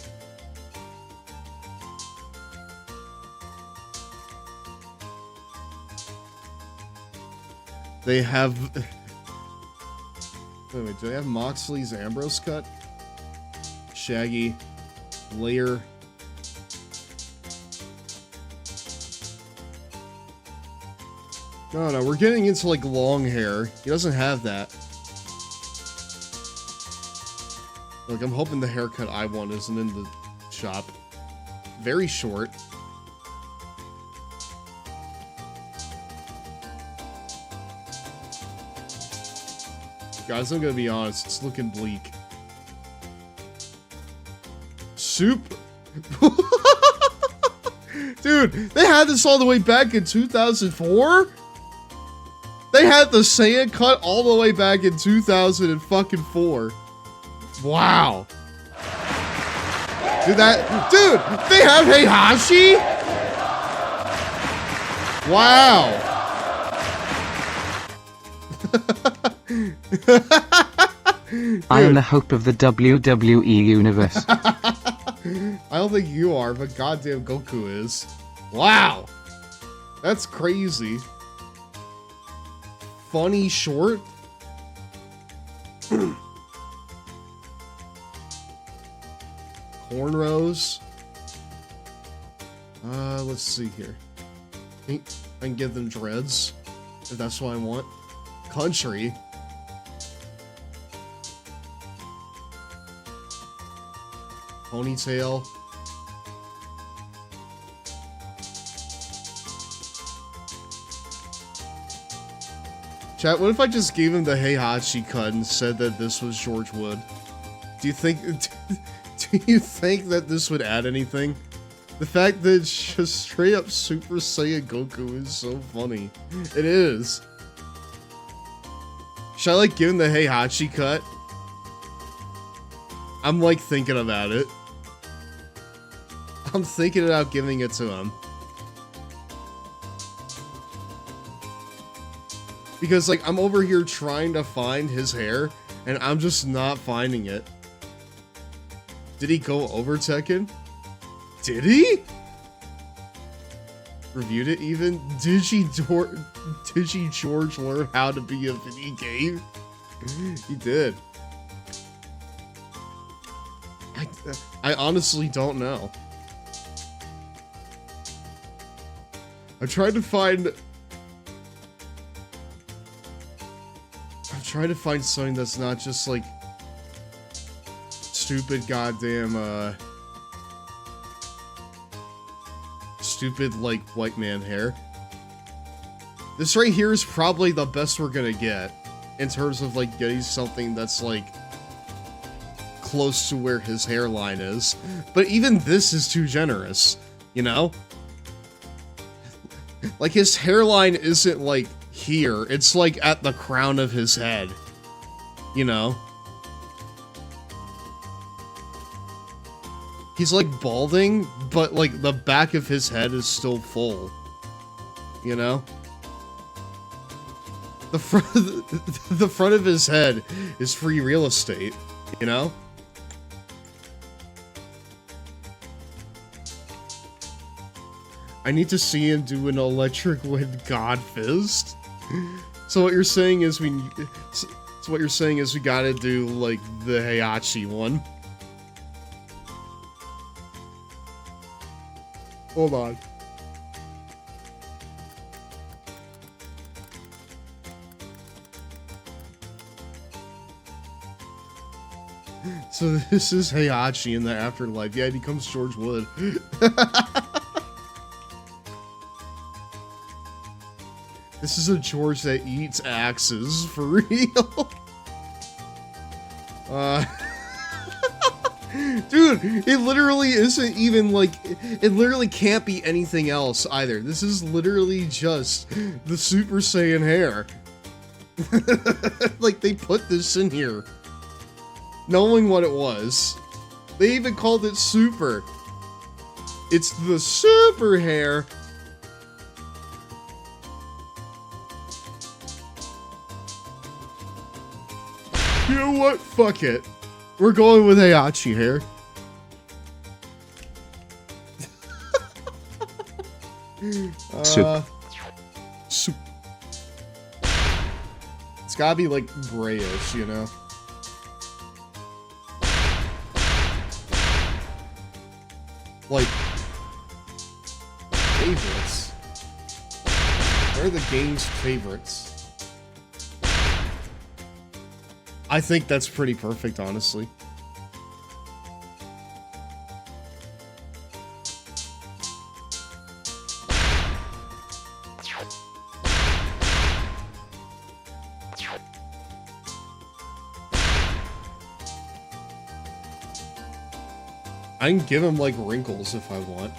S1: They have... Wait, do they have Moxley's Ambrose cut? Shaggy. Layer. No, we're getting into, like, long hair. He doesn't have that. Look, I'm hoping the haircut I want isn't in the shop. Very short. Guys, I'm gonna be honest, it's looking bleak. Soup? Dude, they had this all the way back in 2004? They had the Saiyan cut all the way back in 2004. Wow. Dude, they have Heihachi? Wow.
S4: I am the hope of the WWE universe.
S1: I don't think you are, but goddamn Goku is. Wow. That's crazy. Funny short? Cornrows? Let's see here. I can give them dreads, if that's what I want. Country. Ponytail. Chat, what if I just gave him the Heihachi cut and said that this was George Wood? Do you think that this would add anything? The fact that it's just straight up Super Saiyan Goku is so funny. It is. Should I, like, give him the Heihachi cut? I'm, like, thinking about it. I'm thinking about giving it to him. Because, like, I'm over here trying to find his hair, and I'm just not finding it. Did he go over Tekken? Did he? Reviewed it even? Did George learn how to be a video game? He did. I honestly don't know. I'm trying to find something that's not just like stupid goddamn stupid like white man hair. This right here is probably the best we're gonna get in terms of like getting something that's like close to where his hairline is. But even this is too generous, you know? Like his hairline isn't like here, it's like at the crown of his head, you know? He's like balding, but like the back of his head is still full, you know? The front of his head is free real estate, you know? I need to see him do an electric wind god fist. So what you're saying is we gotta do like the Heihachi one. Hold on. So this is Heihachi in the afterlife. Yeah, he becomes George Wood. This is a George that eats axes, for real. Dude, it literally isn't even like, it literally can't be anything else either. This is literally just the Super Saiyan hair. Like, they put this in here, knowing what it was. They even called it Super. It's the Super hair. You know what? Fuck it. We're going with Heihachi hair.
S4: Soup.
S1: Soup. It's gotta be like grayish, you know? Like, favorites. Where are the game's favorites? I think that's pretty perfect, honestly. I can give him, like, wrinkles if I want.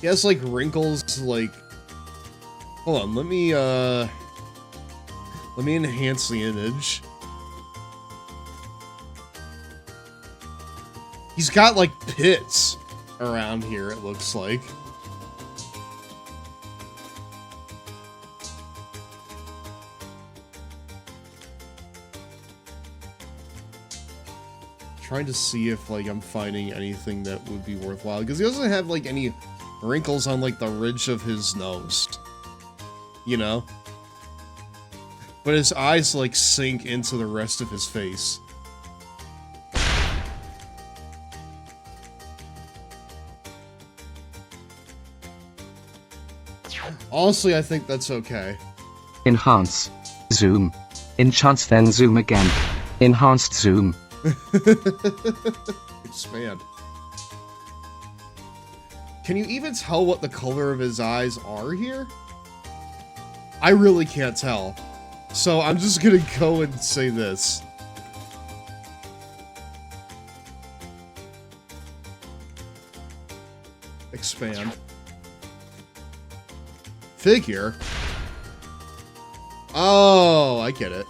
S1: He has, like, wrinkles, like... Hold on, let me enhance the image. He's got, like, pits around here, it looks like. Trying to see if, like, I'm finding anything that would be worthwhile, because he doesn't have, like, any wrinkles on, like, the ridge of his nose, you know? But his eyes, like, sink into the rest of his face. Honestly, I think that's okay.
S4: Enhance. Zoom. Enchant, then zoom again. Enhanced zoom.
S1: Expand. Can you even tell what the color of his eyes are here? I really can't tell. So I'm just gonna go and say this. Expand. Figure. Oh, I get it.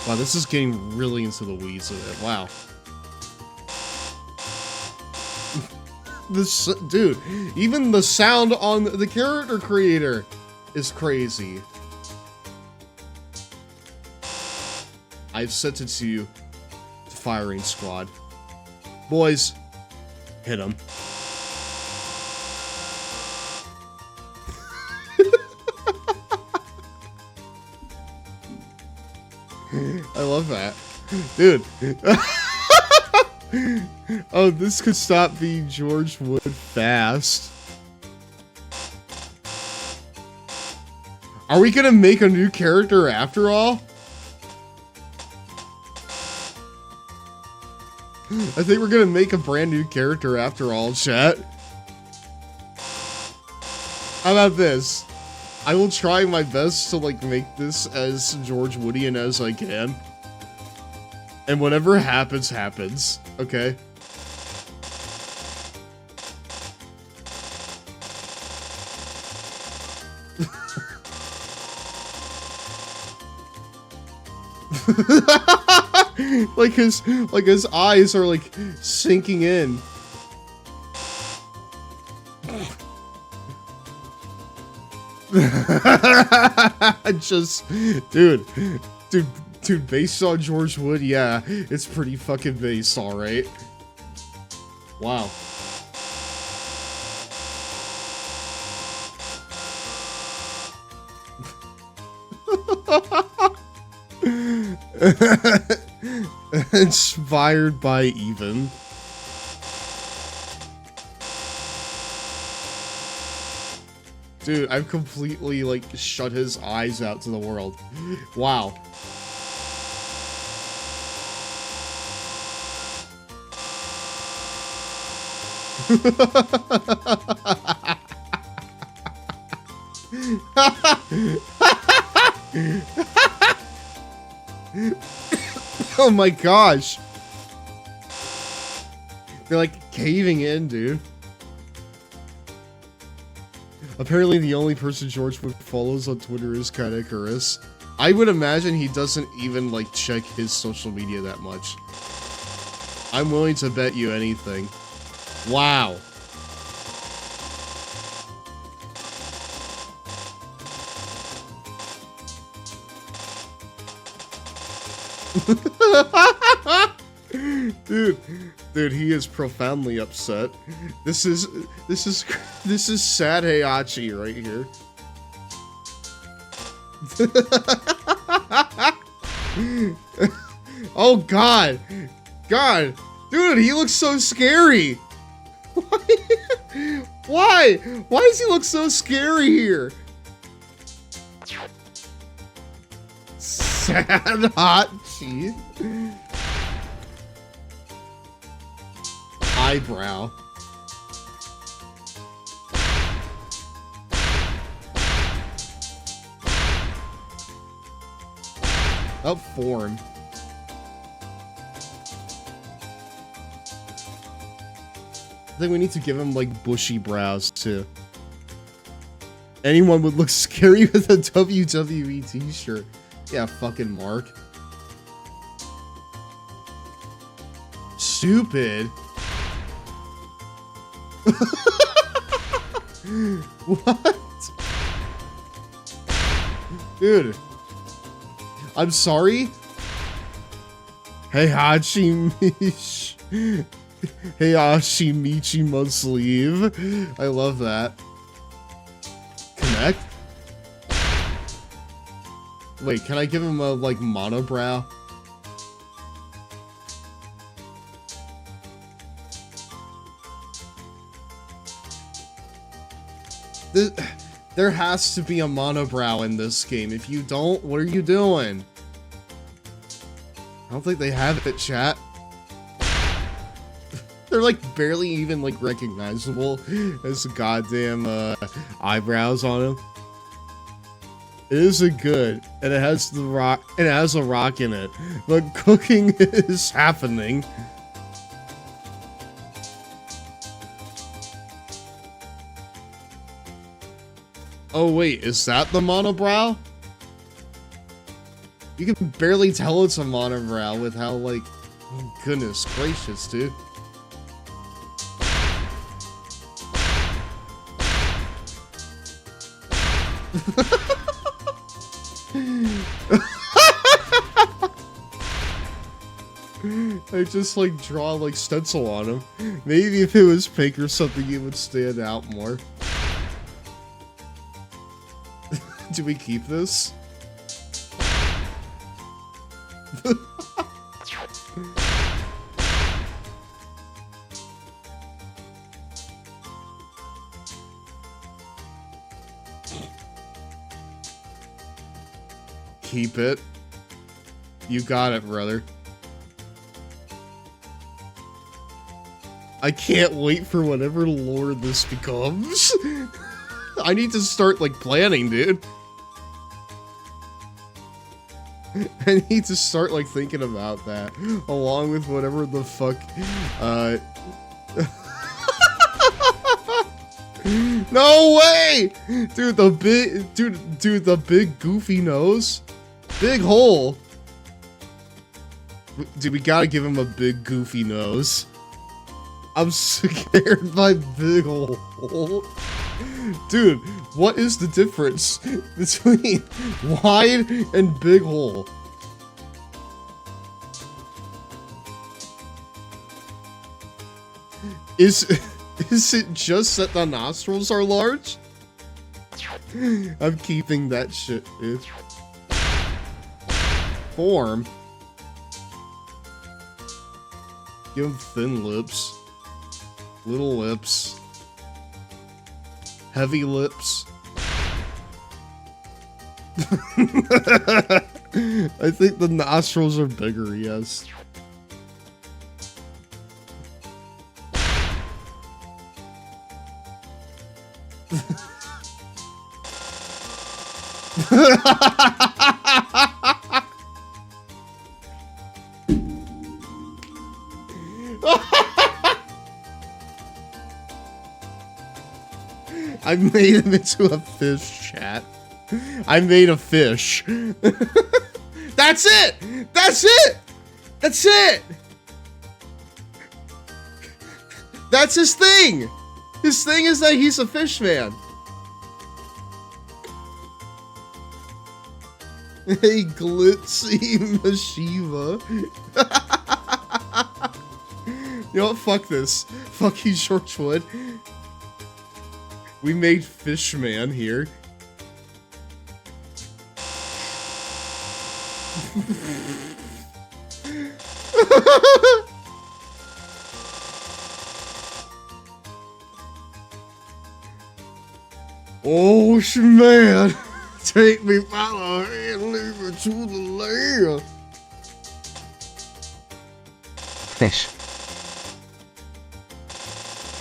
S1: Wow, this is getting really into the weeds of it. Wow. This, dude, even the sound on the character creator is crazy. I've sent it to you, to Firing Squad. Boys, hit him. I love that. Dude. Oh, this could stop being George Wood fast. Are we gonna make a new character after all? I think we're gonna make a brand new character after all, chat. How about this? I will try my best to, like, make this as George Woodian as I can. And whatever happens, happens. Okay? like his eyes are, like, sinking in. Just, dude, based on George Wood, yeah, it's pretty fucking based, alright. Wow. Inspired by Even. Dude, I've completely, like, shut his eyes out to the world. Wow. Oh my gosh. They're like caving in, dude. Apparently the only person George Wood follows on Twitter is Kanekurus. I would imagine he doesn't even like check his social media that much. I'm willing to bet you anything. Wow. Dude, he is profoundly upset. This is sad Heihachi right here. Oh god, dude, he looks so scary. Why does he look so scary here? Sad Hachi. Eyebrow. Up form. I think we need to give him like bushy brows too. Anyone would look scary with a WWE t-shirt. Yeah, fucking Mark. Stupid. What? Dude. I'm sorry? Heihachi Michi must leave. I love that. Connect? Wait, can I give him a, like, monobrow? There has to be a monobrow in this game. If you don't, what are you doing? I don't think they have it, chat. They're like barely even like recognizable as goddamn eyebrows on him. It is a good, and it has the rock, and it has a rock in it. But cooking is happening. Oh wait, is that the monobrow? You can barely tell it's a monobrow with how like, oh, goodness gracious, dude. I just like draw like stencil on him. Maybe if it was pink or something, it would stand out more. Do we keep this? Keep it. You got it, brother. I can't wait for whatever lore this becomes. I need to start, like, planning, dude. I need to start, like, thinking about that. Along with whatever the fuck, No way! Dude, the big, dude, the big goofy nose. Big hole. Dude, we gotta give him a big goofy nose. I'm scared by big hole. Dude, what is the difference between wide and big hole? Is it just that the nostrils are large? I'm keeping that shit, dude. Form. Give him thin lips. Little lips. Heavy lips. I think the nostrils are bigger, yes. I made him into a fish, chat. I made a fish. That's it! That's it! That's it! That's his thing! His thing is that he's a fish man. Hey, Glitzy Mashiva. You know what? Fuck this. Fuck you, George Wood. We made Fishman here. Oh, man. Take me by the hand, leave me to the land.
S4: Fish.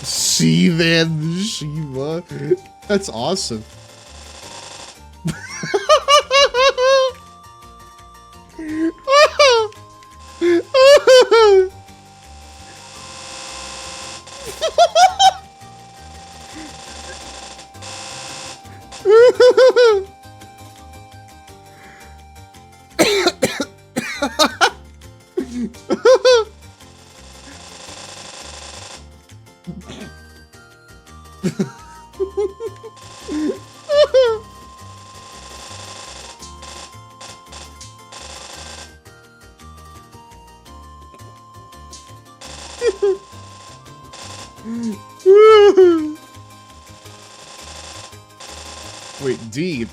S1: See that, Shiva? That's awesome. Wait, deep.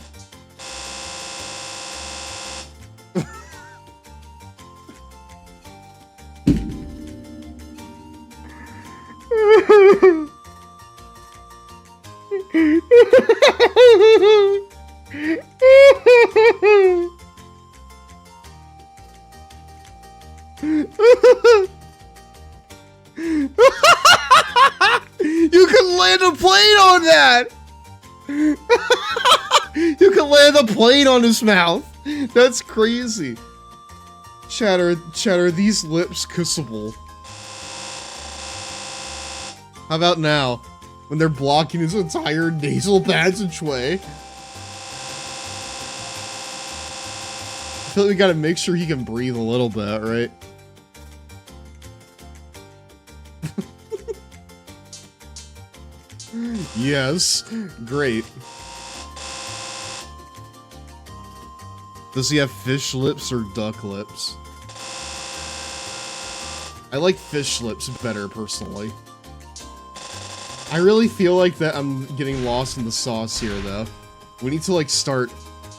S1: You can land a plane on that! You can land a plane on his mouth. That's crazy. Chatter, these lips kissable. How about now? When they're blocking his entire nasal passageway. I feel like we gotta make sure he can breathe a little bit, right? Yes, great. Does he have fish lips or duck lips? I like fish lips better, personally. I really feel like that I'm getting lost in the sauce here, though. We need to, like, start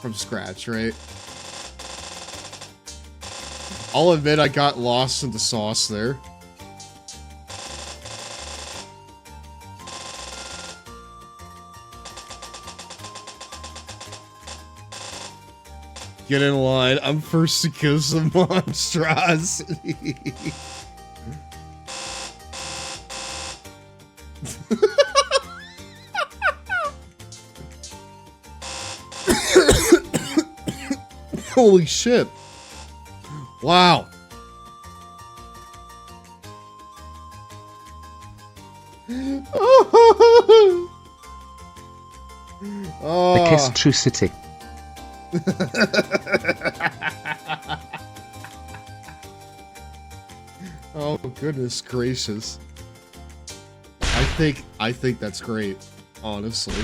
S1: from scratch, right? I'll admit I got lost in the sauce there. Get in line. I'm first to kiss the monstrosity. Holy shit. Wow.
S4: The kiss trucity.
S1: Oh goodness gracious. I think that's great, honestly.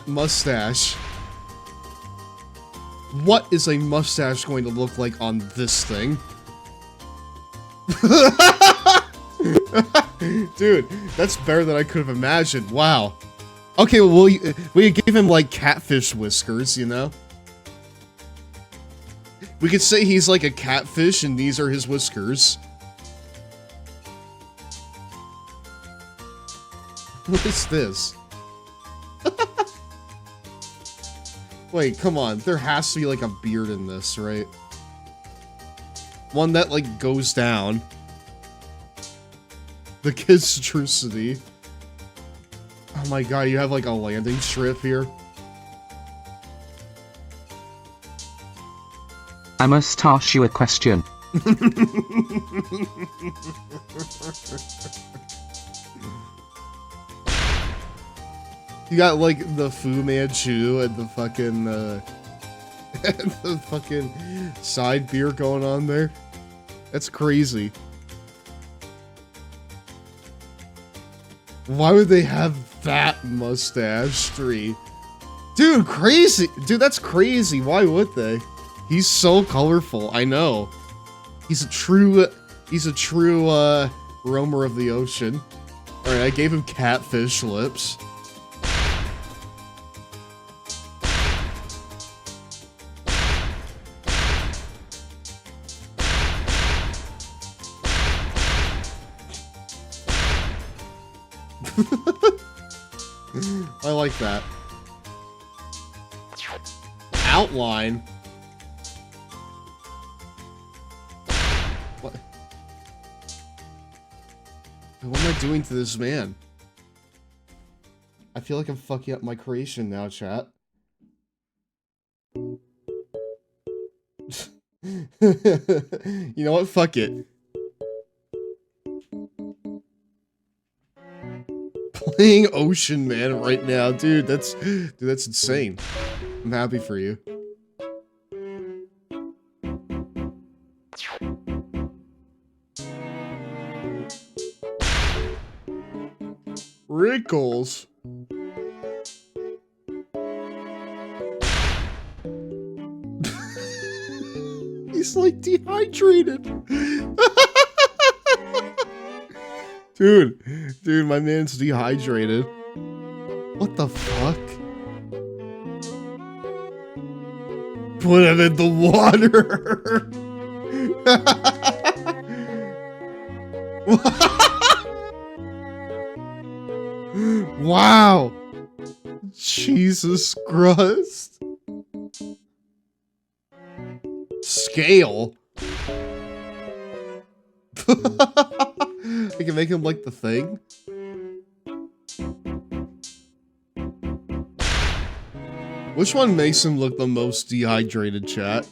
S1: Mustache. What is a mustache going to look like on this thing? Dude, that's better than I could have imagined. Wow. Okay, well, we gave him, like, catfish whiskers, you know? We could say he's like a catfish and these are his whiskers. What is this? Wait, come on. There has to be, like, a beard in this, right? One that, like, goes down. The Kistricity. Oh my god, you have like a landing strip here?
S4: I must ask you a question.
S1: You got like the Fu Manchu and the fucking and the fucking side beer going on there. That's crazy. Why would they have that mustache tree? Dude, crazy. Dude, that's crazy. Why would they? He's so colorful. I know. He's a true roamer of the ocean. All right, I gave him catfish lips. I like that. Outline. What? What am I doing to this man? I feel like I'm fucking up my creation now, chat. You know what? Fuck it. Playing Ocean Man right now, dude. That's insane. I'm happy for you. Wrinkles. He's like dehydrated. Dude, my man's dehydrated. What the fuck? Put him in the water. Wow. Jesus Christ. Scale. I can make him like the Thing. Which one makes him look the most dehydrated, chat?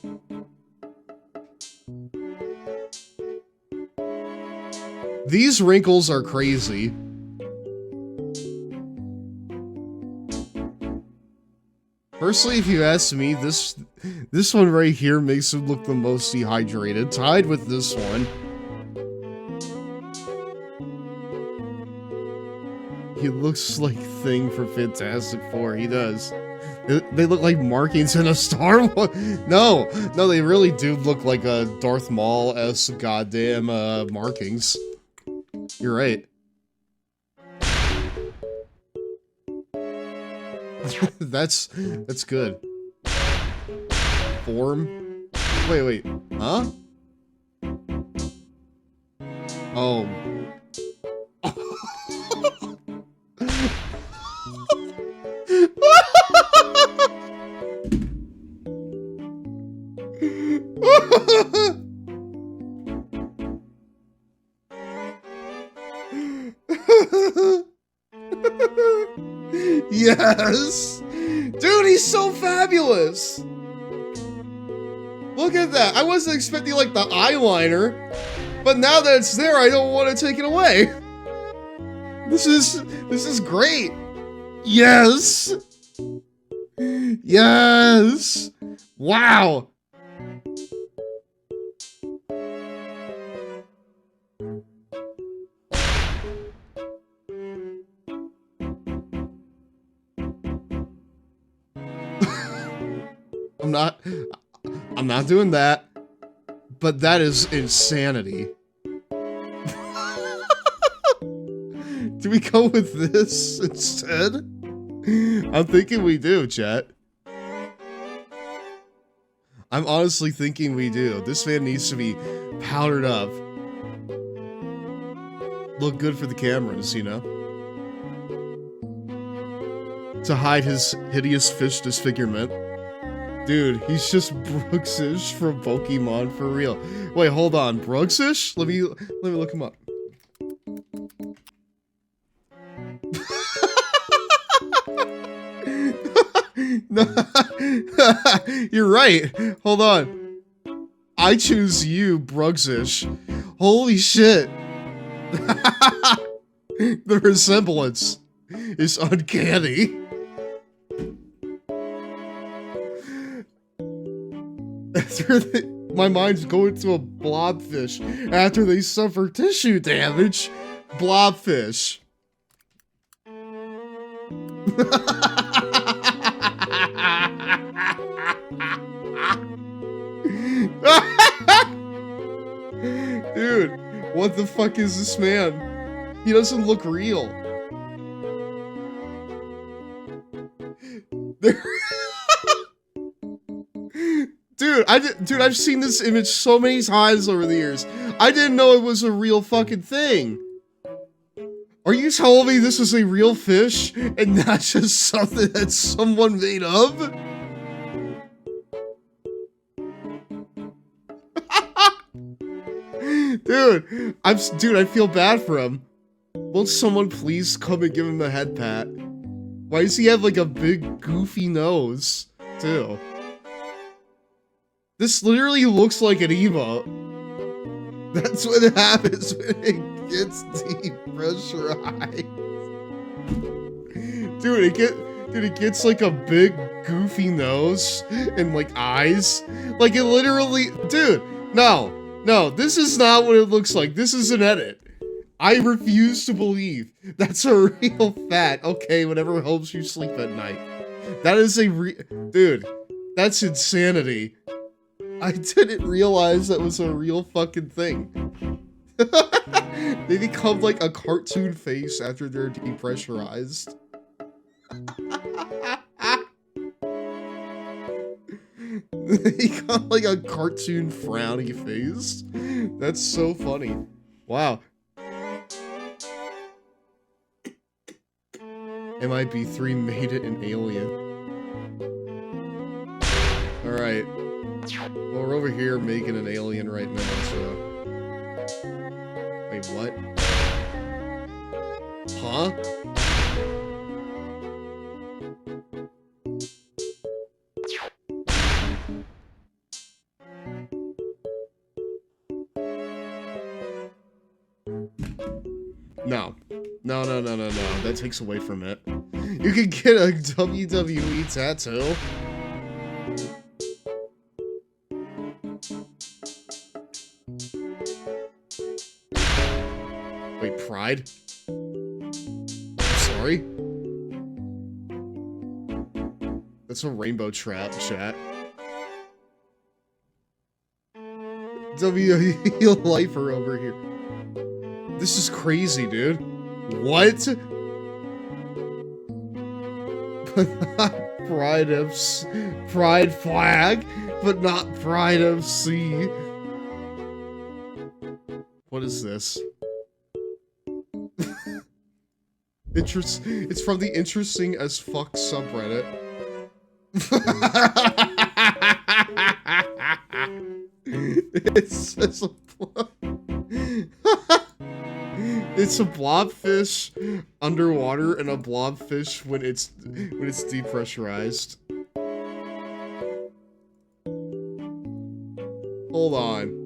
S1: These wrinkles are crazy. Personally, if you ask me, this one right here makes him look the most dehydrated, tied with this one. He looks like Thing from Fantastic Four. He does. They look like markings in a Star Wars. No, they really do look like a Darth Maul-esque goddamn markings. You're right. That's good. Form. Wait. Huh? Oh. Yes! Dude, he's so fabulous! Look at that. I wasn't expecting like the eyeliner, but now that it's there, I don't want to take it away. This is great. Yes! Yes! Wow! I'm not doing that, but that is insanity. Do we go with this instead? I'm thinking we do, chat. I'm honestly thinking we do. This man needs to be powdered up. Look good for the cameras, you know? To hide his hideous fish disfigurement. Dude, he's just Brooksish from Pokemon for real. Wait, hold on. Brooksish? Let me look him up. You're right. Hold on. I choose you, Brugsish. Holy shit. The resemblance is uncanny. My mind's going to a blobfish after they suffer tissue damage. Blobfish. Dude, what the fuck is this man? He doesn't look real. Dude, I've seen this image so many times over the years. I didn't know it was a real fucking thing. Are you telling me this is a real fish and not just something that someone made up? Dude, I feel bad for him. Won't someone please come and give him a head pat? Why does he have like a big goofy nose, too? This literally looks like an emote. That's what happens when it gets depressurized. Dude, it gets like a big goofy nose and like eyes. Like it literally, dude, no, this is not what it looks like. This is an edit. I refuse to believe that's a real fat. Okay, whatever helps you sleep at night. That is dude, that's insanity. I didn't realize that was a real fucking thing. They become like a cartoon face after they're depressurized. They become like a cartoon frowny face. That's so funny. Wow. MIB3 made it an alien. Alright. Well, we're over here making an alien right now, so... Wait, what? Huh? No. No. That takes away from it. You can get a WWE tattoo. Wait, Pride? Sorry? That's a rainbow trap, chat. WWE lifer over here. This is crazy, dude. What? Pride flag, but not Pride FC. What is this? It's from the interesting as fuck subreddit. It's a blobfish underwater and a blobfish when it's depressurized. Hold on.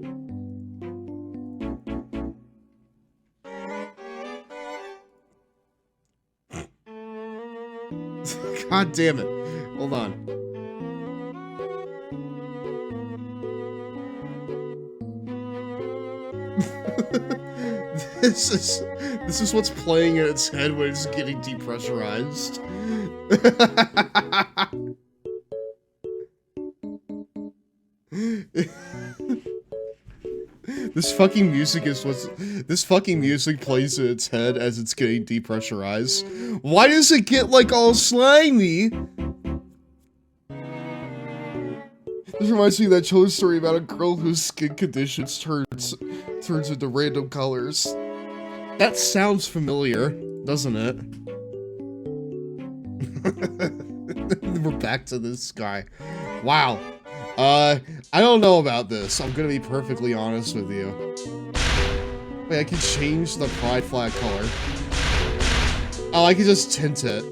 S1: God damn it. Hold on. This is what's playing in its head when it's getting depressurized. This fucking music plays in its head as it's getting depressurized. Why does it get like all slimy? This reminds me of that children's story about a girl whose skin conditions turns into random colors. That sounds familiar, doesn't it? We're back to this guy. Wow. I don't know about this. I'm gonna be perfectly honest with you. Wait, I can change the pride flag color. Oh, I can just tint it.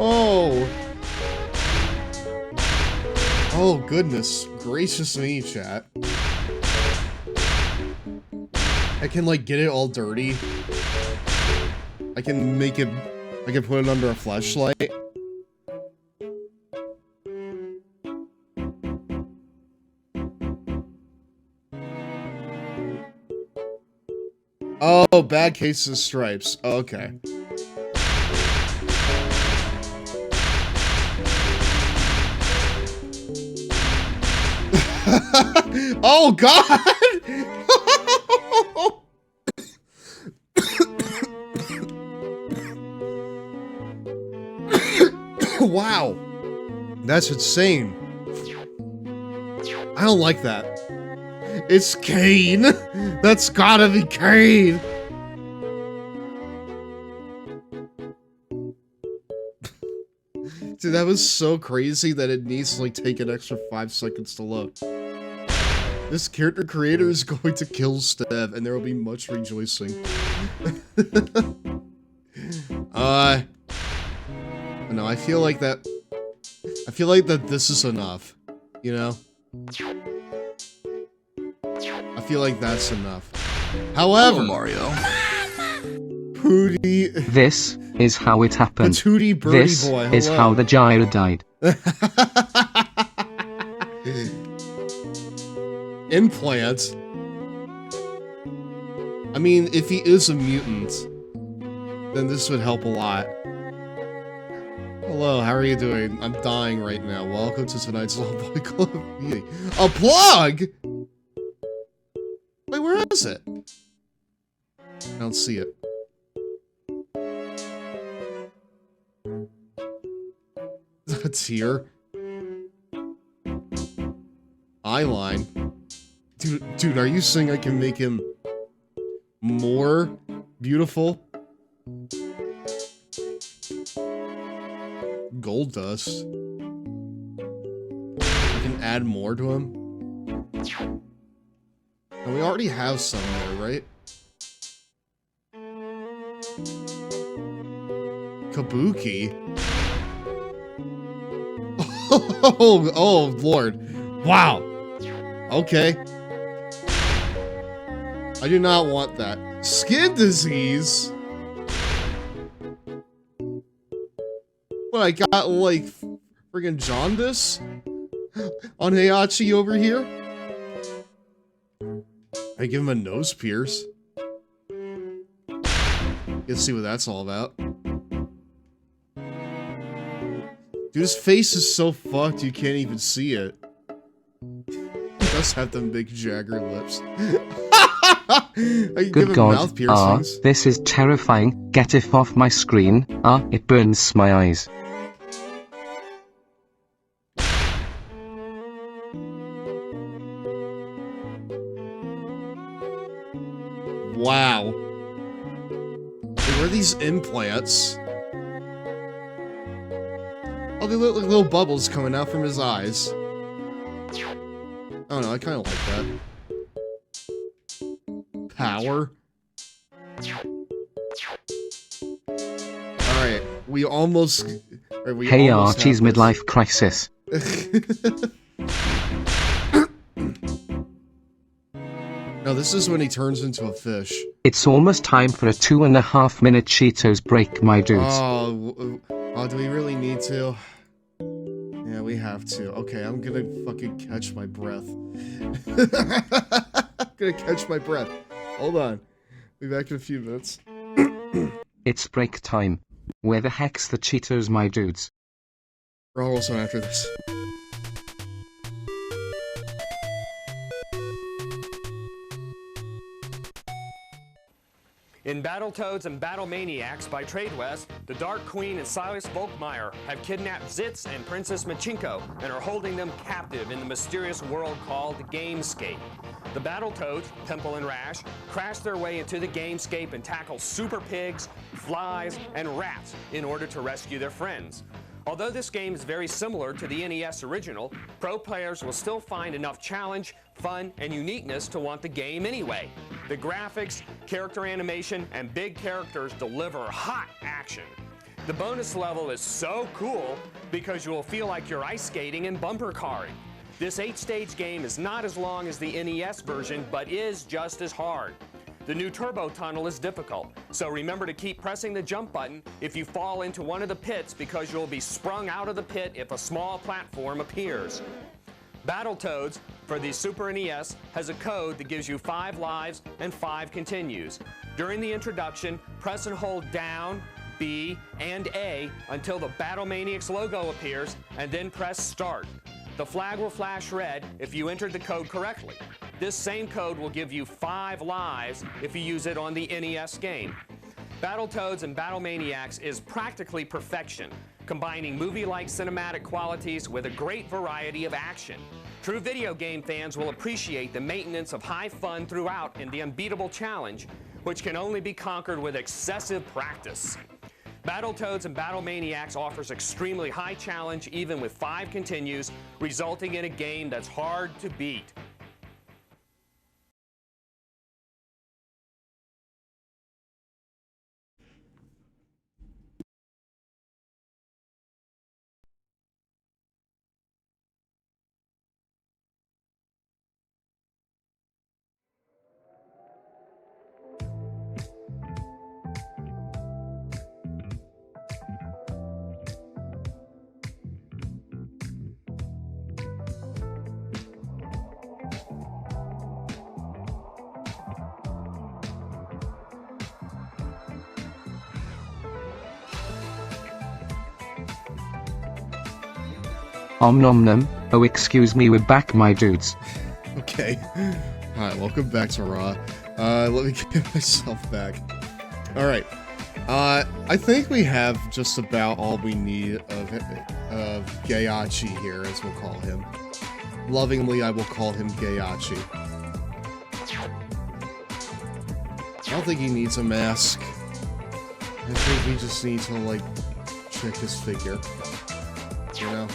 S1: Oh. Oh, goodness gracious me, chat. I can, like, get it all dirty. I can make it... I can put it under a flashlight. Oh, bad case of stripes. Oh, okay. Oh, God! Wow. That's insane. I don't like that. It's Kane. That's gotta be Kane. Dude, that was so crazy that it needs to, like, take an extra 5 seconds to load. This character creator is going to kill Stev, and there will be much rejoicing. No, I feel like that this is enough, you know? I feel like that's enough. However,
S11: Mario.
S1: Pooty.
S4: This is how it happened.
S1: The Tootie Birdie
S4: This
S1: boy.
S4: is
S1: Hello.
S4: how the gyro died.
S1: Implant. I mean, if he is a mutant, then this would help a lot. Hello, how are you doing? I'm dying right now. Welcome to tonight's Little Boy Club meeting. A plug? Wait, where is it? I don't see it. That's here. Eyeline. Dude, are you saying I can make him more beautiful? Gold dust. I can add more to him. And we already have some there, right? Kabuki. Oh, Lord. Wow. Okay. I do not want that. Skin disease? What, I got, like, friggin' jaundice? On Heihachi over here? I give him a nose pierce. Let's see what that's all about. Dude, his face is so fucked you can't even see it. He does have them big Jagger lips. I can give
S4: Good
S1: him
S4: God,
S1: mouth piercings.
S4: this is terrifying. Get it off my screen. It burns my eyes.
S1: Wow. Dude, where are these implants? Oh, they look like little bubbles coming out from his eyes. Oh no, I kind of like that. Power. Alright, we almost...
S4: Hey Archie's midlife crisis.
S1: No, this is when he turns into a fish.
S4: It's almost time for a 2.5-minute Cheetos break, my dudes.
S1: Oh, do we really need to? Yeah, we have to. Okay, I'm gonna fucking catch my breath. I'm gonna catch my breath. Hold on. Be back in a few minutes.
S4: It's break time. Where the heck's the Cheetos, my dudes?
S1: We're almost on after this.
S10: In Battletoads and Battlemaniacs by Tradewest, the Dark Queen and Silas Volkmeyer have kidnapped Zitz and Princess Machinko and are holding them captive in the mysterious world called Gamescape. The Battletoads, Pimple and Rash, crash their way into the Gamescape and tackle super pigs, flies, and rats in order to rescue their friends. Although this game is very similar to the NES original, pro players will still find enough challenge, fun, and uniqueness to want the game anyway. The graphics, character animation, and big characters deliver hot action. The bonus level is so cool because you will feel like you're ice skating and bumper carring. This 8-stage game is not as long as the NES version, but is just as hard. The new turbo tunnel is difficult, so remember to keep pressing the jump button if you fall into one of the pits, because you'll be sprung out of the pit if a small platform appears. Battletoads for the Super NES has a code that gives you 5 lives and 5 continues. During the introduction, press and hold down, B, and A until the Battlemaniacs logo appears, and then press start. The flag will flash red if you entered the code correctly. This same code will give you 5 lives if you use it on the NES game. Battletoads and Battlemaniacs is practically perfection, combining movie-like cinematic qualities with a great variety of action. True video game fans will appreciate the maintenance of high fun throughout in the unbeatable challenge, which can only be conquered with excessive practice. Battletoads and Battlemaniacs offers extremely high challenge even with 5 continues, resulting in a game that's hard to beat.
S4: Om nom nom. Oh, excuse me, we're back, my dudes.
S1: Okay. Alright, welcome back to Raw. Let me get myself back. Alright. I think we have just about all we need of Gayachi here, as we'll call him. Lovingly, I will call him Gayachi. I don't think he needs a mask. I think we just need to, like, check his figure. You know?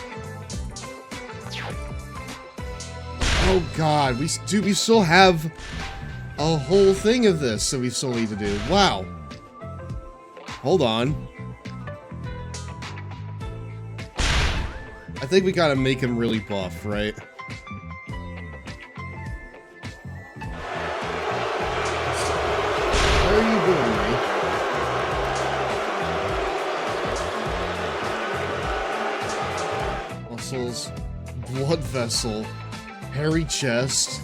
S1: Oh god, we still have a whole thing of this that we still need to do. Wow. Hold on. I think we gotta make him really buff, right? How are you doing, mate? Muscles, blood vessel, hairy chest,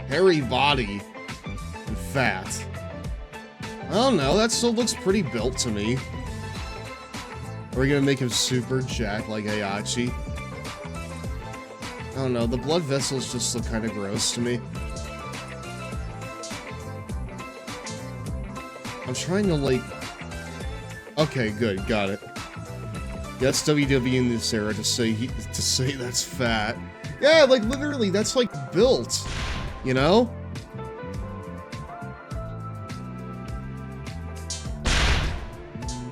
S1: hairy body, and fat. I don't know, that still looks pretty built to me. Are we gonna make him super jacked like Heihachi? I don't know, the blood vessels just look kind of gross to me. I'm trying to, like... Okay, good, got it. That's WWE in this era to say that's fat. Yeah, like, literally, that's, like, built. You know?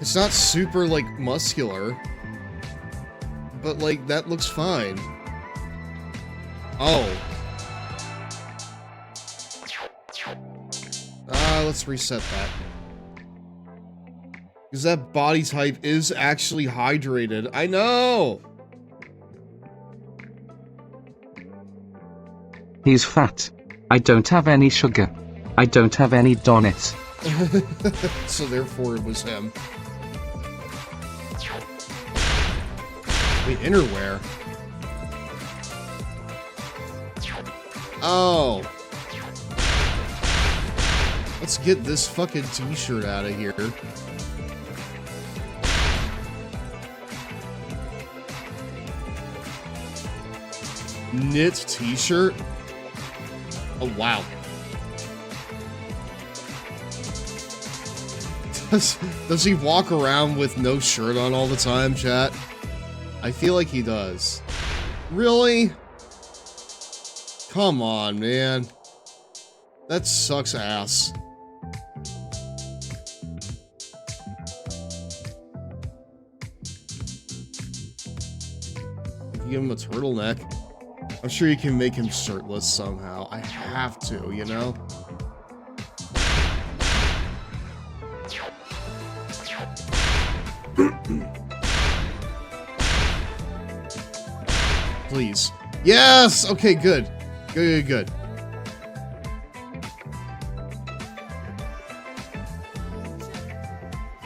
S1: It's not super, like, muscular. But, like, that looks fine. Oh. Let's reset that. Because that body type is actually hydrated. I know!
S4: He's fat. I don't have any sugar. I don't have any donuts.
S1: So therefore it was him. The innerwear. Oh. Let's get this fucking t-shirt out of here. Knit t-shirt? Oh, wow. Does he walk around with no shirt on all the time, chat? I feel like he does. Really? Come on, man. That sucks ass. You can give him a turtleneck. I'm sure you can make him shirtless somehow. I have to, you know? please. Yes! Okay, good. Good.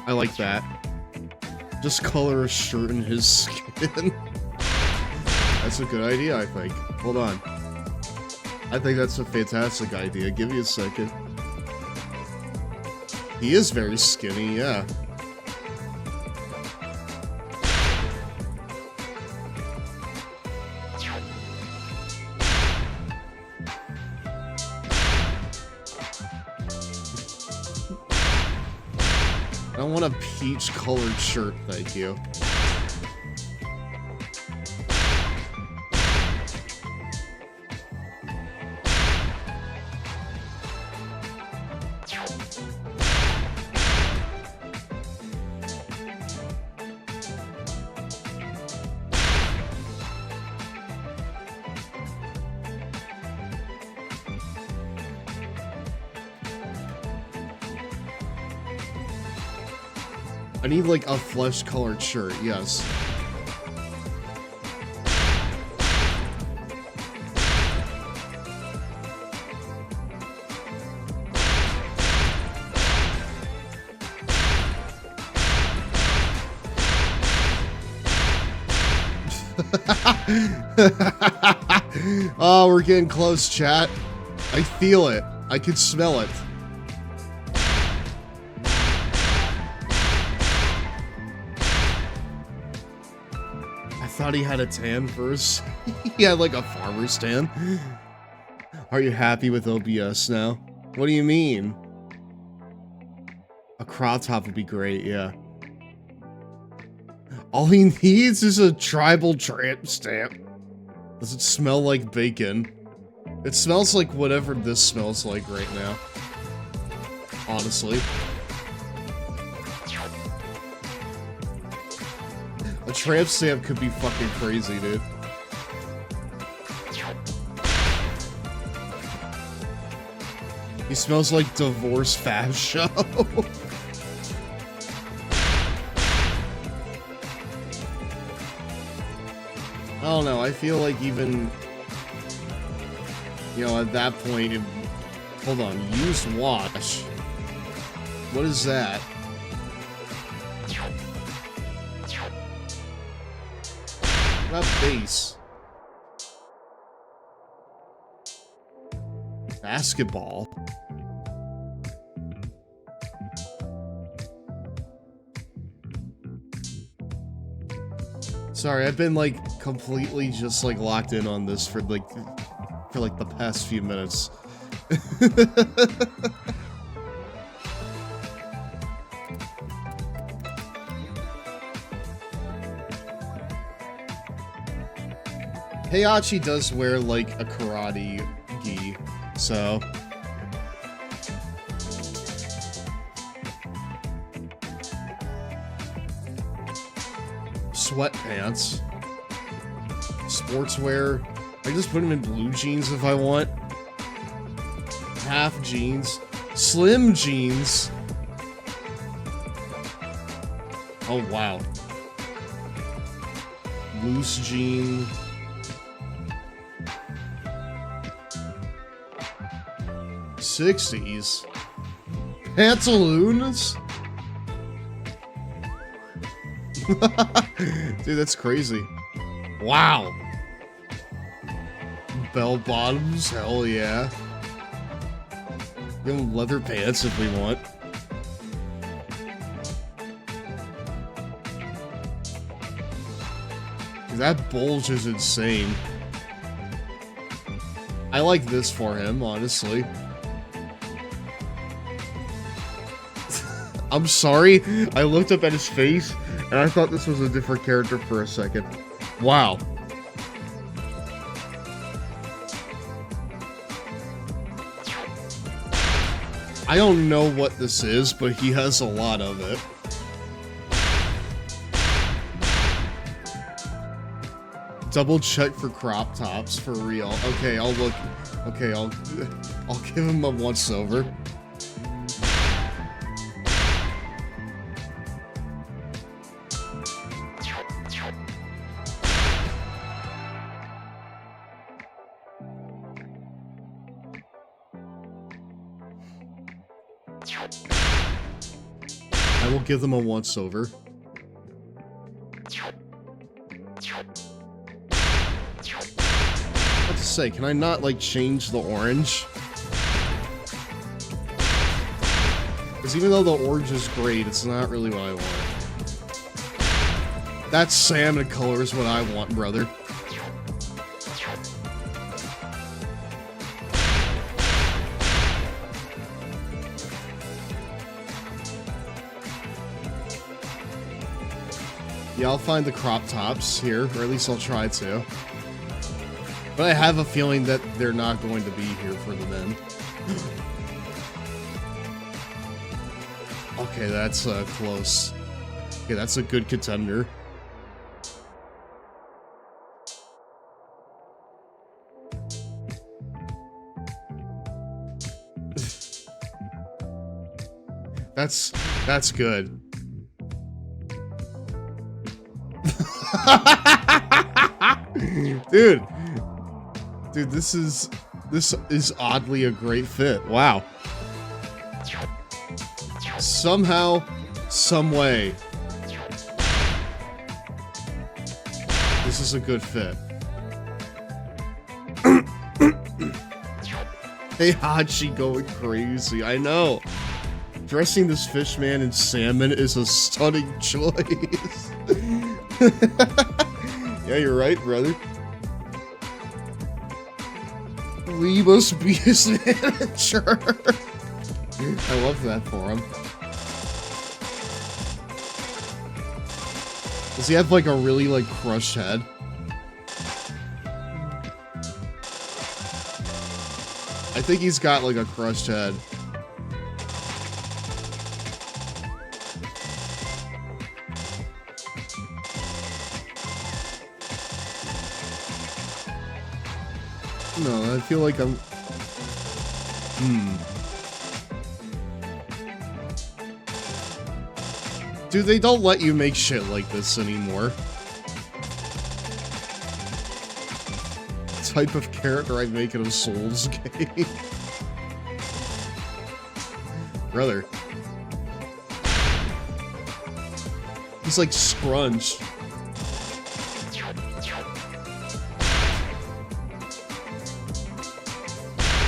S1: I like that. Just color a shirt in his skin. That's a good idea, I think. Hold on. I think that's a fantastic idea. Give me a second. He is very skinny, yeah. I want a peach colored shirt, thank you. I need like a flesh colored shirt, yes. Oh, we're getting close, chat. I feel it. I can smell it. I thought he had a tan first. He had like a farmer's tan. Are you happy with OBS now? What do you mean? A crop top would be great, yeah. All he needs is a tribal tramp stamp. Does it smell like bacon? It smells like whatever this smells like right now. Honestly. A tramp stamp could be fucking crazy, dude. He smells like divorce fast show. I don't know, I feel like even, you know, at that point, hold on, used watch. What is that? Not base. Basketball. Sorry, I've been like completely just like locked in on this for like the past few minutes. Heihachi does wear like a karate gi, so sweatpants, sportswear. I just put them in blue jeans if I want. Half jeans, slim jeans. Oh wow. Loose jean. '60s. Pantaloons? Dude, that's crazy. Wow. Bell bottoms? Hell yeah. Give them leather pants if we want. That bulge is insane. I like this for him, honestly. I'm sorry, I looked up at his face, and I thought this was a different character for a second. Wow. I don't know what this is, but he has a lot of it. Double check for crop tops, for real. Okay, I'll look. Okay, I'll give him a once over. I will give them a once-over. What to say, can I not, like, change the orange? Because even though the orange is great, it's not really what I want. That salmon color is what I want, brother. Yeah, I'll find the crop tops here, or at least I'll try to. But I have a feeling that they're not going to be here for the men. Okay, that's close. Okay, that's a good contender. That's good. Dude, this is oddly a great fit. Wow. Somehow, some way, this is a good fit. Hey, Hachi going crazy. I know. Dressing this fish man in salmon is a stunning choice. Yeah, you're right, brother. We must be his manager. I love that for him. Does he have like a really like crushed head? I think he's got like a crushed head. No, I feel like I'm... Dude, they don't let you make shit like this anymore. Type of character I'd make in a Souls game. Brother. He's like scrunched.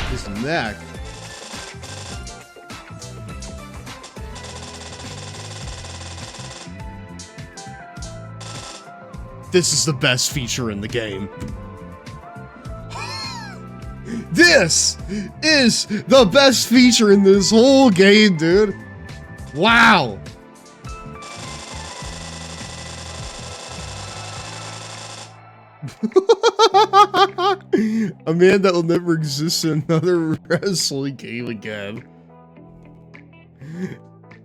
S1: His neck. This is the best feature in the game. This is the best feature in this whole game, dude. Wow. A man that will never exist in another wrestling game again.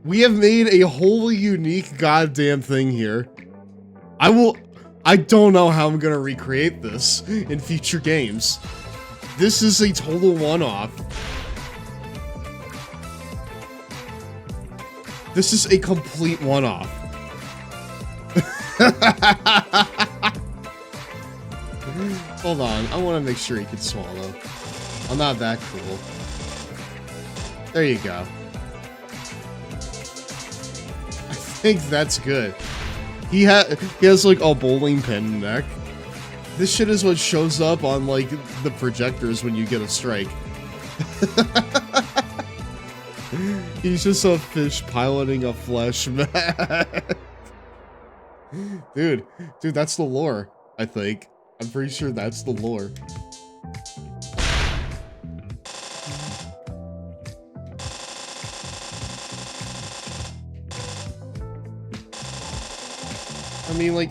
S1: We have made a wholly unique goddamn thing here. I don't know how I'm gonna recreate this in future games. This is a total one-off. This is a complete one-off. Hold on, I want to make sure he can swallow. I'm not that cool. There you go. I think that's good. He has like a bowling pin neck. This shit is what shows up on like the projectors when you get a strike. He's just a fish piloting a flesh mat. Dude, that's the lore, I think. I'm pretty sure that's the lore. I mean, like,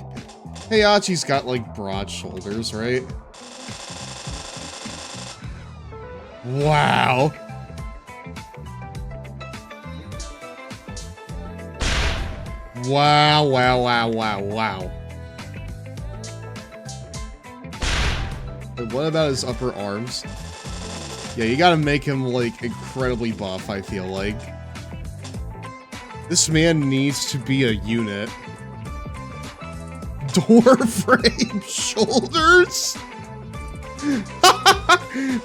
S1: Heihachi's got, like, broad shoulders, right? Wow. Wow, wow, wow, wow, wow. Wait, what about his upper arms? Yeah, you gotta make him, like, incredibly buff, I feel like. This man needs to be a unit. Door frame shoulders?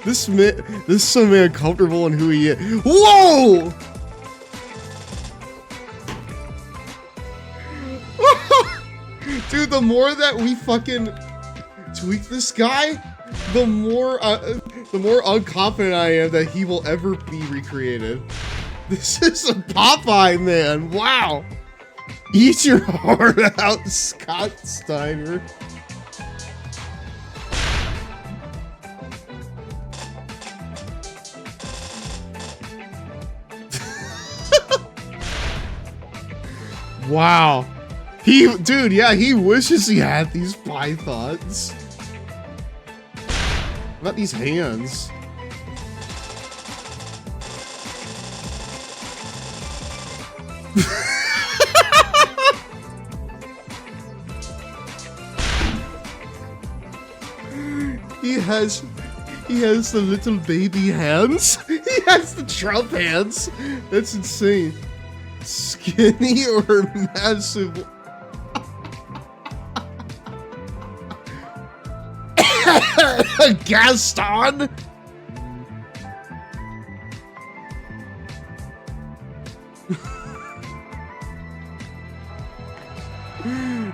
S1: This is some man comfortable in who he is. Whoa! the more that we fucking tweak this guy, the more unconfident I am that he will ever be recreated. This is a Popeye, man. Wow. Eat your heart out, Scott Steiner. Wow. Dude, yeah, he wishes he had these pythons. Not these hands. He has the little baby hands. He has the Trump hands. That's insane. Skinny or massive? Gaston?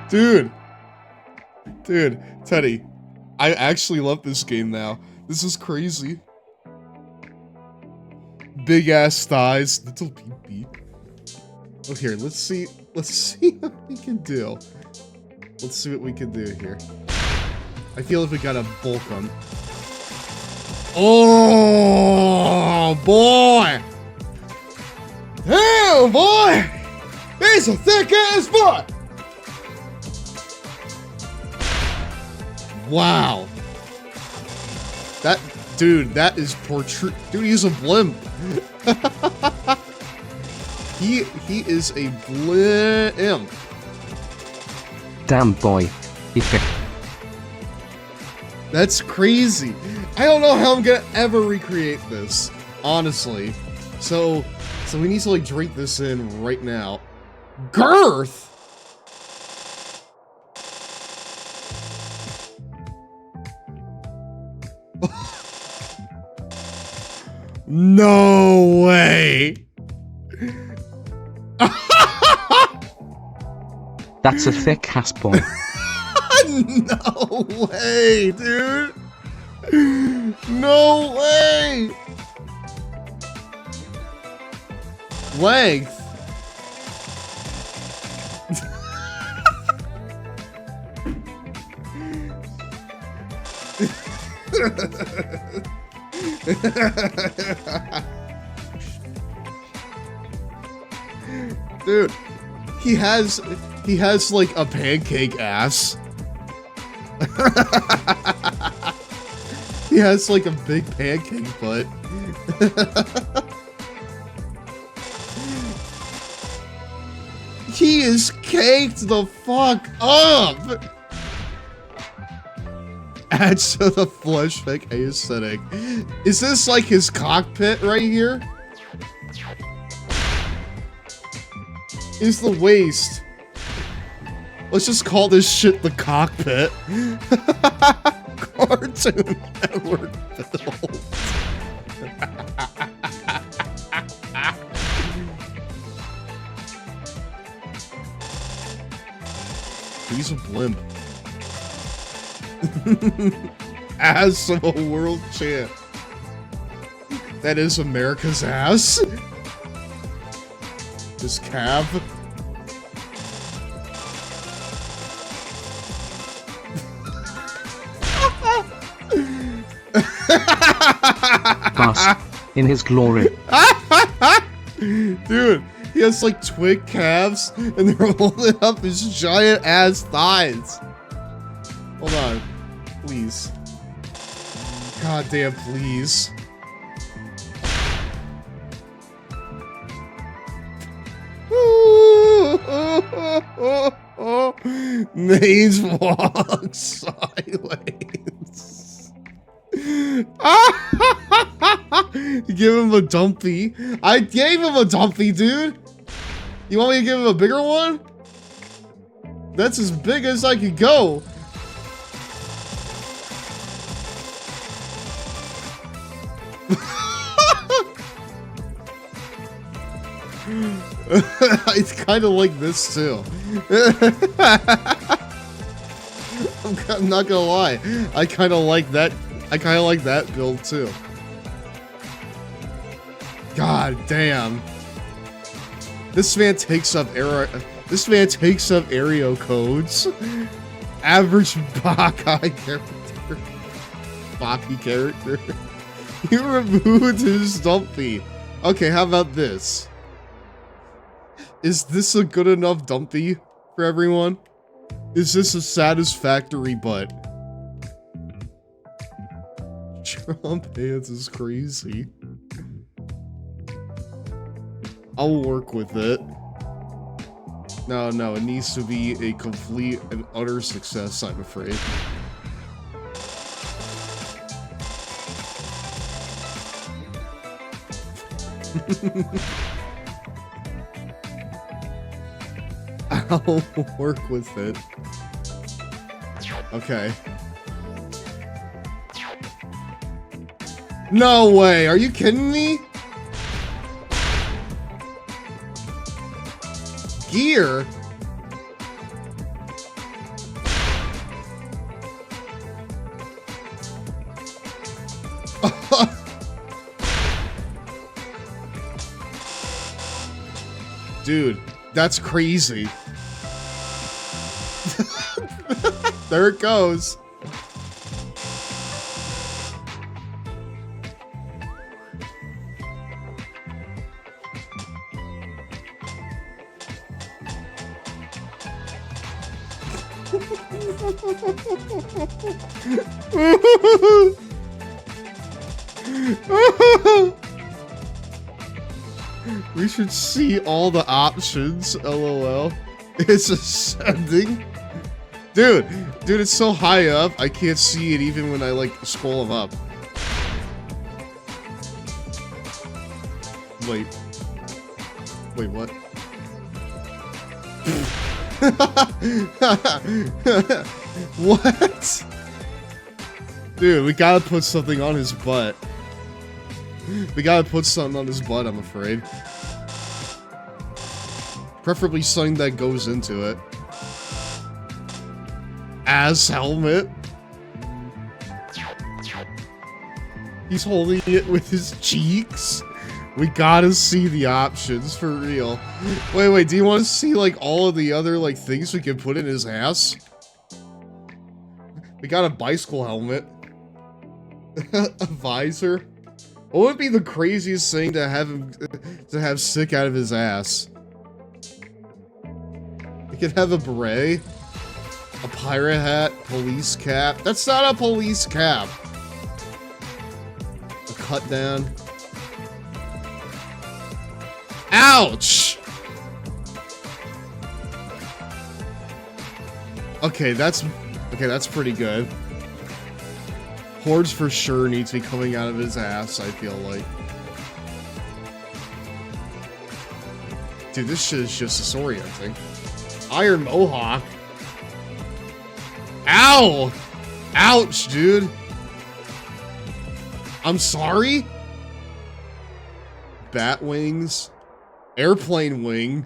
S1: Dude, Teddy, I actually love this game now. This is crazy. Big ass thighs, little pee-pee. Oh, here, let's see what we can do. Let's see what we can do here. I feel like we gotta bulk them. Oh boy! Damn boy! He's a thick ass boy! Wow. That is protrude. Dude, he's a blimp. He is a blimp.
S4: Damn boy.
S1: That's crazy. I don't know how I'm gonna ever recreate this, honestly. So we need to like drink this in right now. Girth? No way.
S4: That's a thick ass boy.
S1: No way, dude. No way. Length. Dude, he has like a pancake ass. He has like a big pancake butt. He is caked the fuck up. Adds to the flashback aesthetic. Is this like his cockpit right here? Is the waist? Let's just call this shit the cockpit. Cartoon Network build. He's a blimp. Ass of a world champ. That is America's ass. This calf.
S4: Bask in his glory.
S1: Dude, he has like twig calves and they're holding up his giant ass thighs. Hold on. Please. God damn, please. Maze walk silence. Give him a dumpy. I gave him a dumpy, dude. You want me to give him a bigger one? That's as big as I could go. I kind of like this too. I'm not gonna lie. I kind of like that. I kind of like that build too. God damn. This man takes up area codes. Average Baki character. Baki character. You removed his Dumpy. Okay, how about this? Is this a good enough Dumpy for everyone? Is this a satisfactory butt? Trump hands is crazy. I'll work with it. No, it needs to be a complete and utter success, I'm afraid. I'll work with it. Okay. No way! Are you kidding me? Gear? Dude, that's crazy. There it goes. We should see all the options, lol. It's ascending. Dude, it's so high up, I can't see it even when I, like, scroll them up. Wait, what? What? Dude, we gotta put something on his butt. We gotta put something on his butt, I'm afraid. Preferably something that goes into it. Ass helmet. He's holding it with his cheeks. We gotta see the options for real. Wait, do you want to see like all of the other like things we can put in his ass? We got a bicycle helmet. A visor. What would be the craziest thing to have stick out of his ass? We could have a beret, a pirate hat, police cap. That's not a police cap. A cut down. Ouch! Okay, that's pretty good. Hordes for sure need to be coming out of his ass, I feel like. Dude, this shit is just disorienting. Iron Mohawk. Ow! Ouch, dude. I'm sorry? Bat wings. Airplane wing.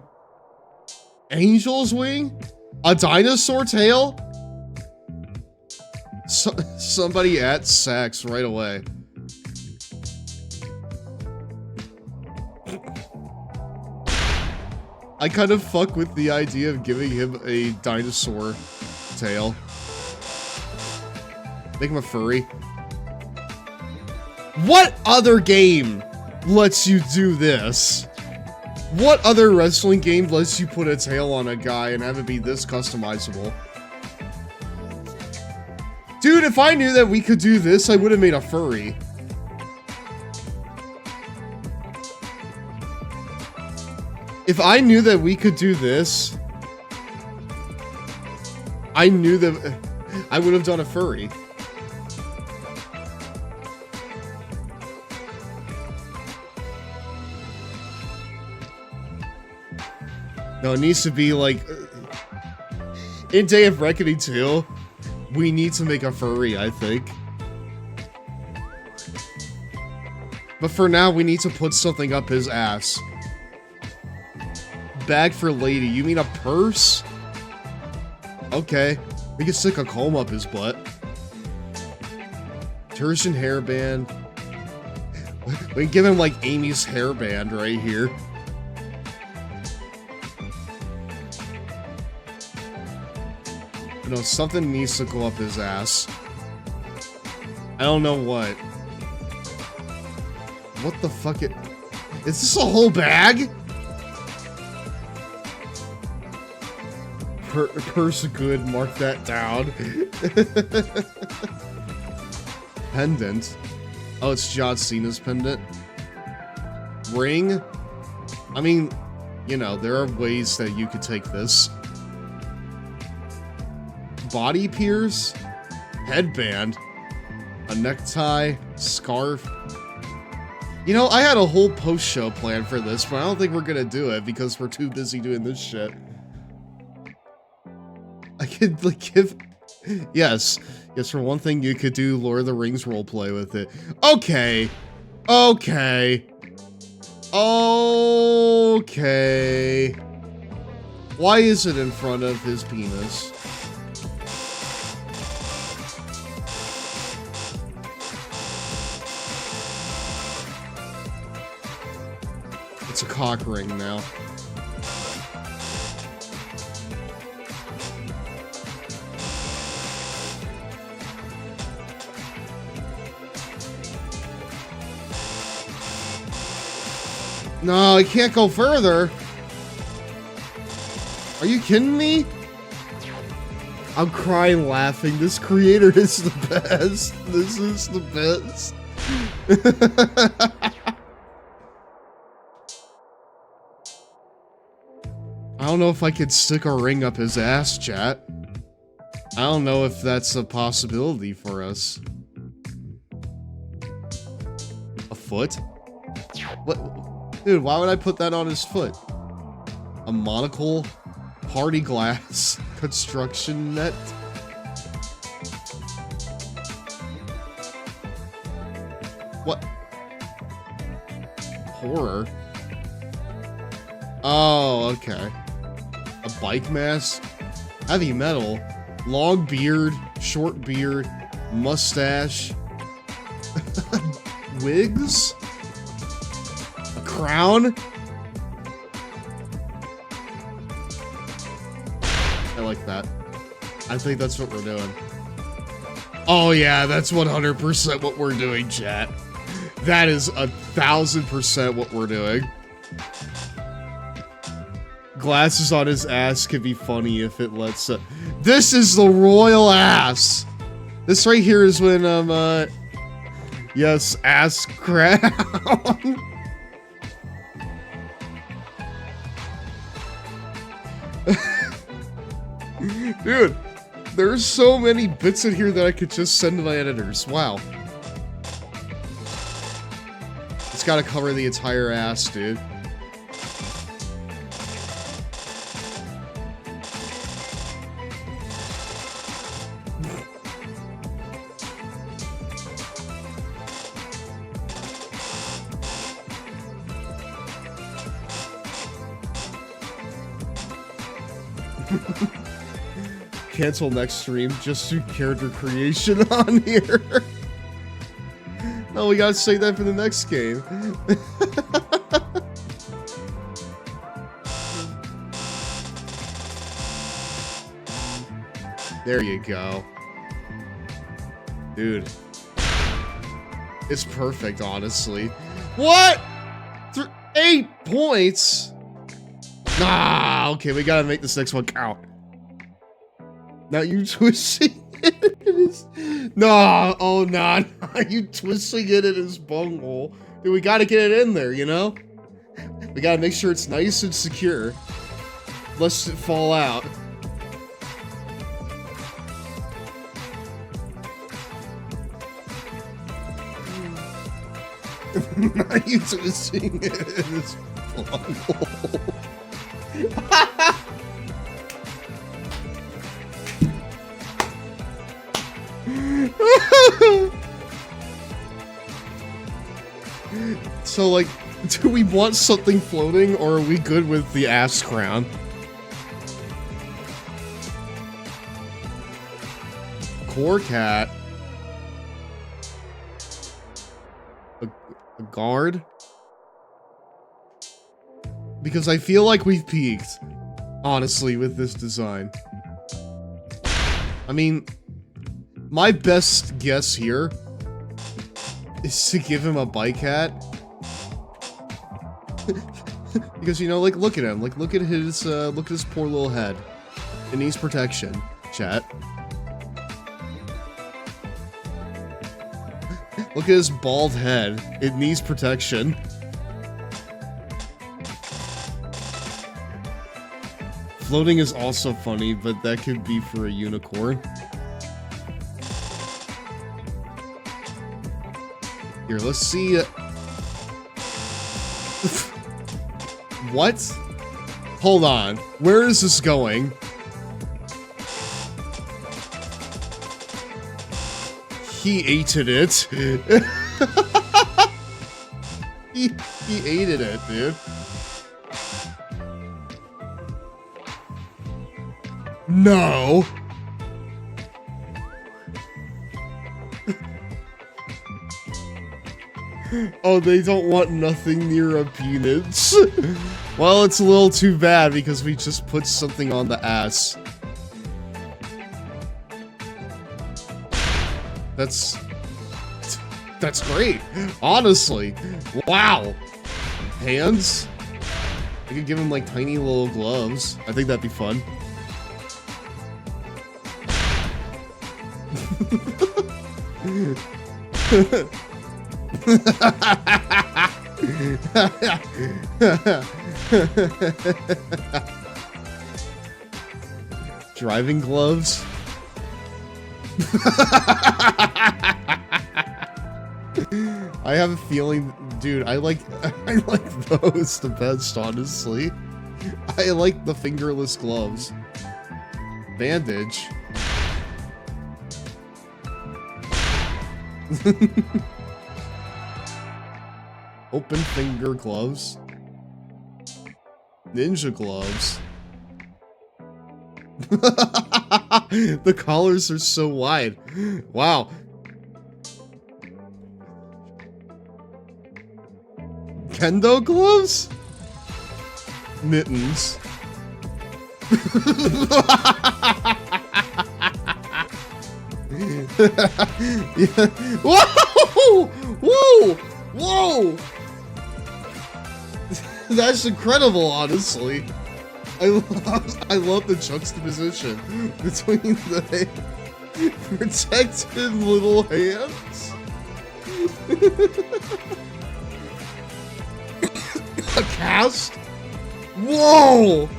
S1: Angel's wing? A dinosaur tail? Somebody at sex right away. I kind of fuck with the idea of giving him a dinosaur tail. Make him a furry. What other game lets you do this? What other wrestling game lets you put a tail on a guy and have it be this customizable? Dude, if I knew that we could do this, I would have made a furry. If I knew that we could do this, I knew that I would have done a furry. No, it needs to be like in Day of Reckoning 2. We need to make a furry, I think. But for now, we need to put something up his ass. Bag for lady. You mean a purse? Okay. We could stick a comb up his butt. Tertian hairband. We can give him like Amy's hairband right here. You know, something needs to go up his ass. I don't know what. What the fuck is this a whole bag? Purse good, mark that down. Pendant. Oh, it's John Cena's pendant. Ring. I mean, you know, there are ways that you could take this. Body pierce. Headband. A necktie. Scarf. You know, I had a whole post-show plan for this, but I don't think we're gonna do it because we're too busy doing this shit. I could, like, give... Yes. Yes, for one thing, you could do Lord of the Rings roleplay with it. Okay. Okay. Okay. Why is it in front of his penis? It's a cock ring now. No, I can't go further. Are you kidding me? I'm crying laughing. This creator is the best. This is the best. I don't know if I could stick a ring up his ass, chat. I don't know if that's a possibility for us. A foot? What? Dude, why would I put that on his foot? A monocle? Party glass? Construction net? What? Horror? Oh, okay. A bike mask? Heavy metal? Long beard? Short beard? Mustache? Wigs? Crown? I like that. I think that's what we're doing. Oh yeah, that's 100% what we're doing, chat. That is 1000% what we're doing. Glasses on his ass could be funny if it lets it. This is the royal ass! This right here is when, yes, ass crown. Dude, there's so many bits in here that I could just send to my editors. Wow. It's gotta cover the entire ass, dude. Cancel next stream, just do character creation on here. No, we gotta save that for the next game. There you go. Dude. It's perfect, honestly. What? 8 points? Nah, okay, we gotta make this next one count. Now you twisting it in his... Nah, oh nah, you twisting it in his bunghole. Dude, we gotta get it in there, you know? We gotta make sure it's nice and secure. Lest it fall out. Now you twisting it in his bunghole. So, like, do we want something floating, or are we good with the ass crown? core cat. A guard? Because I feel like we've peaked, honestly, with this design. I mean, my best guess here is to give him a bike hat. Because, you know, like, look at him. Like, look at his poor little head. It needs protection, chat. Look at his bald head. It needs protection. Floating is also funny, but that could be for a unicorn. Here, let's see. What? Hold on. Where is this going? He ate it. he ate it, dude. No. Oh, they don't want nothing near a penis. Well, it's a little too bad because we just put something on the ass. That's great. Honestly. Wow. Hands? I could give him like tiny little gloves. I think that'd be fun. Driving gloves? I have a feeling, dude, I like those the best, honestly. I like the fingerless gloves. Bandage. Open finger gloves. Ninja gloves. The collars are so wide. Wow. Kendo gloves? Mittens. Yeah. Whoa! Whoa! Whoa! That's incredible, honestly. I love the juxtaposition between the protected little hands. A cast? Whoa!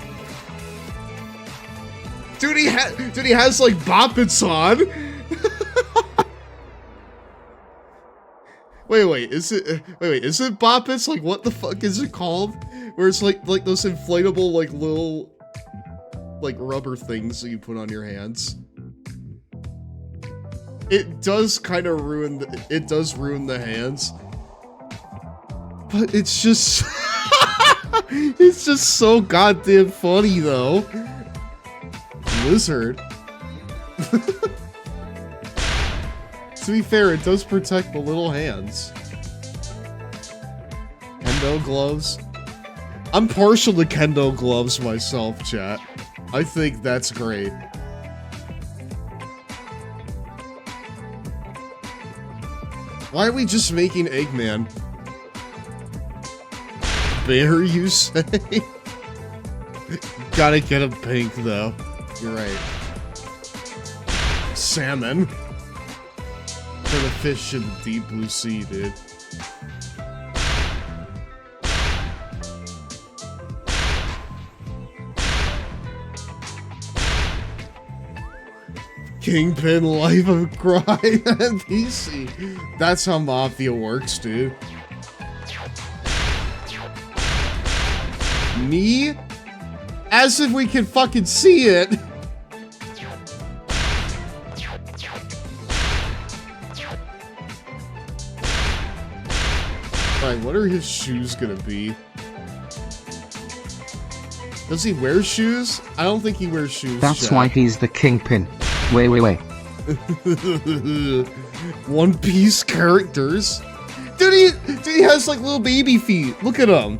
S1: Dude, he has like boppets on. Wait, is it boppets? Like, what the fuck is it called? Where it's like those inflatable, like, little, like, rubber things that you put on your hands. It does kind of ruin the hands. But it's just, it's just so goddamn funny, though. Lizard. To be fair, it does protect the little hands. Kendo gloves. I'm partial to kendo gloves myself, chat. I think that's great. Why are we just making Eggman? Bear, you say? Gotta get him pink, though. You're right. Salmon. For the fish in the deep blue sea, dude. Kingpin, Life of Crime, NPC. That's how Mafia works, dude. Me? As if we can fucking see it. Alright, what are his shoes gonna be? Does he wear shoes? I don't think he wears shoes.
S4: That's
S1: chat.
S4: why he's the Kingpin. Wait.
S1: One Piece characters. Dude, he has like little baby feet. Look at him.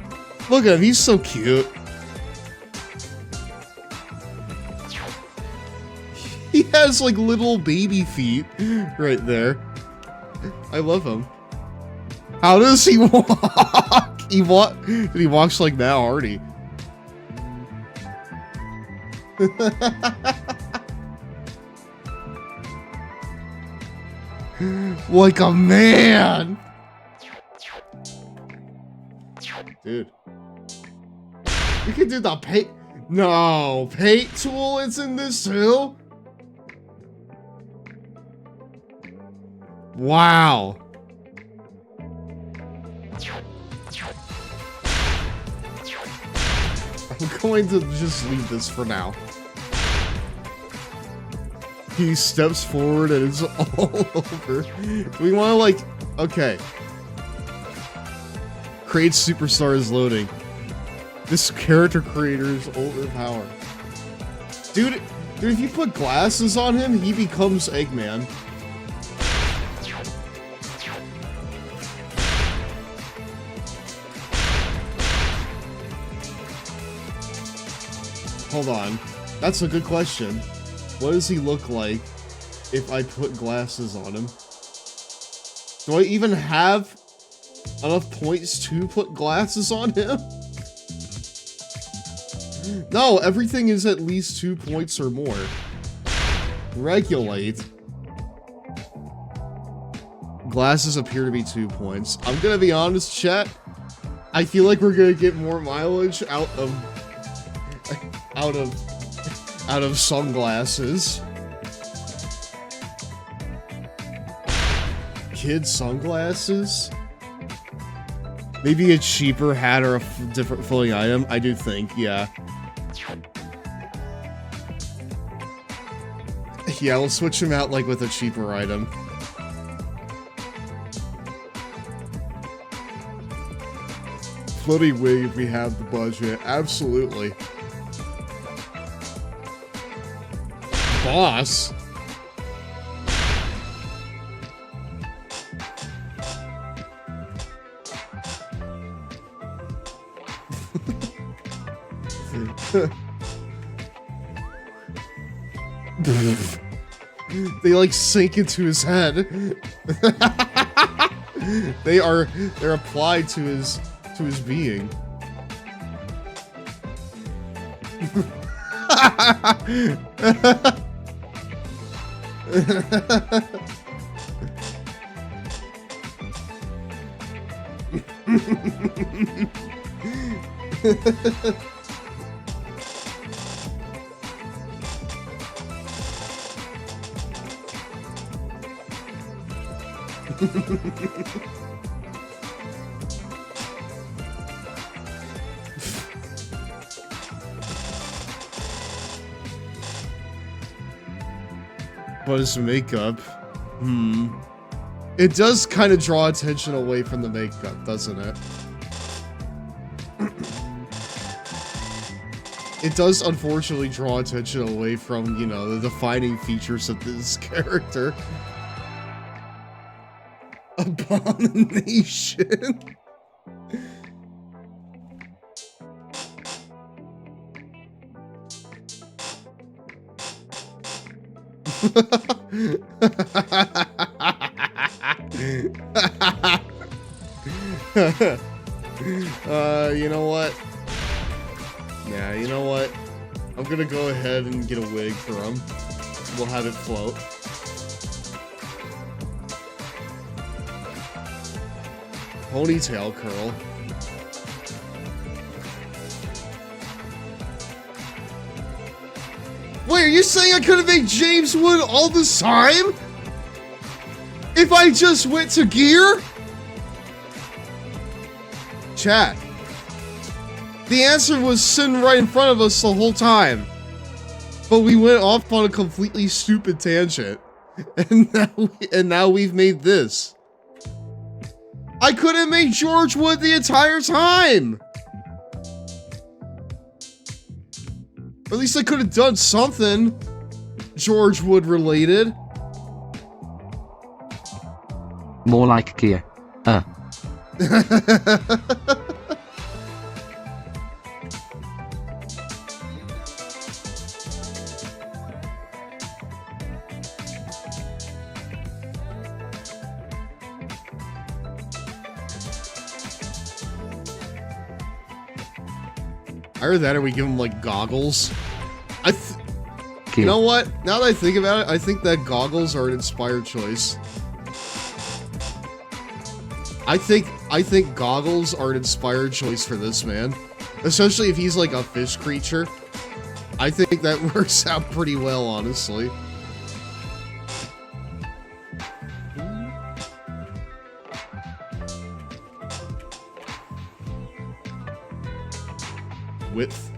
S1: Look at him. He's so cute. He has like little baby feet right there. I love him. How does he walk? He walks like Matt Hardy. Like a man. Dude. We can do the paint. No, paint tool is in this too? Wow. I'm going to just leave this for now. He steps forward and it's all over. Do we want to like... Okay. Create Superstar is loading. This character creator is overpowered. Dude, if you put glasses on him, he becomes Eggman. Hold on. That's a good question. What does he look like if I put glasses on him? Do I even have enough points to put glasses on him? No, everything is at least 2 points or more. Regulate. Glasses appear to be 2 points. I'm gonna be honest, chat. I feel like we're gonna get more mileage out of sunglasses. Kid sunglasses? Maybe a cheaper hat or a different floating item? I do think, yeah. Yeah, we'll switch him out like with a cheaper item. Floating wig if we have the budget. Absolutely. Boss? They like sink into his head. They're applied to his being. But his makeup, it does kind of draw attention away from the makeup, doesn't it? It does unfortunately draw attention away from, you know, the defining features of this character. Abomination. You know what? Yeah, you know what? I'm gonna go ahead and get a wig for him. We'll have it float. Ponytail curl. Wait, are you saying I could have made James Wood all this time? If I just went to gear? Chat. The answer was sitting right in front of us the whole time. But we went off on a completely stupid tangent. And now we've made this. I could have made George Wood the entire time! Or at least I could have done something George Wood related.
S4: More like gear.
S1: Either that or we give him like goggles. You know what? Now that I think about it, I think that goggles are an inspired choice. I think goggles are an inspired choice for this man. Especially if he's like a fish creature. I think that works out pretty well, honestly. Width.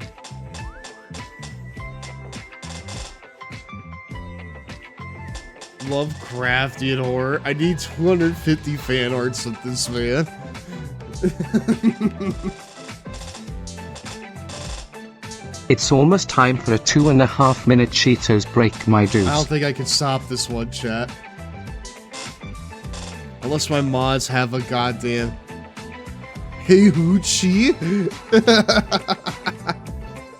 S1: Lovecraftian horror. I need 250 fan arts of this man.
S4: It's almost time for a 2.5-minute Cheetos break, my dudes.
S1: I don't think I can stop this one, chat. Unless my mods have a goddamn... Hey, Hoochie?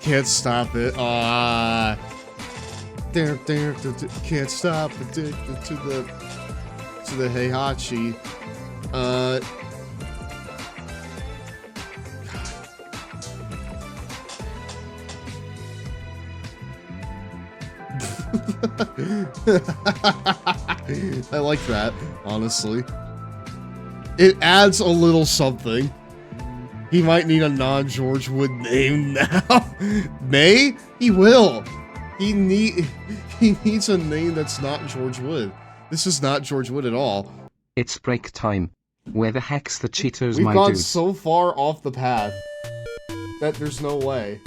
S1: Can't stop it. Can't stop addicted to the Heihachi. I like that, honestly. It adds a little something. He might need a non-George Wood name now. May? He will. He needs a name that's not George Wood. This is not George Wood at all.
S4: It's break time. Where the heck's the Cheetos,
S1: We've
S4: my
S1: gone
S4: dudes?
S1: so far off the path that there's no way.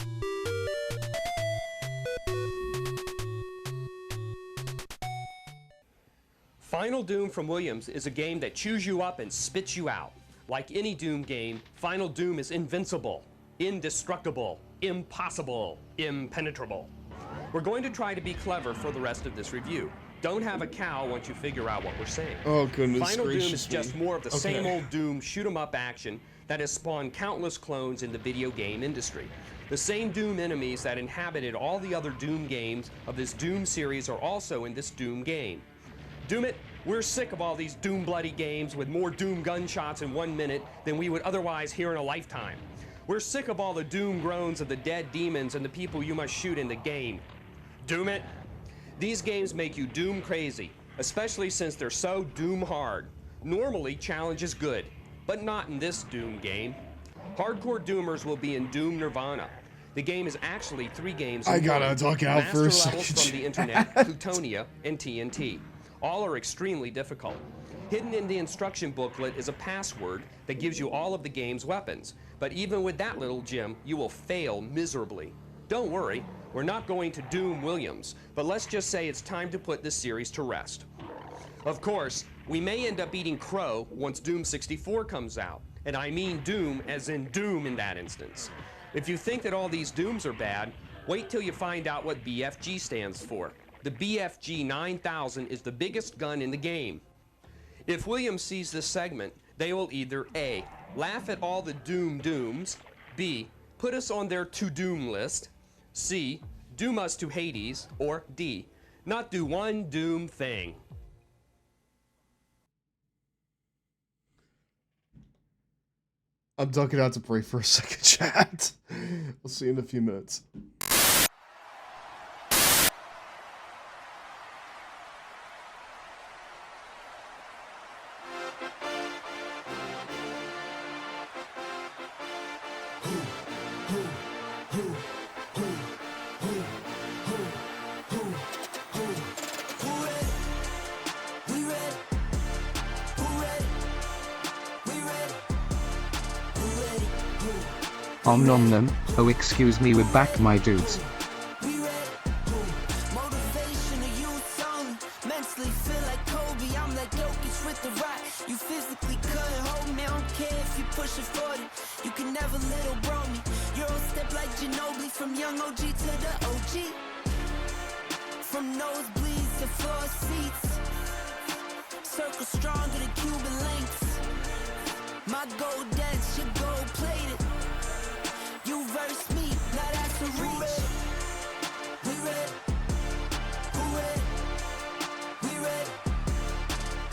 S10: Final Doom from Williams is a game that chews you up and spits you out. Like any Doom game, Final Doom is invincible, indestructible, impossible, impenetrable. We're going to try to be clever for the rest of this review. Don't have a cow once you figure out what we're saying.
S1: Oh, goodness
S10: Final Doom
S1: gracious
S10: is just
S1: me.
S10: more of the
S1: Okay.
S10: same old Doom shoot-'em-up action that has spawned countless clones in the video game industry. The same Doom enemies that inhabited all the other Doom games of this Doom series are also in this Doom game. Doom it, we're sick of all these Doom bloody games with more Doom gunshots in 1 minute than we would otherwise hear in a lifetime. We're sick of all the Doom groans of the dead demons and the people you must shoot in the game. Doom it. These games make you Doom crazy, especially since they're so Doom hard. Normally, challenge is good, but not in this Doom game. Hardcore Doomers will be in Doom Nirvana. The game is actually 3 games in
S1: I gotta
S10: one.
S1: duck out for a
S10: Master levels
S1: second.
S10: from the internet, Plutonia, and TNT. All are extremely difficult. Hidden in the instruction booklet is a password that gives you all of the game's weapons. But even with that little gem, you will fail miserably. Don't worry, we're not going to Doom Williams, but let's just say it's time to put this series to rest. Of course, we may end up eating crow once Doom 64 comes out, and I mean Doom as in Doom in that instance. If you think that all these Dooms are bad, wait till you find out what BFG stands for. The BFG 9000 is the biggest gun in the game. If Williams sees this segment, they will either A, laugh at all the Dooms, B, put us on their to-Doom list, C, doom us to Hades, or D, not do one Doom thing.
S1: I'm ducking out to break for a second, chat. We'll see you in a few minutes.
S4: Om nom nom. Oh, excuse me, we're back, my dudes.
S13: circle stronger than Cuban links. My gold dance, your gold plated. You verse me, now that's a reach. We ready? Who ready? We ready?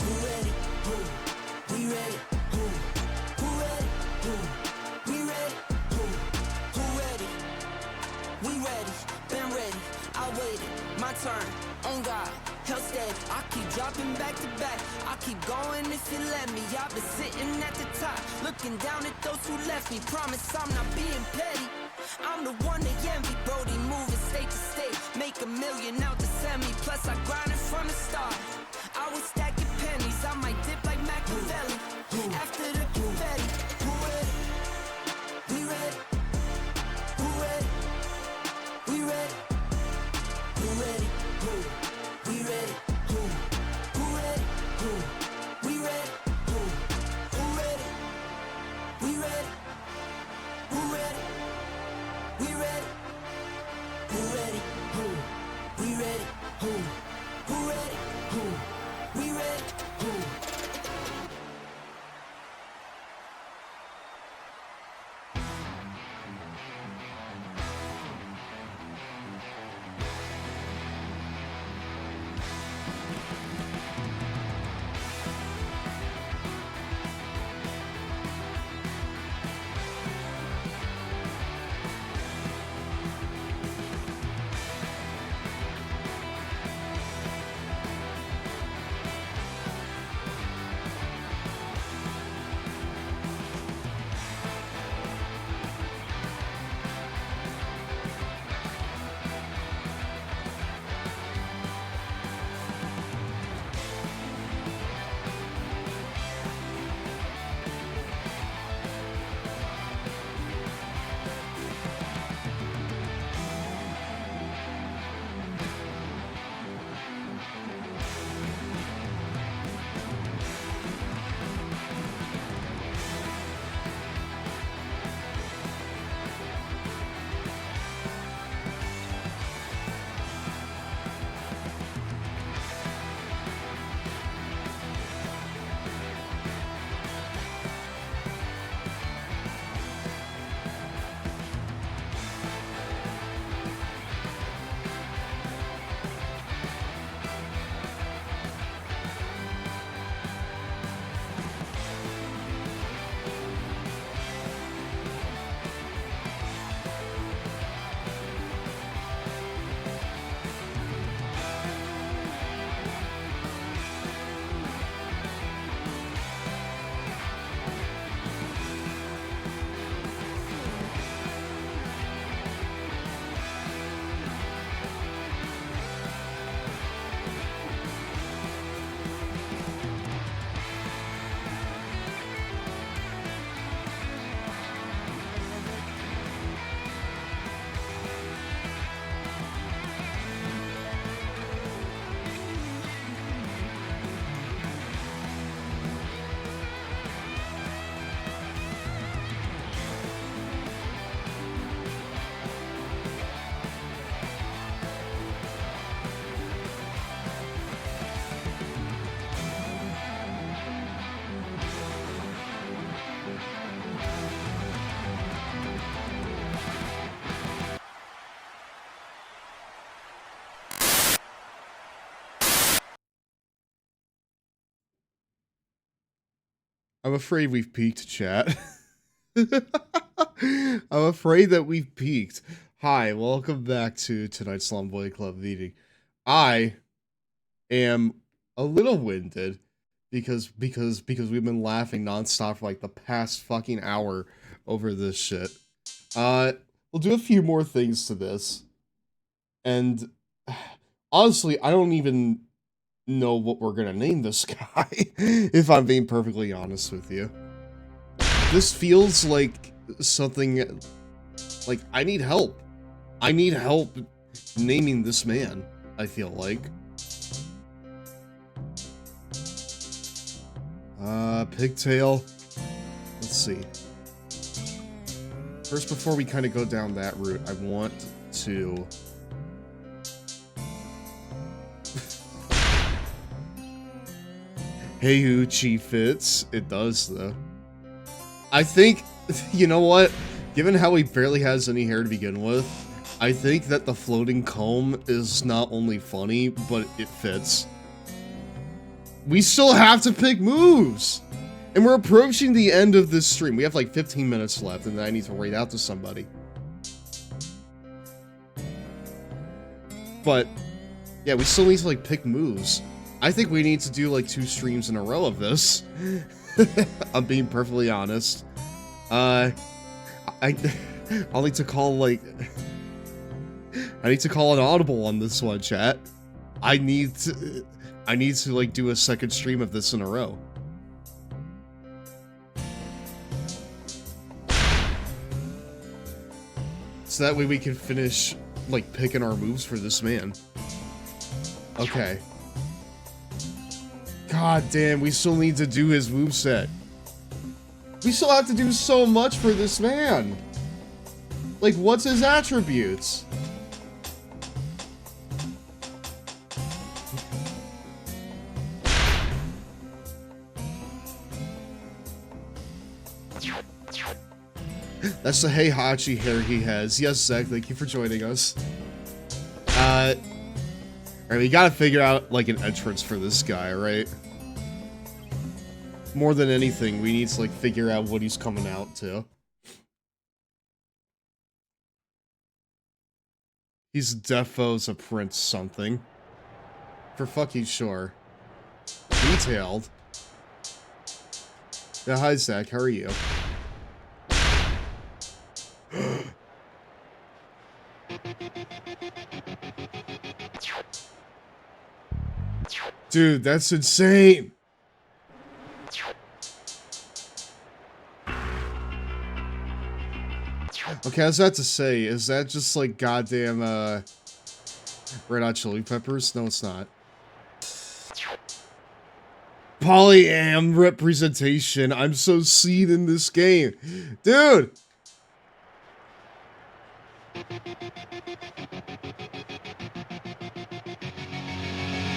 S13: Who ready? Who? We ready? Who? Who ready? Who? We ready? Who? Who ready? We ready, been ready, I waited, my turn, on God, held steady. I keep dropping back to back, I keep going if you let me. I've been sitting at the top, looking down at those who left me. Promise I'm not being petty, I'm the one they envy. Brody moving state to state, make $1 million out the semi. Plus I grinded from the start, I was stacking pennies. I might dip like Machiavelli, after the confetti. Who ready? We ready? Who ready? We ready? Who ready? Who? We ready? Who? Who ready? Who? We ready? Who? Who ready? We ready? Who ready? We ready? Who ready? Who? We ready? Who? Who ready? Who? We ready? Who?
S1: I'm afraid we've peaked, chat. I'm afraid that we've peaked. Hi, welcome back to tonight's Slum Boy Club meeting. I am a little winded because we've been laughing nonstop for like the past fucking hour over this shit. We'll do a few more things to this. And honestly, I don't even know what we're gonna name this guy, if I'm being perfectly honest with you. This feels like something, like, I need help. I need help naming this man, I feel like. Pigtail. Let's see. First, before we kind of go down that route, I want to... Hey Uchi fits. It does, though. I think, you know what? Given how he barely has any hair to begin with, I think that the floating comb is not only funny, but it fits. We still have to pick moves! And we're approaching the end of this stream. We have like 15 minutes left, and then I need to raid out to somebody. But, yeah, we still need to like pick moves. I think we need to do like 2 streams in a row of this. I'm being perfectly honest. I'll need to call like... I need to call an audible on this one, chat. I need to like do a second stream of this in a row. So that way we can finish like picking our moves for this man. Okay. God damn, we still need to do his moveset. We still have to do so much for this man. Like, what's his attributes? That's the Heihachi hair he has. Yes, Zach, thank you for joining us. Alright, we gotta figure out, like, an entrance for this guy, right? More than anything, we need to, like, figure out what he's coming out to. He's defos a prince something. For fucking sure. Detailed. Yeah, hi, Zach, how are you? Dude, that's insane! Okay, I was about to say, is that just like goddamn, Red Hot Chili Peppers? No, it's not. Polyam representation. I'm so seen in this game. Dude!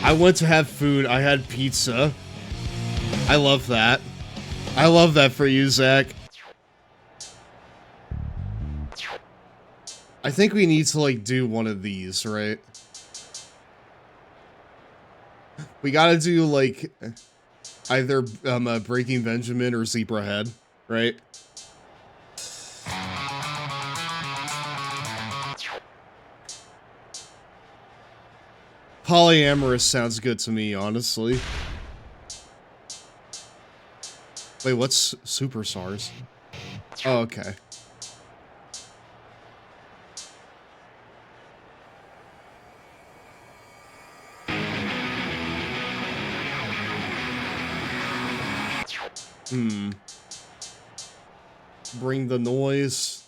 S1: I went to have food. I had pizza. I love that. I love that for you, Zach. I think we need to, like, do one of these, right? We gotta do, like, either Breaking Benjamin or Zebrahead, right? Polyamorous sounds good to me, honestly. Wait, what's Super SARS? Oh, okay. Bring the noise.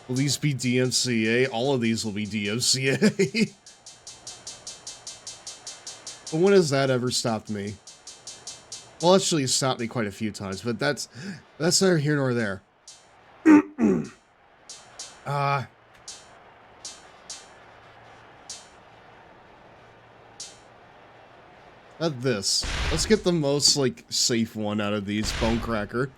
S1: Will these be DMCA? All of these will be DMCA. But when has that ever stopped me? Well, actually, it stopped me quite a few times, but that's neither here nor there. Not this. Let's get the most, like, safe one out of these. Bonecracker.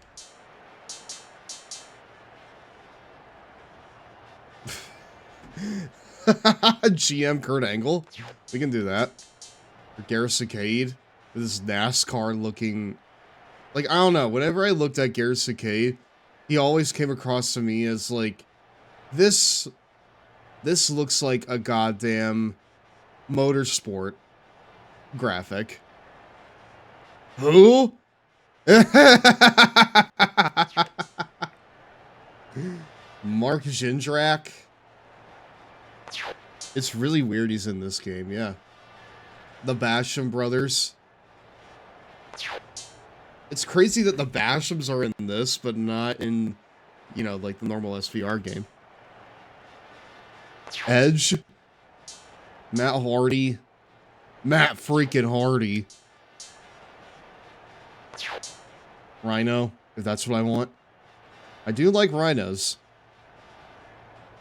S1: GM Kurt Angle. We can do that. Or Garrusicade. This NASCAR looking... Like, I don't know. Whenever I looked at Garrusicade, he always came across to me as, like... This looks like a goddamn motorsport graphic. Who? Mark Jindrak? It's really weird he's in this game, yeah. The Basham brothers. It's crazy that the Bashams are in this, but not in, you know, like the normal SVR game. Edge. Matt Hardy. Matt freaking Hardy. Rhino, if that's what I want. I do like rhinos.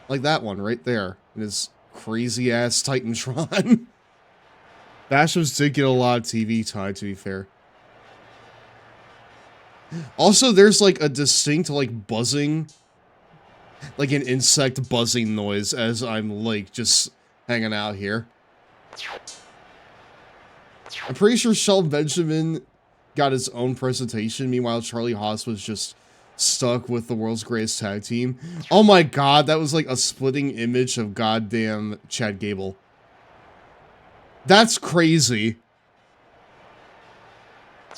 S1: Like that one right there. In his crazy ass Titantron. Basham's did get a lot of TV time, to be fair. Also, there's like a distinct like buzzing, like an insect buzzing noise as I'm like just hanging out here. I'm pretty sure Shelton Benjamin got his own presentation. Meanwhile, Charlie Haas was just stuck with the world's greatest tag team. Oh my god, that was like a splitting image of goddamn Chad Gable. That's crazy.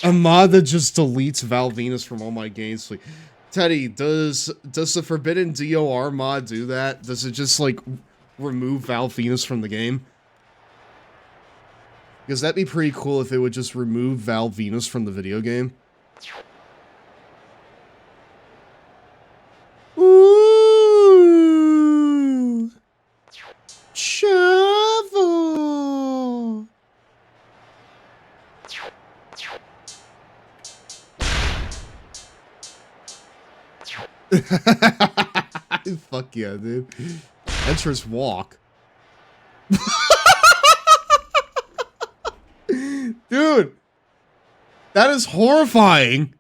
S1: A mod that just deletes Val Venus from all my games. Like, Teddy, does the Forbidden DOR mod do that? Does it just like remove Val Venus from the game? Because that'd be pretty cool if it would just remove Val Venus from the video game. Ooh, Chavo. Fuck yeah, dude. Entrance walk. Dude, that is horrifying.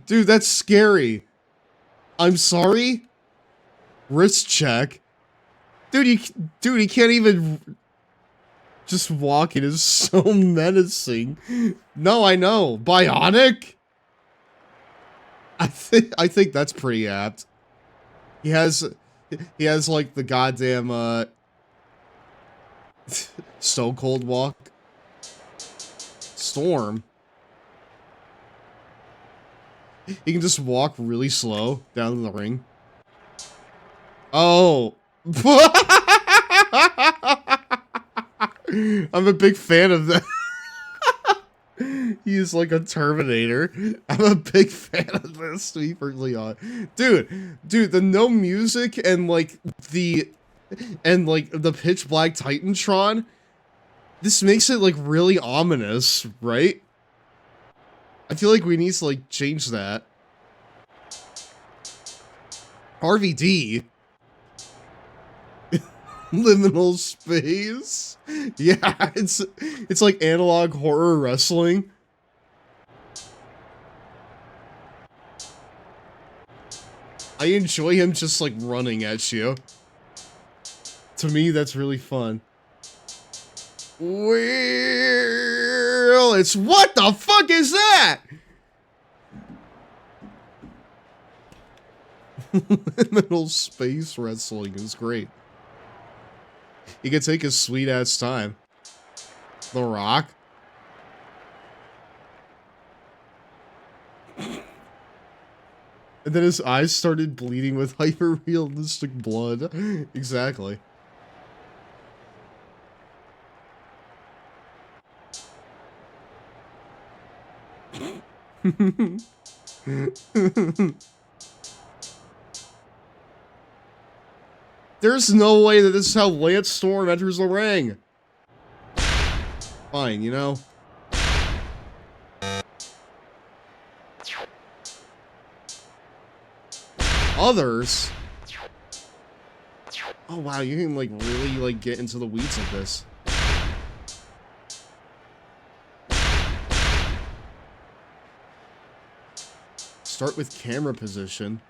S1: Dude, that's scary. I'm sorry. Wrist check. Dude, he can't even just walk. It is so menacing. No, I know. Bionic? I think that's pretty apt. He has like the goddamn Stone Cold walk. Storm. He can just walk really slow down the ring. Oh. I'm a big fan of that. He's like a Terminator. I'm a big fan of this, to be perfectly honest. Dude, the no music and like the pitch black Titantron, this makes it like really ominous, right? I feel like we need to like change that. RVD. Liminal space. Yeah, it's like analog horror wrestling. I enjoy him just like running at you. To me, that's really fun. Well, it's what the fuck is that? Liminal space wrestling is great. He can take his sweet ass time. The Rock. And then his eyes started bleeding with hyper-realistic blood. Exactly. There's no way that this is how Lance Storm enters the ring. Fine, you know. Others. Oh wow, you can like really like get into the weeds of this. Start with camera position.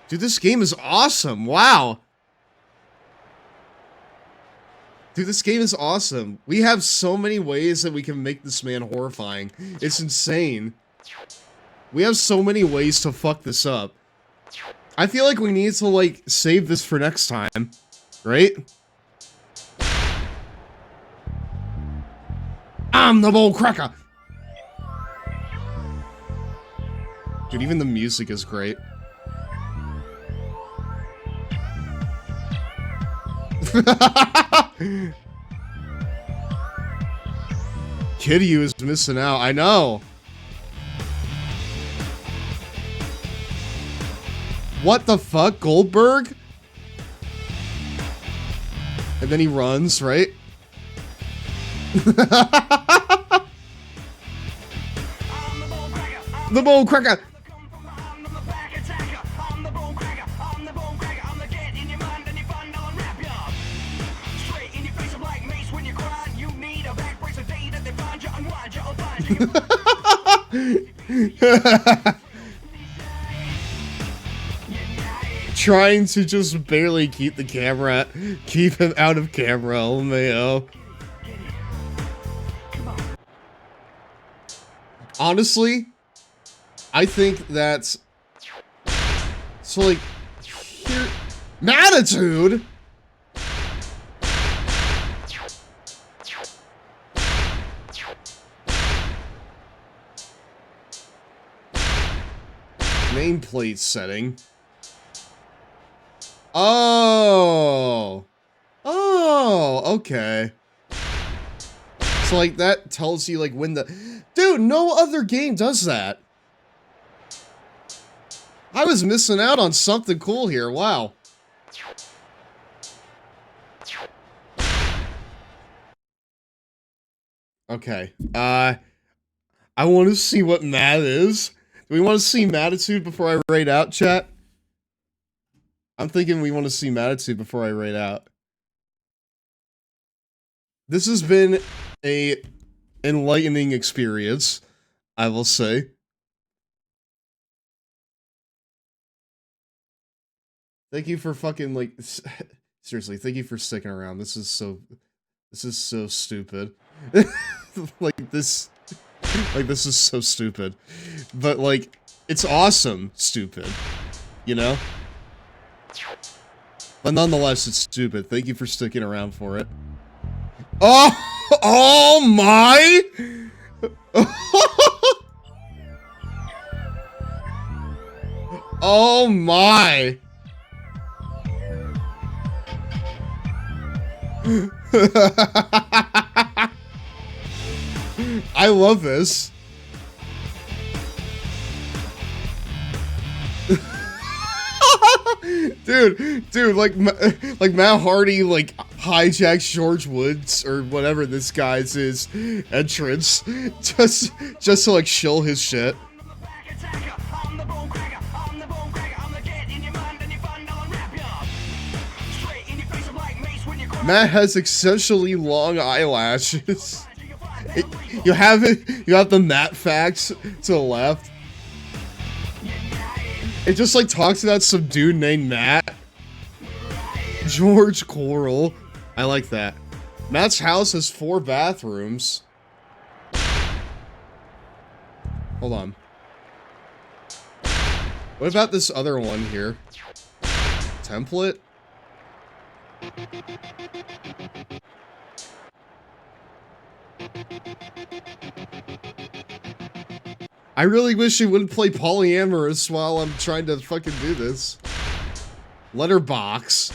S1: Dude, this game is awesome. Wow. Dude, this game is awesome. We have so many ways that we can make this man horrifying. It's insane. We have so many ways to fuck this up. I feel like we need to, like, save this for next time. Right? I'm the bull cracker! Dude, even the music is great. Kidyu is missing out. I know. What the fuck, Goldberg? And then he runs, right? The bone cracker. Trying to just barely keep him out of camera, LMAO. Honestly, I think that's so like here, Mattitude. Nameplate setting. Oh, okay. So like that tells you like when the dude. No other game does that. I was missing out on something cool here. Wow. Okay. I want to see what Matt is. Do we want to see Mattitude before I raid out, chat? I'm thinking we want to see Mattitude before I raid out. This has been a enlightening experience, I will say. Thank you for fucking like seriously, thank you for sticking around. This is so stupid. like this is so stupid. But like it's awesome stupid, you know? But nonetheless, it's stupid. Thank you for sticking around for it. Oh my! Oh my! I love this. Dude, like Matt Hardy like hijacks George Woods or whatever this guy's his entrance just to like shill his shit. Matt has exceptionally long eyelashes. You have the Matt facts to the left. It just like talks about some dude named Matt. George Coral. I like that. Matt's house has 4 bathrooms. Hold on. What about this other one here? Template? I really wish he wouldn't play polyamorous while I'm trying to fucking do this. Letterbox.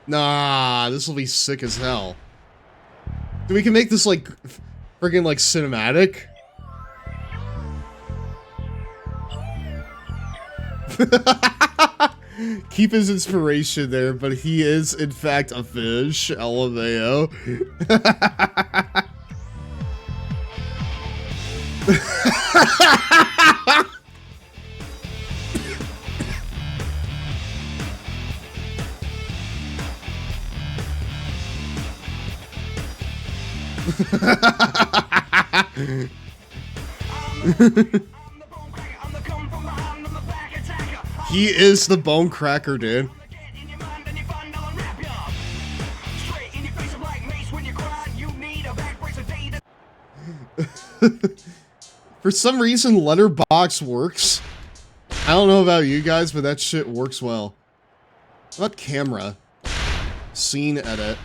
S1: Nah, this will be sick as hell. We can make this like freaking like cinematic. Keep his inspiration there, but he is in fact a fish. LMAO. He is the bone cracker, dude. For some reason, Letterbox works. I don't know about you guys, but that shit works well. What about camera? Scene edit.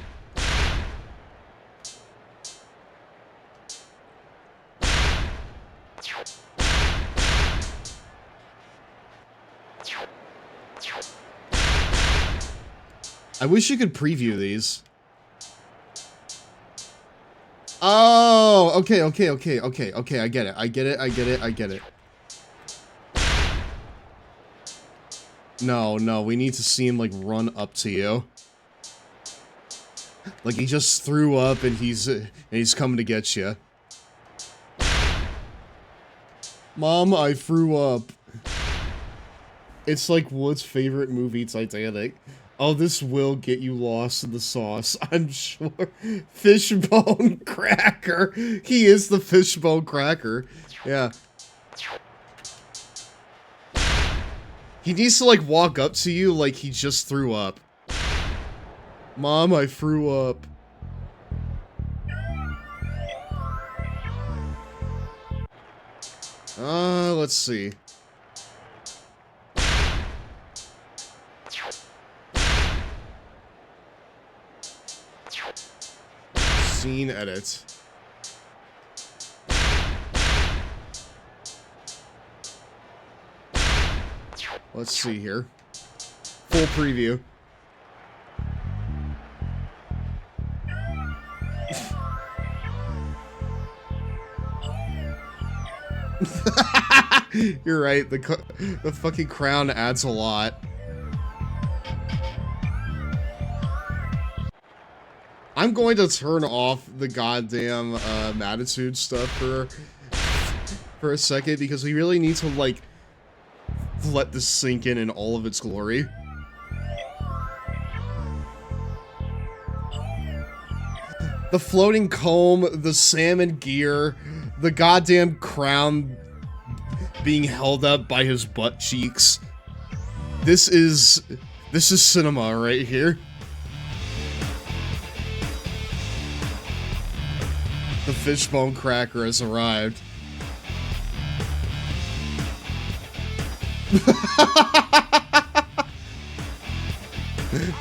S1: I wish you could preview these. Oh, okay, I get it. No, we need to see him, like, run up to you. Like, he just threw up and he's coming to get you. Mom, I threw up. It's like Wood's favorite movie, Titanic. Oh, this will get you lost in the sauce, I'm sure. Fishbone cracker. He is the fishbone cracker. Yeah. He needs to, like, walk up to you like he just threw up. Mom, I threw up. Let's see. Scene edit. Let's see here. Full preview. You're right, the fucking crown adds a lot. I'm going to turn off the goddamn Mattitude stuff for a second because we really need to, like, let this sink in all of its glory. The floating comb, the salmon gear, the goddamn crown being held up by his butt cheeks. This is cinema right here. The fishbone cracker has arrived.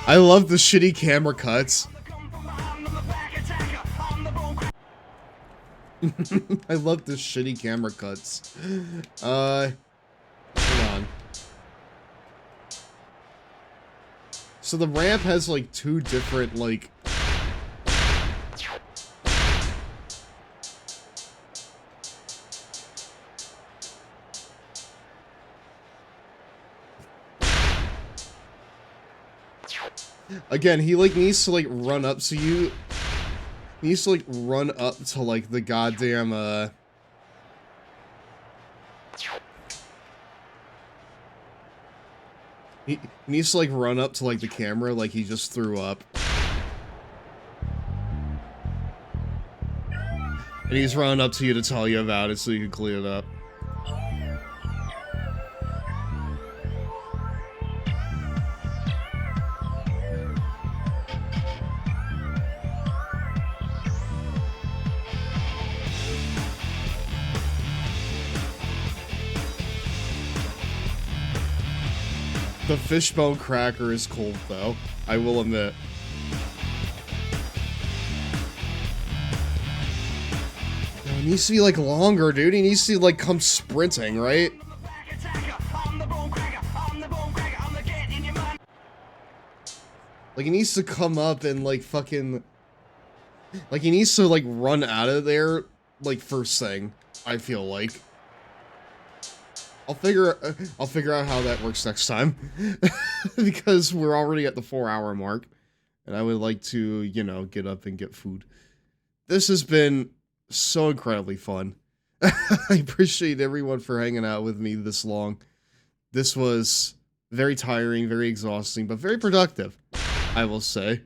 S1: I love the shitty camera cuts. I love the shitty camera cuts. Hold on. So the ramp has like two different like again, he like needs to like run up to you. He needs to like run up to like the goddamn he needs to like run up to like the camera like he just threw up. And he's running up to you to tell you about it so you can clean it up. The fishbone cracker is cold, though. I will admit. No, it needs to be, like, longer, dude. He needs to, like, come sprinting, right? Like, he needs to come up and, like, fucking... Like, he needs to, like, run out of there, like, first thing, I feel like. I'll figure out how that works next time. Because we're already at the 4-hour mark. And I would like to, you know, get up and get food. This has been so incredibly fun. I appreciate everyone for hanging out with me this long. This was very tiring, very exhausting, but very productive, I will say.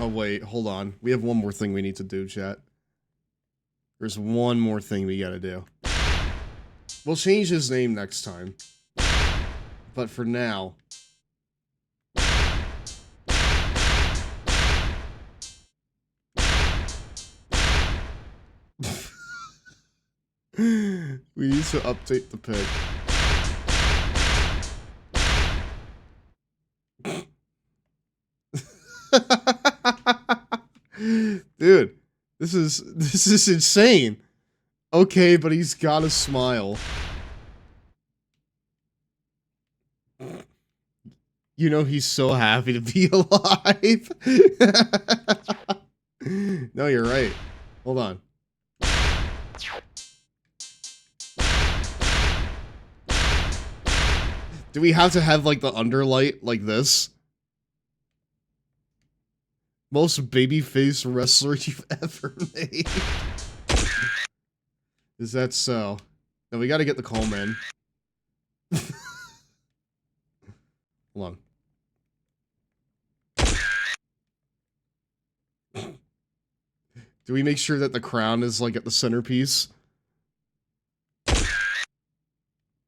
S1: Oh, wait, hold on. We have one more thing we need to do, chat. There's one more thing we gotta do. We'll change his name next time. But for now... we need to update the pic. Dude, this is insane. Okay, but he's got a smile. You know he's so happy to be alive. No, you're right. Hold on. Do we have to have like the underlight like this? Most babyface wrestler you've ever made. Is that so? Now we gotta get the Coleman. Hold on. Do we make sure that the crown is like at the centerpiece?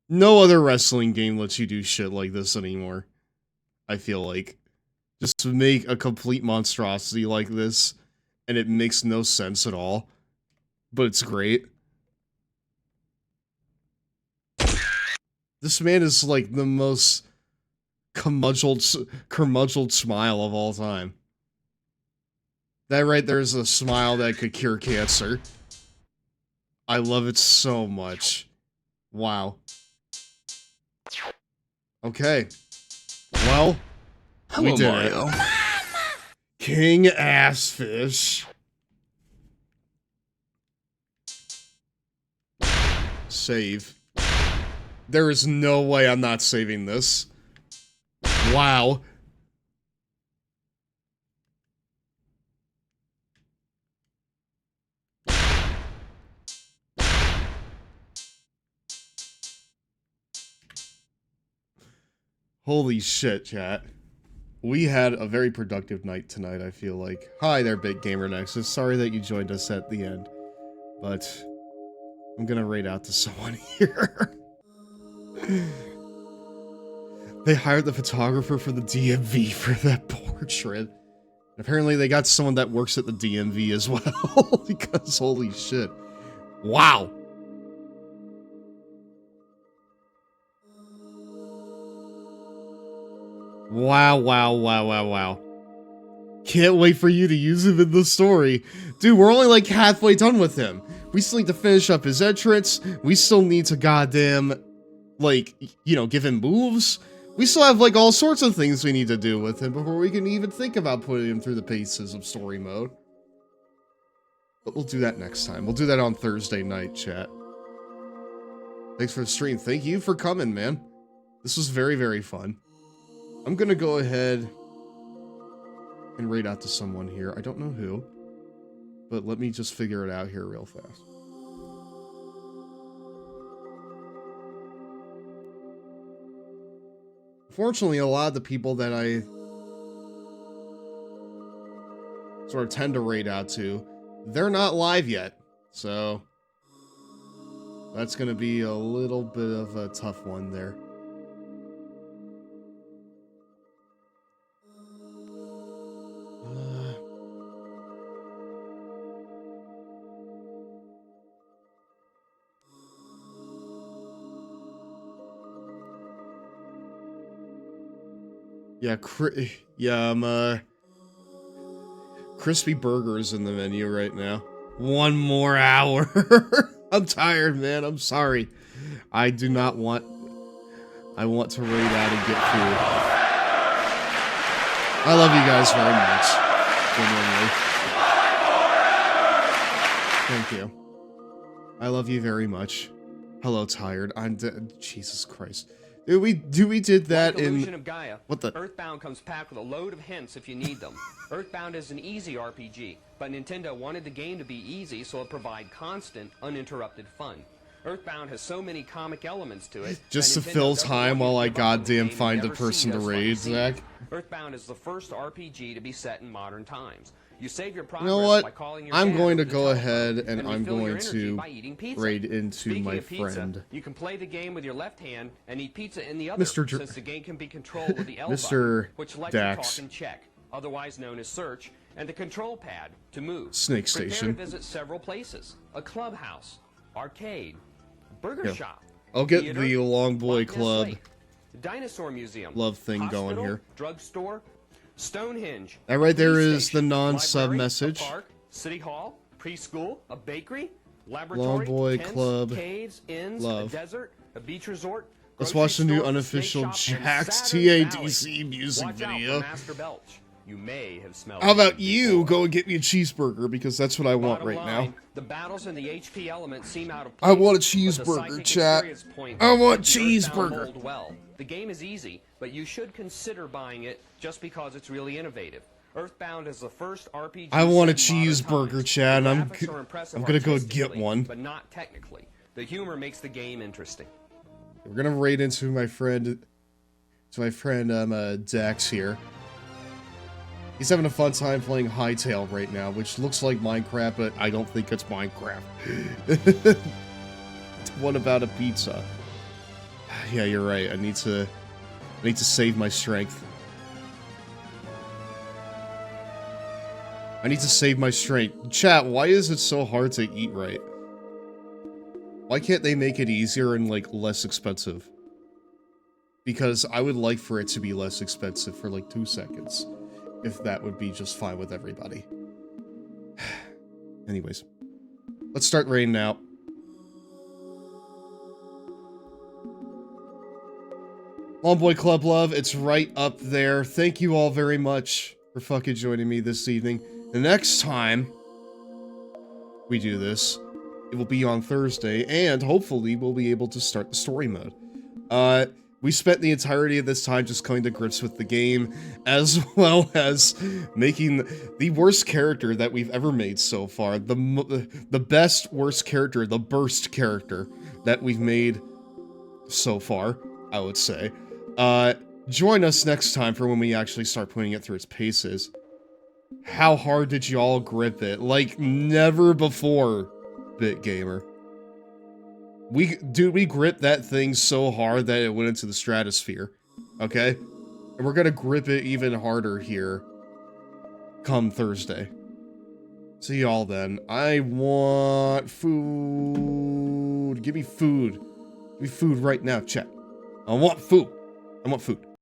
S1: No other wrestling game lets you do shit like this anymore. I feel like. Just to make a complete monstrosity like this, and it makes no sense at all. But it's great. This man is like the most curmudgeoned smile of all time. That right there is a smile that could cure cancer. I love it so much. Wow. Okay. Well, we did
S14: Mario.
S1: it. King Assfish. Save. There is no way I'm not saving this. Wow. Holy shit, chat. We had a very productive night tonight, I feel like. Hi there, Big Gamer Nexus. Sorry that you joined us at the end. But I'm gonna raid out to someone here. They hired the photographer for the DMV for that portrait. Apparently they got someone that works at the DMV as well. Because holy shit. Wow. Wow, wow, wow, wow, wow. Can't wait for you to use him in the story. Dude, we're only like halfway done with him. We still need to finish up his entrance. We still need to goddamn, like, you know, give him moves. We still have like all sorts of things we need to do with him before we can even think about putting him through the paces of story mode. But we'll do that next time. We'll do that on Thursday night, chat. Thanks for the stream. Thank you for coming, man. This was very, very fun. I'm gonna go ahead and raid out to someone here. I don't know who, but let me just figure it out here real fast. Fortunately, a lot of the people that I sort of tend to raid out to, they're not live yet, so that's gonna be a little bit of a tough one there. Yeah, crispy burgers in the menu right now. One more hour. I'm tired, man. I'm sorry. I do not want... I want to raid out and get food. I love you guys very much. Genuinely. Thank you. I love you very much. Hello, tired. I'm dead. Jesus Christ. We did that
S10: like
S1: in...
S10: Illusion of Gaia,
S1: What the...
S10: Earthbound comes packed with a load of hints if you need them. Earthbound is an easy RPG, but Nintendo wanted the game to be easy so it provide constant, uninterrupted fun. Earthbound has so many comic elements to it.
S1: Just to
S10: Nintendo
S1: fill
S10: doesn't
S1: time
S10: want you
S1: while
S10: to
S1: I
S10: give up on the
S1: goddamn
S10: game
S1: find
S10: and
S1: a
S10: never
S1: person
S10: see
S1: to
S10: us like
S1: raid,
S10: you see
S1: Zach.
S10: it. Earthbound is the first RPG to be set in modern times. You save your
S1: You
S10: progress
S1: know
S10: by
S1: what?
S10: calling your
S1: I'm
S10: dad
S1: going to
S10: over the
S1: go
S10: telephone
S1: ahead and I'm
S10: refill your
S1: going
S10: energy
S1: to
S10: by eating pizza.
S1: raid into
S10: Speaking
S1: my
S10: of pizza,
S1: friend.
S10: you can play the game with your left hand and eat pizza in the other,
S1: Mr. Dr-
S10: since the game can be controlled with the L
S1: Mr.
S10: button, which lets
S1: Dax.
S10: you talk and check, otherwise known as search, and the control pad to move.
S1: Snake
S10: Prepare
S1: Station.
S10: to visit several places: a clubhouse, arcade, burger
S1: Yeah.
S10: shop.
S1: I'll get
S10: theater,
S1: the Long Boy
S10: Loch Ness
S1: Club
S10: Lake, Dinosaur Museum,
S1: love thing
S10: hospital,
S1: going here.
S10: drugstore, Stonehenge.
S1: That right there
S10: police
S1: is the
S10: station,
S1: non-sub
S10: library, a
S1: message.
S10: park, city hall, preschool, a bakery, laboratory,
S1: Long Boy
S10: tents,
S1: Club
S10: caves, inns,
S1: love.
S10: a desert, a beach resort.
S1: Let's
S10: grocery
S1: watch the new
S10: store,
S1: unofficial
S10: snake shop, and
S1: Jax
S10: Saturn
S1: TADC
S10: Valley.
S1: music
S10: Watch out
S1: video.
S10: for Master Belch. You may have smelled
S1: How about
S10: him
S1: you
S10: before.
S1: go and get me a cheeseburger because that's what I want
S10: Bottom
S1: right
S10: line,
S1: now.
S10: the battles and the HP elements seem out of
S1: I
S10: place,
S1: want a
S10: but the
S1: cheeseburger,
S10: psychic
S1: chat.
S10: experience point
S1: I want
S10: makes the Earthbound
S1: cheeseburger.
S10: mold well. The game is easy, but you should consider buying it just because it's really innovative. Earthbound is the first RPG.
S1: I want a
S10: set in modern
S1: cheeseburger,
S10: times.
S1: Chad.
S10: The
S1: I'm
S10: graphics are impressive
S1: gonna go get
S10: artistically,
S1: one.
S10: but not technically. The humor makes the game interesting.
S1: We're gonna raid into my friend, Dax here. He's having a fun time playing Hytale right now, which looks like Minecraft, but I don't think it's Minecraft. What about a pizza? Yeah, you're right. I need to save my strength. I need to save my strength. Chat, why is it so hard to eat right? Why can't they make it easier and, like, less expensive? Because I would like for it to be less expensive for, like, 2 seconds. If that would be just fine with everybody. Anyways. Let's start raiding out. Longboy Club Love, it's right up there. Thank you all very much for fucking joining me this evening. The next time we do this, it will be on Thursday, and hopefully we'll be able to start the story mode. We spent the entirety of this time just coming to grips with the game, as well as making the worst character that we've ever made so far. The best worst character, the burst character that we've made so far, I would say. Join us next time for when we actually start putting it through its paces. How hard did y'all grip it? Like never before, BitGamer. We gripped that thing so hard that it went into the stratosphere. Okay? And we're gonna grip it even harder here come Thursday. See y'all then. I want food. Give me food. Give me food right now, chat. I want food. I want food.